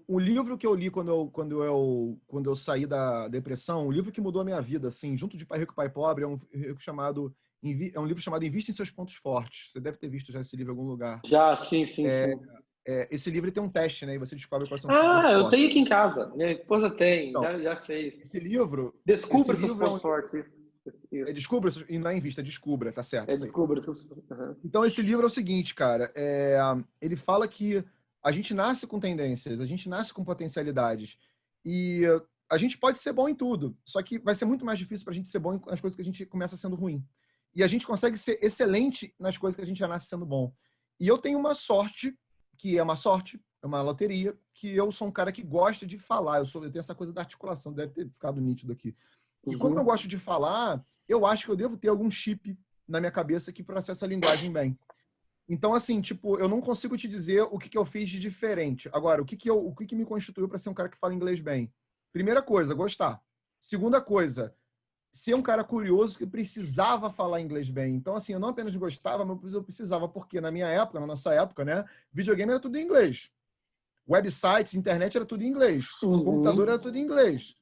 O livro que eu li quando eu saí da depressão, o livro que mudou a minha vida, assim, junto de Pai Rico, Pai Pobre, é um livro chamado Invista em Seus Pontos Fortes. Você deve ter visto já esse livro em algum lugar. Já, sim. Esse livro tem um teste, né? E você descobre quais são os seus pontos eu fortes. tenho aqui em casa. Minha esposa tem, Então, já fez. Esse livro... Descubra seus pontos fortes. Isso. Descubra, e não é invista, descubra, tá certo. Descubra. Então, esse livro é o seguinte, cara. Ele fala que a gente nasce com tendências, a gente nasce com potencialidades. E a gente pode ser bom em tudo, só que vai ser muito mais difícil para a gente ser bom nas coisas que a gente começa sendo ruim. E a gente consegue ser excelente nas coisas que a gente já nasce sendo bom. E eu tenho uma sorte, que é uma loteria, que eu sou um cara que gosta de falar. Eu tenho essa coisa da articulação, deve ter ficado nítido aqui. E como eu gosto de falar, eu acho que eu devo ter algum chip na minha cabeça que processa a linguagem bem. Então, assim, tipo, eu não consigo te dizer o que eu fiz de diferente. Agora, o que me constituiu para ser um cara que fala inglês bem? Primeira coisa, gostar. Segunda coisa, ser um cara curioso que precisava falar inglês bem. Então, assim, eu não apenas gostava, mas eu precisava, porque na minha época, na nossa época, né, videogame era tudo em inglês. Websites, internet era tudo em inglês. Computador era tudo em inglês.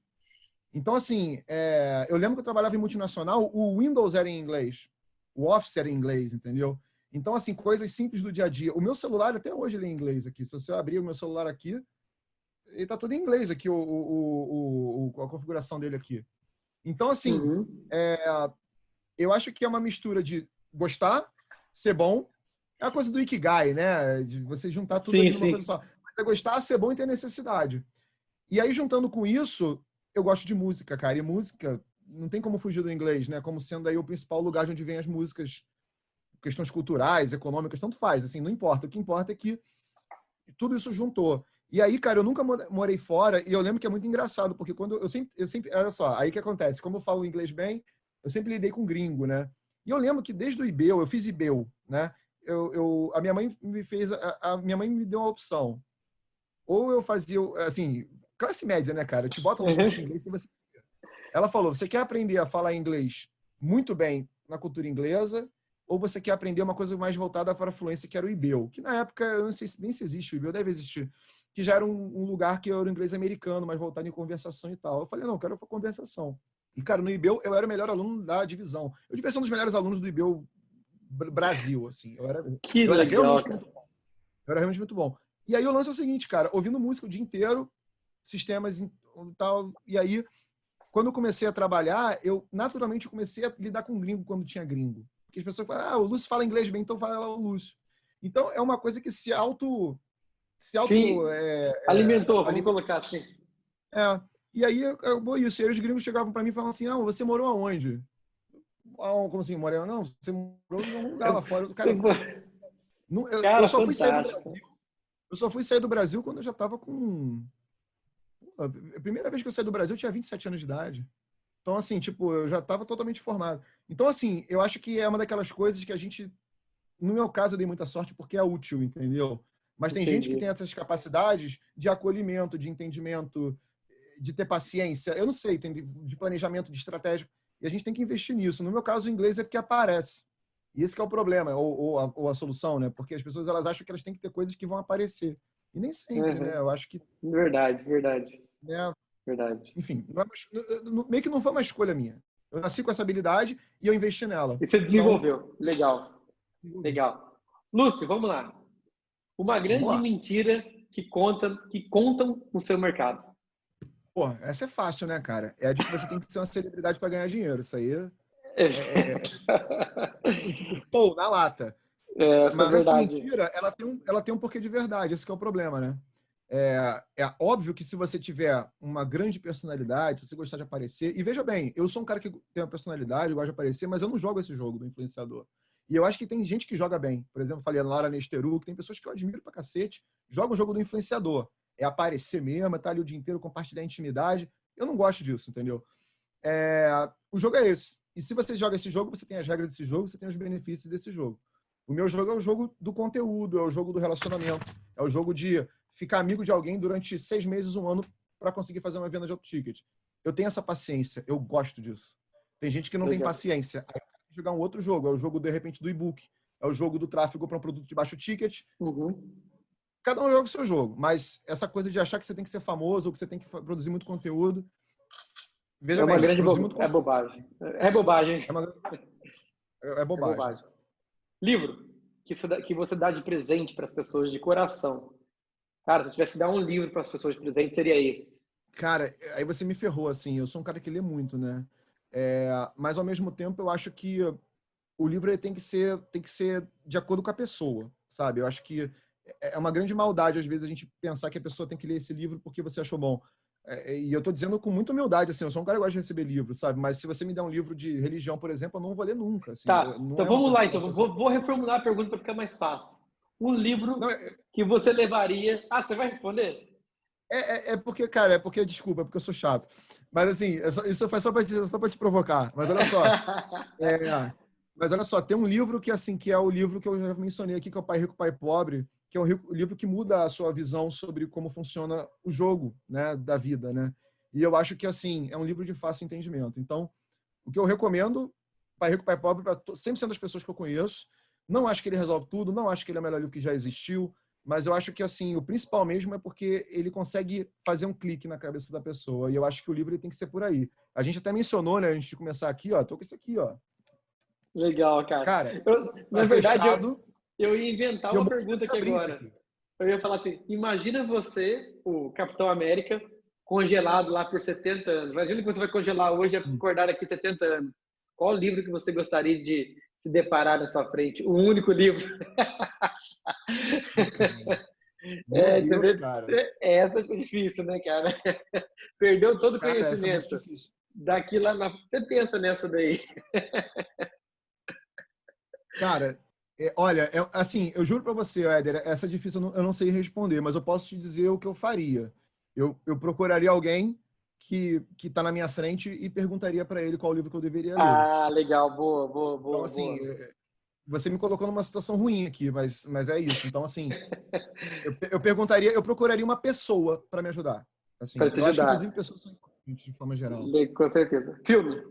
Então, assim, eu lembro que eu trabalhava em multinacional, o Windows era em inglês, o Office era em inglês, entendeu? Então, assim, coisas simples do dia a dia. O meu celular, até hoje, ele é em inglês aqui. Se você abrir o meu celular aqui, ele tá tudo em inglês aqui, a configuração dele aqui. Então, assim, eu acho que é uma mistura de gostar, ser bom, é a coisa do Ikigai, né? De você juntar tudo ali numa coisa só. Mas é gostar, ser bom e ter necessidade. E aí, juntando com isso, eu gosto de música, cara. E música, não tem como fugir do inglês, né? Como sendo aí o principal lugar de onde vem as músicas, questões culturais, econômicas, tanto faz. Assim, não importa. O que importa é que tudo isso juntou. E aí, cara, eu nunca morei fora e eu lembro que é muito engraçado, porque quando eu sempre, olha só, aí que acontece, como eu falo inglês bem, eu sempre lidei com gringo, né? E eu lembro que desde o IBEL, eu fiz IBEL, né? A minha mãe me fez, a minha mãe me deu uma opção. Ou eu fazia, assim, classe média, né, cara? Eu te bota no curso de inglês e você... Ela falou, você quer aprender a falar inglês muito bem na cultura inglesa, ou você quer aprender uma coisa mais voltada para a fluência, que era o IBEL, que na época, eu não sei nem se existe o IBEL, deve existir, que já era um lugar que era o inglês americano, mais voltado em conversação e tal. Eu falei, não, eu quero conversação. E, cara, no IBEL, eu era o melhor aluno da divisão. Eu devia ser um dos melhores alunos do IBEL Brasil, assim. Eu era realmente muito bom. Eu era realmente muito bom. E aí o lance é o seguinte, cara, ouvindo música o dia inteiro, sistemas e tal, e aí, quando eu comecei a trabalhar, eu naturalmente comecei a lidar com gringo quando tinha gringo. Porque as pessoas falam, o Lúcio fala inglês bem, então fala lá o Lúcio. Então, é uma coisa que se alimentou, vamos colocar assim. E aí, isso. E aí os gringos chegavam para mim e falavam assim, não, você morou aonde? Como assim, morei? Não, você morou em algum lugar lá fora. Cara, eu só fui sair do Brasil. Eu só fui sair do Brasil quando eu já estava com... A primeira vez que eu saí do Brasil, eu tinha 27 anos de idade. Então, assim, tipo, eu já estava totalmente formado. Então, assim, eu acho que é uma daquelas coisas que a gente... No meu caso, eu dei muita sorte porque é útil, entendeu? Mas tem gente que tem essas capacidades de acolhimento, de entendimento, de ter paciência, eu não sei, de planejamento, de estratégia, e a gente tem que investir nisso. No meu caso, o inglês é porque aparece. E esse que é o problema, ou a solução, né? Porque as pessoas elas acham que elas têm que ter coisas que vão aparecer. E nem sempre, né? Eu acho que... Verdade. Né? Verdade. Enfim, meio que não foi uma escolha minha. Eu nasci com essa habilidade e eu investi nela. E você desenvolveu. Então... Legal. Lúcio, vamos lá. Uma grande mentira que contam no seu mercado. Pô, essa é fácil, né, cara? É a de que você tem que ser uma celebridade para ganhar dinheiro. Isso aí tipo, pô, na lata. Mas essa mentira, ela tem um porquê de verdade. Esse que é o problema, né? É óbvio que se você tiver uma grande personalidade, se você gostar de aparecer... E veja bem, eu sou um cara que tem uma personalidade, gosta de aparecer, mas eu não jogo esse jogo do influenciador. E eu acho que tem gente que joga bem. Por exemplo, falei a Laura Nesteru, que tem pessoas que eu admiro pra cacete, joga o jogo do influenciador. É aparecer mesmo, é estar ali o dia inteiro, compartilhar intimidade. Eu não gosto disso, entendeu? O jogo é esse. E se você joga esse jogo, você tem as regras desse jogo, você tem os benefícios desse jogo. O meu jogo é o jogo do conteúdo, é o jogo do relacionamento, é o jogo de ficar amigo de alguém durante 6 meses, 1 ano, para conseguir fazer uma venda de auto-ticket. Eu tenho essa paciência, eu gosto disso. Tem gente que não tem paciência. Aí jogar um outro jogo, é o jogo, de repente, do e-book, é o jogo do tráfego para um produto de baixo ticket. Cada um joga o seu jogo, mas essa coisa de achar que você tem que ser famoso ou que você tem que produzir muito conteúdo, veja bem, é bobagem. É bobagem. É bobagem. Livro que você dá de presente para as pessoas de coração. Cara, se eu tivesse que dar um livro para as pessoas de presente, seria esse. Cara, aí você me ferrou, assim. Eu sou um cara que lê muito, né? Mas, ao mesmo tempo, eu acho que o livro ele tem que ser de acordo com a pessoa, sabe? Eu acho que é uma grande maldade, às vezes, a gente pensar que a pessoa tem que ler esse livro porque você achou bom. E eu tô dizendo com muita humildade, assim, eu sou um cara que gosta de receber livro, sabe? Mas se você me der um livro de religião, por exemplo, eu não vou ler nunca. Assim, então vamos lá, então. Vou reformular a pergunta para ficar mais fácil. Um livro que você levaria... Ah, você vai responder? Porque, cara, desculpa, é porque eu sou chato. Mas, assim, isso foi só para te provocar. Mas olha só. Mas olha só, tem um livro que, assim, que é o livro que eu já mencionei aqui, que é o Pai Rico, Pai Pobre, que é o livro que muda a sua visão sobre como funciona o jogo, né, da vida, né? E eu acho que, assim, é um livro de fácil entendimento. Então, O que eu recomendo, Pai Rico, Pai Pobre, para 100% das pessoas que eu conheço. Não acho que ele resolve tudo, não acho que ele é o melhor livro que já existiu, mas eu acho que, assim, o principal mesmo é porque ele consegue fazer um clique na cabeça da pessoa. E eu acho que o livro ele tem que ser por aí. A gente até mencionou, né, antes de começar aqui, ó, tô com isso aqui, ó. Legal, cara. Cara, Na tá verdade, fechado. eu ia inventar E eu uma morri de medo pergunta de aqui abrir isso agora. aqui. Eu ia falar assim, imagina você, o Capitão América, congelado lá por 70 anos. Imagina que você vai congelar hoje e acordar daqui 70 anos. Qual livro que você gostaria de se deparar na sua frente? O único livro. Meu Você Deus, vê, cara. essa foi difícil, né, cara? Perdeu todo o Cara, essa é muito conhecimento. difícil. Daqui lá na... Você pensa nessa daí. Cara, olha, assim, eu juro pra você, Éder, essa é difícil, eu não sei responder, mas eu posso te dizer o que eu faria. Eu procuraria alguém que tá na minha frente e perguntaria para ele qual livro que eu deveria ler. Ah, legal. Boa, boa, Então, boa, assim, boa. você me colocou numa situação ruim aqui, mas é isso. Então, assim, eu perguntaria, eu procuraria uma pessoa para me ajudar. Para Assim, te eu acho que, inclusive, ajudar. pessoas são importantes de forma geral. Com certeza. Filme.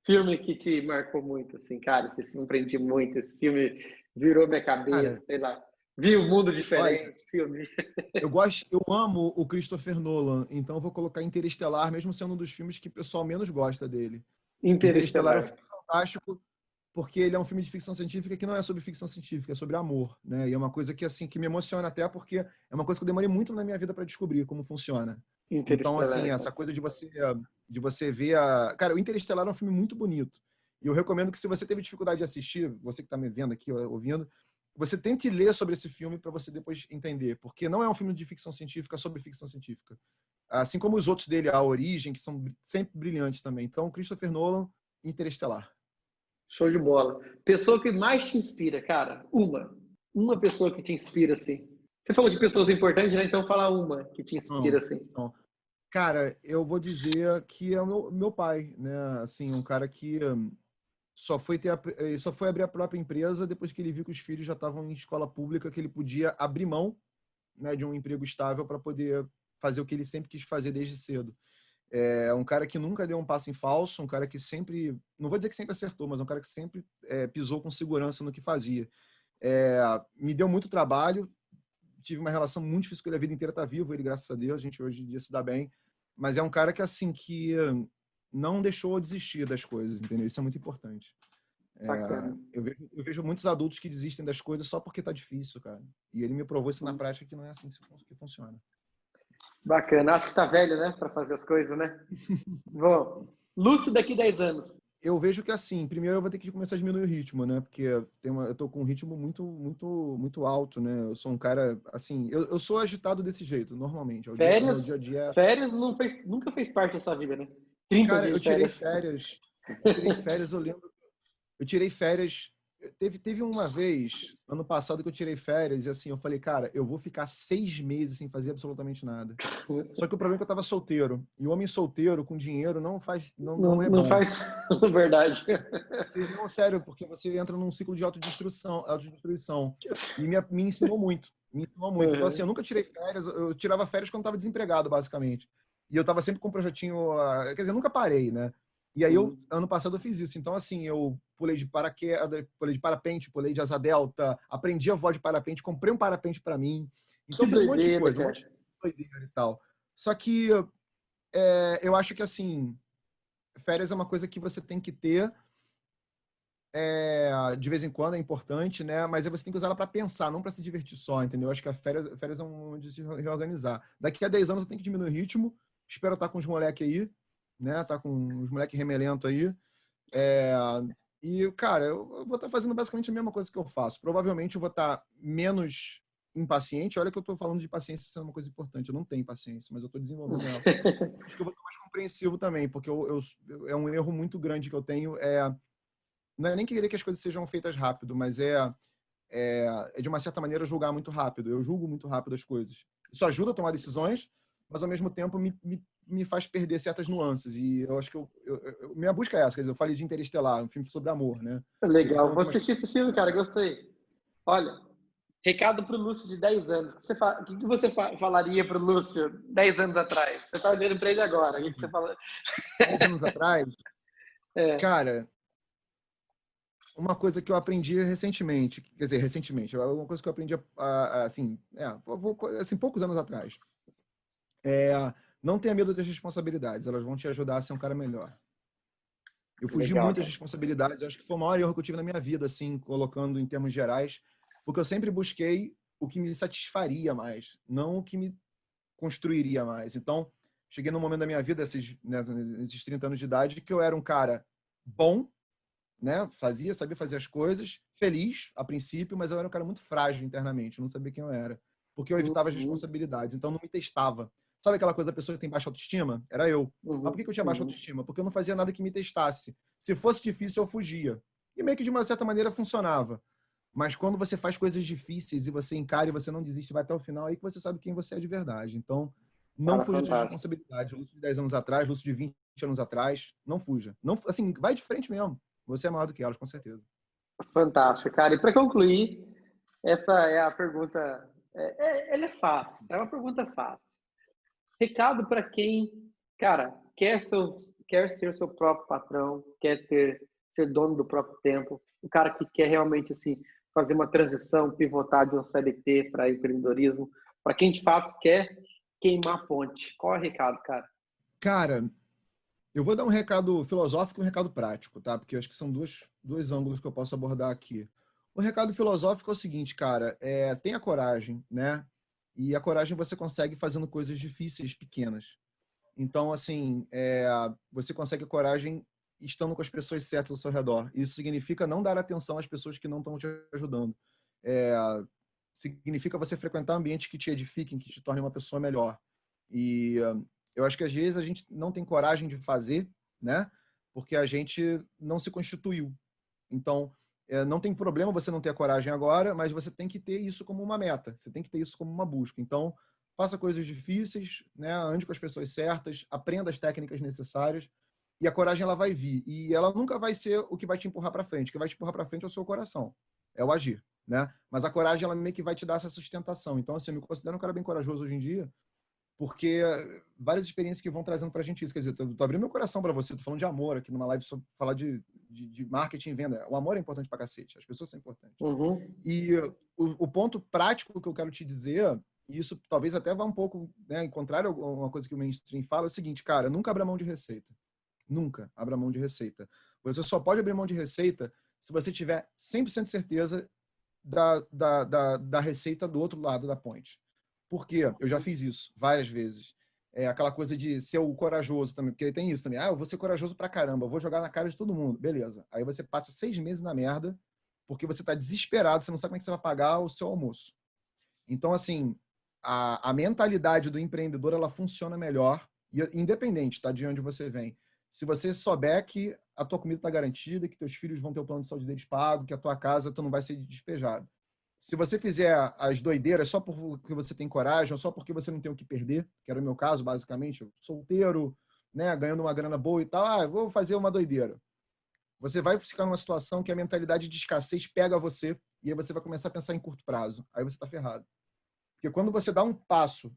Filme que te marcou muito, assim, cara, esse filme aprendi muito, esse filme virou minha cabeça, Cara, sei lá. Vi um mundo olha, diferente, filme. eu amo o Christopher Nolan, então eu vou colocar Interestelar, mesmo sendo um dos filmes que o pessoal menos gosta dele. Interestelar é um Interestelar. filme fantástico porque ele é um filme de ficção científica que não é sobre ficção científica, é sobre amor, né? E é uma coisa que assim que me emociona até porque é uma coisa que eu demorei muito na minha vida para descobrir como funciona. Então, assim, Interestelar, essa cara. coisa de você ver a... Cara, o Interestelar é um filme muito bonito. E eu recomendo que se você teve dificuldade de assistir, você que está me vendo aqui, ouvindo, você tente ler sobre esse filme para você depois entender, porque não é um filme de ficção científica, é sobre ficção científica. Assim como os outros dele, A Origem, que são sempre brilhantes também. Então, Christopher Nolan, Interestelar. Show de bola. Pessoa que mais te inspira, cara? Uma pessoa que te inspira, assim. Você falou de pessoas importantes, né? Então fala uma que te inspira, Não, assim. não. Cara, eu vou dizer que é o meu pai, né? Assim, um cara que só foi abrir a própria empresa depois que ele viu que os filhos já estavam em escola pública, que ele podia abrir mão, né, de um emprego estável para poder fazer o que ele sempre quis fazer desde cedo. É um cara que nunca deu um passo em falso, um cara que sempre, não vou dizer que sempre acertou, mas um cara que sempre pisou com segurança no que fazia. Me deu muito trabalho, tive uma relação muito difícil com ele a vida inteira, tá vivo ele, graças a Deus, a gente hoje em dia se dá bem, mas é um cara que, assim, que não deixou eu desistir das coisas, entendeu? Isso é muito importante. Bacana. Eu vejo muitos adultos que desistem das coisas só porque tá difícil, cara. E ele me provou isso na prática que não é assim que funciona. Bacana. Acho que tá velho, né? Para fazer as coisas, né? Bom, Lúcio daqui 10 anos. Eu vejo que, assim, primeiro eu vou ter que começar a diminuir o ritmo, né? Porque eu tô com um ritmo muito alto, né? Eu sou um cara, assim, eu sou agitado desse jeito, normalmente. O meu dia a Férias, dia. férias nunca fez parte da sua vida, né? 30 Cara, dias eu de tirei férias. férias. Eu lembro. Eu tirei férias. Teve uma vez, ano passado, que eu tirei férias e assim, eu falei, cara, eu vou ficar 6 meses sem fazer absolutamente nada. Só que o problema é que eu tava solteiro. E o homem solteiro com dinheiro Não, não é não bom. faz verdade. Não, sério, porque você entra num ciclo de autodestruição. E me ensinou muito. Me ensinou muito. Então, assim, eu Uhum. nunca tirei férias. Eu tirava férias quando estava desempregado, basicamente. E eu estava sempre com um projetinho. Quer dizer, eu nunca parei, né? E aí, Uhum. ano passado, eu fiz isso. Então, assim, eu pulei de paraquedas, pulei de parapente, pulei de asa delta, aprendi a voar de parapente, comprei um parapente para mim. Então, Que eu fiz um monte de doideira, coisa, um cara. monte de doideira e tal. Só que eu acho que, assim, férias é uma coisa que você tem que ter de vez em quando é importante, né? Mas aí você tem que usar ela para pensar, não para se divertir só, entendeu? Eu acho que férias é um momento de se reorganizar. Daqui a 10 anos eu tenho que diminuir o ritmo. Espero estar com os moleques aí, né? Tá com os moleques remelento aí. É, e, cara, eu vou estar fazendo basicamente a mesma coisa que eu faço. Provavelmente eu vou estar menos impaciente. Olha que eu estou falando de paciência sendo uma coisa importante. Eu não tenho paciência, mas eu estou desenvolvendo ela. Acho que eu vou estar mais compreensivo também, porque é um erro muito grande que eu tenho. Não é nem querer que as coisas sejam feitas rápido, mas de uma certa maneira julgar muito rápido. Eu julgo muito rápido as coisas. Isso ajuda a tomar decisões, mas ao mesmo tempo me faz perder certas nuances. E eu acho que minha busca é essa. Quer dizer, eu falei de Interestelar, um filme sobre amor, né? Eu tô Legal. falando Vou de umas assistir esse filme, cara. Gostei. Olha, recado pro Lúcio de 10 anos. O que você falaria pro Lúcio 10 anos atrás? Você tá olhando para ele agora. O que você fala? 10 anos atrás. É, Cara, uma coisa que eu aprendi recentemente, quer dizer, recentemente, uma coisa que eu aprendi assim, assim, poucos anos atrás, é não tenha medo das responsabilidades, elas vão te ajudar a ser um cara melhor. Eu fugi legal, muito das cara. responsabilidades, acho que foi o maior erro que eu tive na minha vida, assim, colocando em termos gerais, porque eu sempre busquei o que me satisfaria mais, não o que me construiria mais. Então, cheguei num momento da minha vida, nesses 30 anos de idade, que eu era um cara bom, né? Sabia fazer as coisas, feliz a princípio, mas eu era um cara muito frágil internamente, eu não sabia quem eu era, porque eu evitava as Uhum, responsabilidades, então não me testava. Sabe aquela coisa da pessoa que tem baixa autoestima? Era eu. Mas por uhum, que eu tinha baixa uhum. autoestima? Porque eu não fazia nada que me testasse. Se fosse difícil, eu fugia. E meio que de uma certa maneira funcionava. Mas quando você faz coisas difíceis e você encara e você não desiste, vai até o final, aí que você sabe quem você é de verdade. Então, não Cara, fuja das fantástico. responsabilidades. Luto de 10 anos atrás, luto de 20 anos atrás, não fuja. Não, assim, vai de frente mesmo. Você é maior do que elas, com certeza. Fantástico, cara. E para concluir, essa é a pergunta. Ela é fácil, é uma pergunta fácil. Recado para quem, cara, quer ser seu próprio patrão, ser dono do próprio tempo, o cara que quer realmente assim fazer uma transição, pivotar de um CLT para empreendedorismo, para quem de fato quer queimar a ponte. Qual é o recado, cara? Cara, eu vou dar um recado filosófico e um recado prático, tá? Porque eu acho que são dois ângulos que eu posso abordar aqui. O recado filosófico é o seguinte, cara, tenha coragem, né? E a coragem você consegue fazendo coisas difíceis, pequenas. Então, assim, você consegue coragem estando com as pessoas certas ao seu redor. Isso significa não dar atenção às pessoas que não estão te ajudando. É, significa você frequentar ambientes que te edifiquem, que te tornem uma pessoa melhor. E eu acho que às vezes a gente não tem coragem de fazer, né? Porque a gente não se constituiu. Então, não tem problema você não ter a coragem agora, mas você tem que ter isso como uma meta. Você tem que ter isso como uma busca. Então, faça coisas difíceis, né? Ande com as pessoas certas, aprenda as técnicas necessárias e a coragem ela vai vir. E ela nunca vai ser o que vai te empurrar para frente. O que vai te empurrar para frente é o seu coração, é o agir, né? Mas a coragem ela meio que vai te dar essa sustentação. Então, assim, eu me considero um cara bem corajoso hoje em dia, porque várias experiências que vão trazendo pra gente isso. Quer dizer, tô abrindo meu coração para você, tô falando de amor aqui numa live, só falar de marketing e venda. O amor é importante pra cacete, as pessoas são importantes. Uhum, E o ponto prático que eu quero te dizer, e isso talvez até vá um pouco, né, em contrário a uma coisa que o mainstream fala, é o seguinte, cara, nunca abra mão de receita. Nunca abra mão de receita. Você só pode abrir mão de receita se você tiver 100% de certeza da receita do outro lado da ponte. Por quê? Eu já fiz isso várias vezes. É aquela coisa de ser o corajoso também, porque tem isso também. Eu vou ser corajoso pra caramba, eu vou jogar na cara de todo mundo. Beleza. Aí você passa 6 meses na merda, porque você tá desesperado, você não sabe como é que você vai pagar o seu almoço. Então, assim, a mentalidade do empreendedor, ela funciona melhor, independente, tá, de onde você vem. Se você souber que a tua comida está garantida, que teus filhos vão ter o plano de saúde deles pago, que a tua casa tu não vai ser despejado. Se você fizer as doideiras só porque você tem coragem, ou só porque você não tem o que perder, que era o meu caso, basicamente, eu solteiro, né, ganhando uma grana boa e tal, eu vou fazer uma doideira. Você vai ficar numa situação que a mentalidade de escassez pega você e aí você vai começar a pensar em curto prazo. Aí você está ferrado. Porque quando você dá um passo,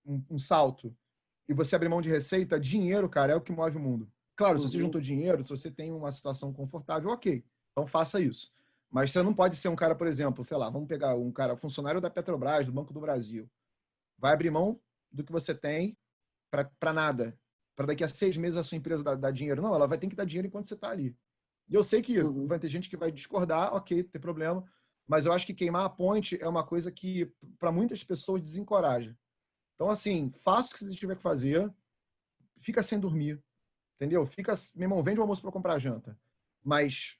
um salto, e você abre mão de receita, dinheiro, cara, é o que move o mundo. Claro, se você uhum. juntou dinheiro, se você tem uma situação confortável, ok. Então faça isso. Mas você não pode ser um cara, por exemplo, sei lá, vamos pegar um cara, funcionário da Petrobras, do Banco do Brasil. Vai abrir mão do que você tem para nada. Para daqui a 6 meses a sua empresa dar dinheiro. Não, ela vai ter que dar dinheiro enquanto você está ali. E eu sei que Uhum. vai ter gente que vai discordar, ok, não tem problema. Mas eu acho que queimar a ponte é uma coisa que, para muitas pessoas, desencoraja. Então, assim, faça o que você tiver que fazer, fica sem dormir, entendeu? Fica, meu irmão, vende o almoço para comprar janta. Mas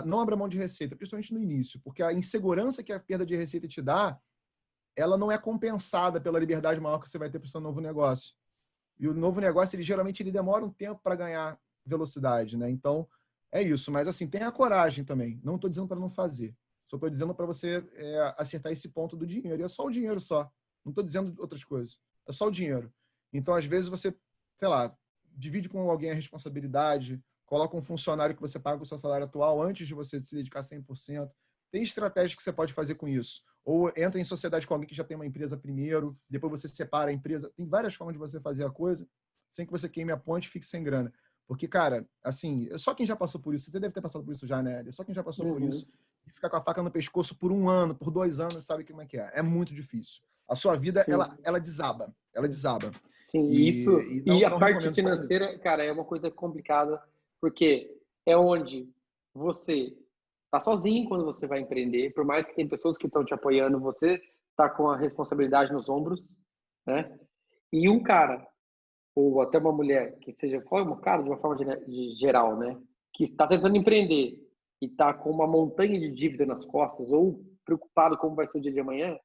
não abra mão de receita, principalmente no início, porque a insegurança que a perda de receita te dá, ela não é compensada pela liberdade maior que você vai ter para o seu novo negócio. E o novo negócio, ele demora um tempo para ganhar velocidade, né? Então, é isso. Mas, assim, tenha coragem também. Não estou dizendo para não fazer. Só estou dizendo para você acertar esse ponto do dinheiro. E é só o dinheiro só. Não estou dizendo outras coisas. É só o dinheiro. Então, às vezes, você, sei lá, divide com alguém a responsabilidade, coloca um funcionário que você paga o seu salário atual antes de você se dedicar 100%. Tem estratégia que você pode fazer com isso. Ou entra em sociedade com alguém que já tem uma empresa primeiro, depois você separa a empresa. Tem várias formas de você fazer a coisa sem que você queime a ponte e fique sem grana. Porque, cara, assim, só quem já passou por isso, você deve ter passado por isso já, né? Só quem já passou por isso, ficar com a faca no pescoço por 1 ano, por 2 anos, sabe como é que é. É muito difícil. A sua vida, Sim. ela desaba. Ela desaba. Sim, E e a não parte recomendo só. financeira, cara, é uma coisa complicada, porque é onde você tá sozinho quando você vai empreender, por mais que tem pessoas que estão te apoiando, você tá com a responsabilidade nos ombros, né? E um cara, ou até uma mulher, que seja um cara de uma forma geral, né? Que está tentando empreender e está com uma montanha de dívida nas costas, ou preocupado como vai ser o dia de amanhã,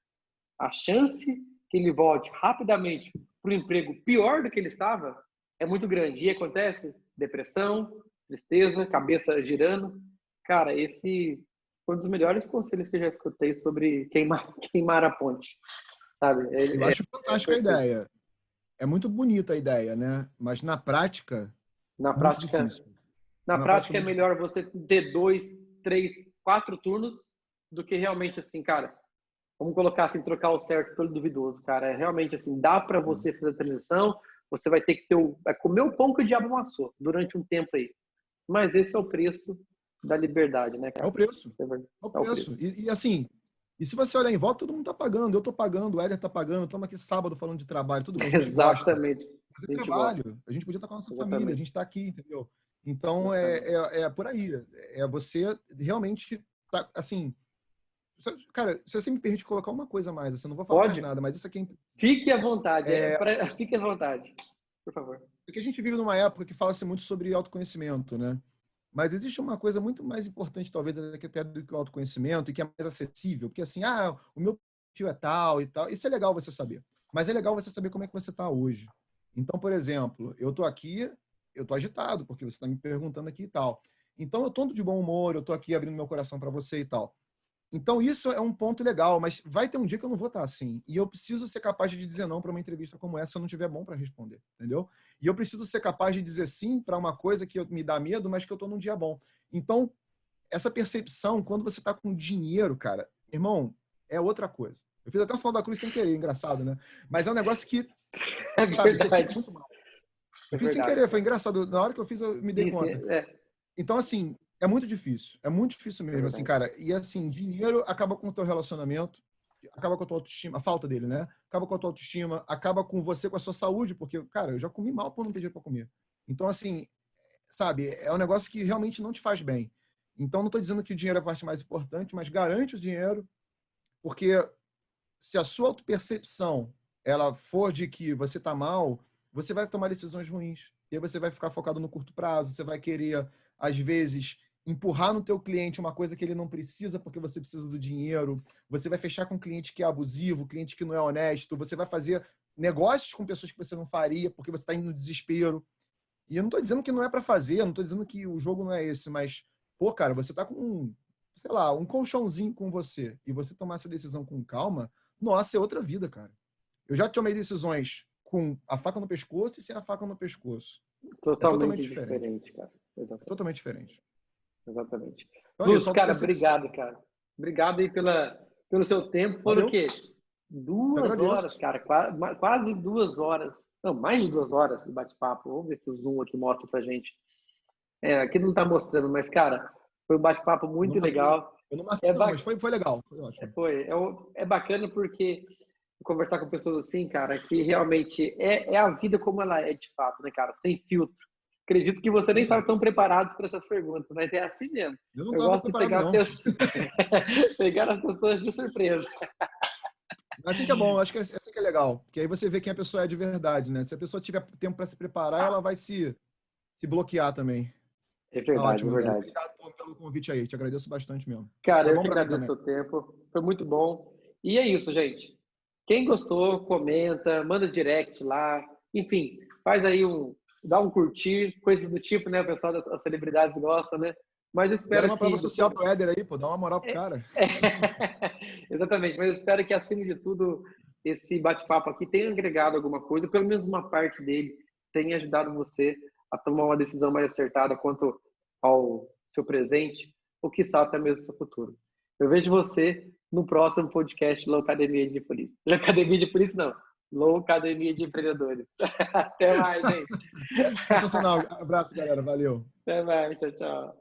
a chance que ele volte rapidamente para o emprego pior do que ele estava é muito grande. E acontece depressão, tristeza, cabeça girando. Cara, esse foi um dos melhores conselhos que eu já escutei sobre queimar a ponte, sabe? Eu acho fantástica a ideia. É muito bonita a ideia, né? Mas na prática, Na muito prática, difícil. na Na prática, prática é muito difícil. melhor você ter 2, 3, 4 turnos do que realmente assim, cara. Vamos colocar assim, trocar o certo pelo duvidoso, cara. É realmente assim, dá para você fazer a transição, você vai ter que comer o pão que o diabo amassou durante um tempo aí. Mas esse é o preço da liberdade, né, É cara? o preço. É o É o preço. preço. E assim, e se você olhar em volta, todo mundo está pagando. Eu estou pagando, o Éder está pagando. Estamos aqui sábado falando de trabalho. Tudo bem, a gente gosta. Exatamente. Mas é A gente gosta. trabalho. A gente podia estar com a nossa família. A Exatamente. gente está aqui, entendeu? Então, Exatamente. é por aí. É você realmente, tá, assim... Cara, se você me permite colocar uma coisa a mais, assim, eu não vou falar mais Pode? nada, mas isso aqui Fique à vontade. Fique à vontade, por favor. é que a gente vive numa época que fala-se muito sobre autoconhecimento, né? Mas existe uma coisa muito mais importante, talvez, até do que o autoconhecimento e que é mais acessível. Porque assim, o meu perfil é tal e tal. Isso é legal você saber. Mas é legal você saber como é que você está hoje. Então, por exemplo, eu estou aqui, eu estou agitado, porque você está me perguntando aqui e tal. Então, eu estou de bom humor, eu estou aqui abrindo meu coração para você e tal. Então, isso é um ponto legal, mas vai ter um dia que eu não vou estar assim. E eu preciso ser capaz de dizer não para uma entrevista como essa se eu não tiver bom para responder, entendeu? E eu preciso ser capaz de dizer sim para uma coisa que me dá medo, mas que eu estou num dia bom. Então, essa percepção, quando você está com dinheiro, cara, irmão, é outra coisa. Eu fiz até o sinal da cruz sem querer, engraçado, né? Mas é um negócio que, É sabe, você fica verdade. muito mal. É Eu fiz sem verdade, querer, foi cara. engraçado. Na hora que eu fiz, eu me dei Sim, sim, conta. é Então, assim, é muito difícil. É muito difícil mesmo, assim, verdade. cara. E, assim, dinheiro acaba com o teu relacionamento, acaba com a tua autoestima, a falta dele, né? Acaba com a tua autoestima, acaba com você, com a sua saúde, porque, cara, eu já comi mal por não ter dinheiro pra comer. Então, assim, sabe, é um negócio que realmente não te faz bem. Então, não estou dizendo que o dinheiro é a parte mais importante, mas garante o dinheiro, porque se a sua autopercepção ela for de que você está mal, você vai tomar decisões ruins. E aí você vai ficar focado no curto prazo, você vai querer, às vezes, empurrar no teu cliente uma coisa que ele não precisa porque você precisa do dinheiro, você vai fechar com um cliente que é abusivo, cliente que não é honesto, você vai fazer negócios com pessoas que você não faria porque você está indo no desespero. E eu não estou dizendo que não é para fazer, eu não estou dizendo que o jogo não é esse, mas, pô, cara, você está com sei lá, um colchãozinho com você e você tomar essa decisão com calma, nossa, é outra vida, cara. Eu já tomei decisões com a faca no pescoço e sem a faca no pescoço. É totalmente Totalmente diferente. diferente, cara. É totalmente diferente. Exatamente. Então é isso, Lúcio, cara, autopercepção. obrigado, cara. Obrigado aí pelo seu tempo. Foram o Valeu, quê? eu 2 horas, agradeço. cara. Quase 2 horas. Não, mais de 2 horas de bate-papo. Vamos ver se o Zoom aqui mostra pra gente. Aqui não tá mostrando, mas, cara, foi um bate-papo muito legal. Eu não marquei É, não, ba... mas foi legal, foi ótimo. é bacana porque conversar com pessoas assim, cara, que realmente é a vida como ela é de fato, né, cara? Sem filtro. Acredito que você nem Sim, estava tão preparado para essas perguntas, mas é assim mesmo. eu não Eu estava gosto de preparado, pegar não. pegar as pessoas de surpresa. Mas assim que é bom, eu acho que é assim que é legal. Porque aí você vê quem a pessoa é de verdade, né? Se a pessoa tiver tempo para se preparar, ela vai se bloquear também. É Tá verdade, é ótimo, Guilherme. verdade. Obrigado pelo convite aí. Te agradeço bastante mesmo. Cara, Foi eu bom que para mim agradeço também. o seu tempo. Foi muito bom. E é isso, gente. Quem gostou, comenta, manda direct lá. Enfim, faz aí dá um curtir, coisas do tipo, né? O pessoal das celebridades gosta, né? Mas eu Deram espero uma prova que social pro Éder aí, pô. Dá uma moral pro É, cara. é, exatamente, mas eu espero que, acima de tudo, esse bate-papo aqui tenha agregado alguma coisa, pelo menos uma parte dele tenha ajudado você a tomar uma decisão mais acertada quanto ao seu presente, ou quiçá até mesmo seu futuro. Eu vejo você no próximo podcast Loucademia de Polícia. Loucademia de Polícia, não. Loucademia de Empreendedores. Até mais, gente. Sensacional. Abraço, galera. Valeu. Até mais. Tchau, tchau.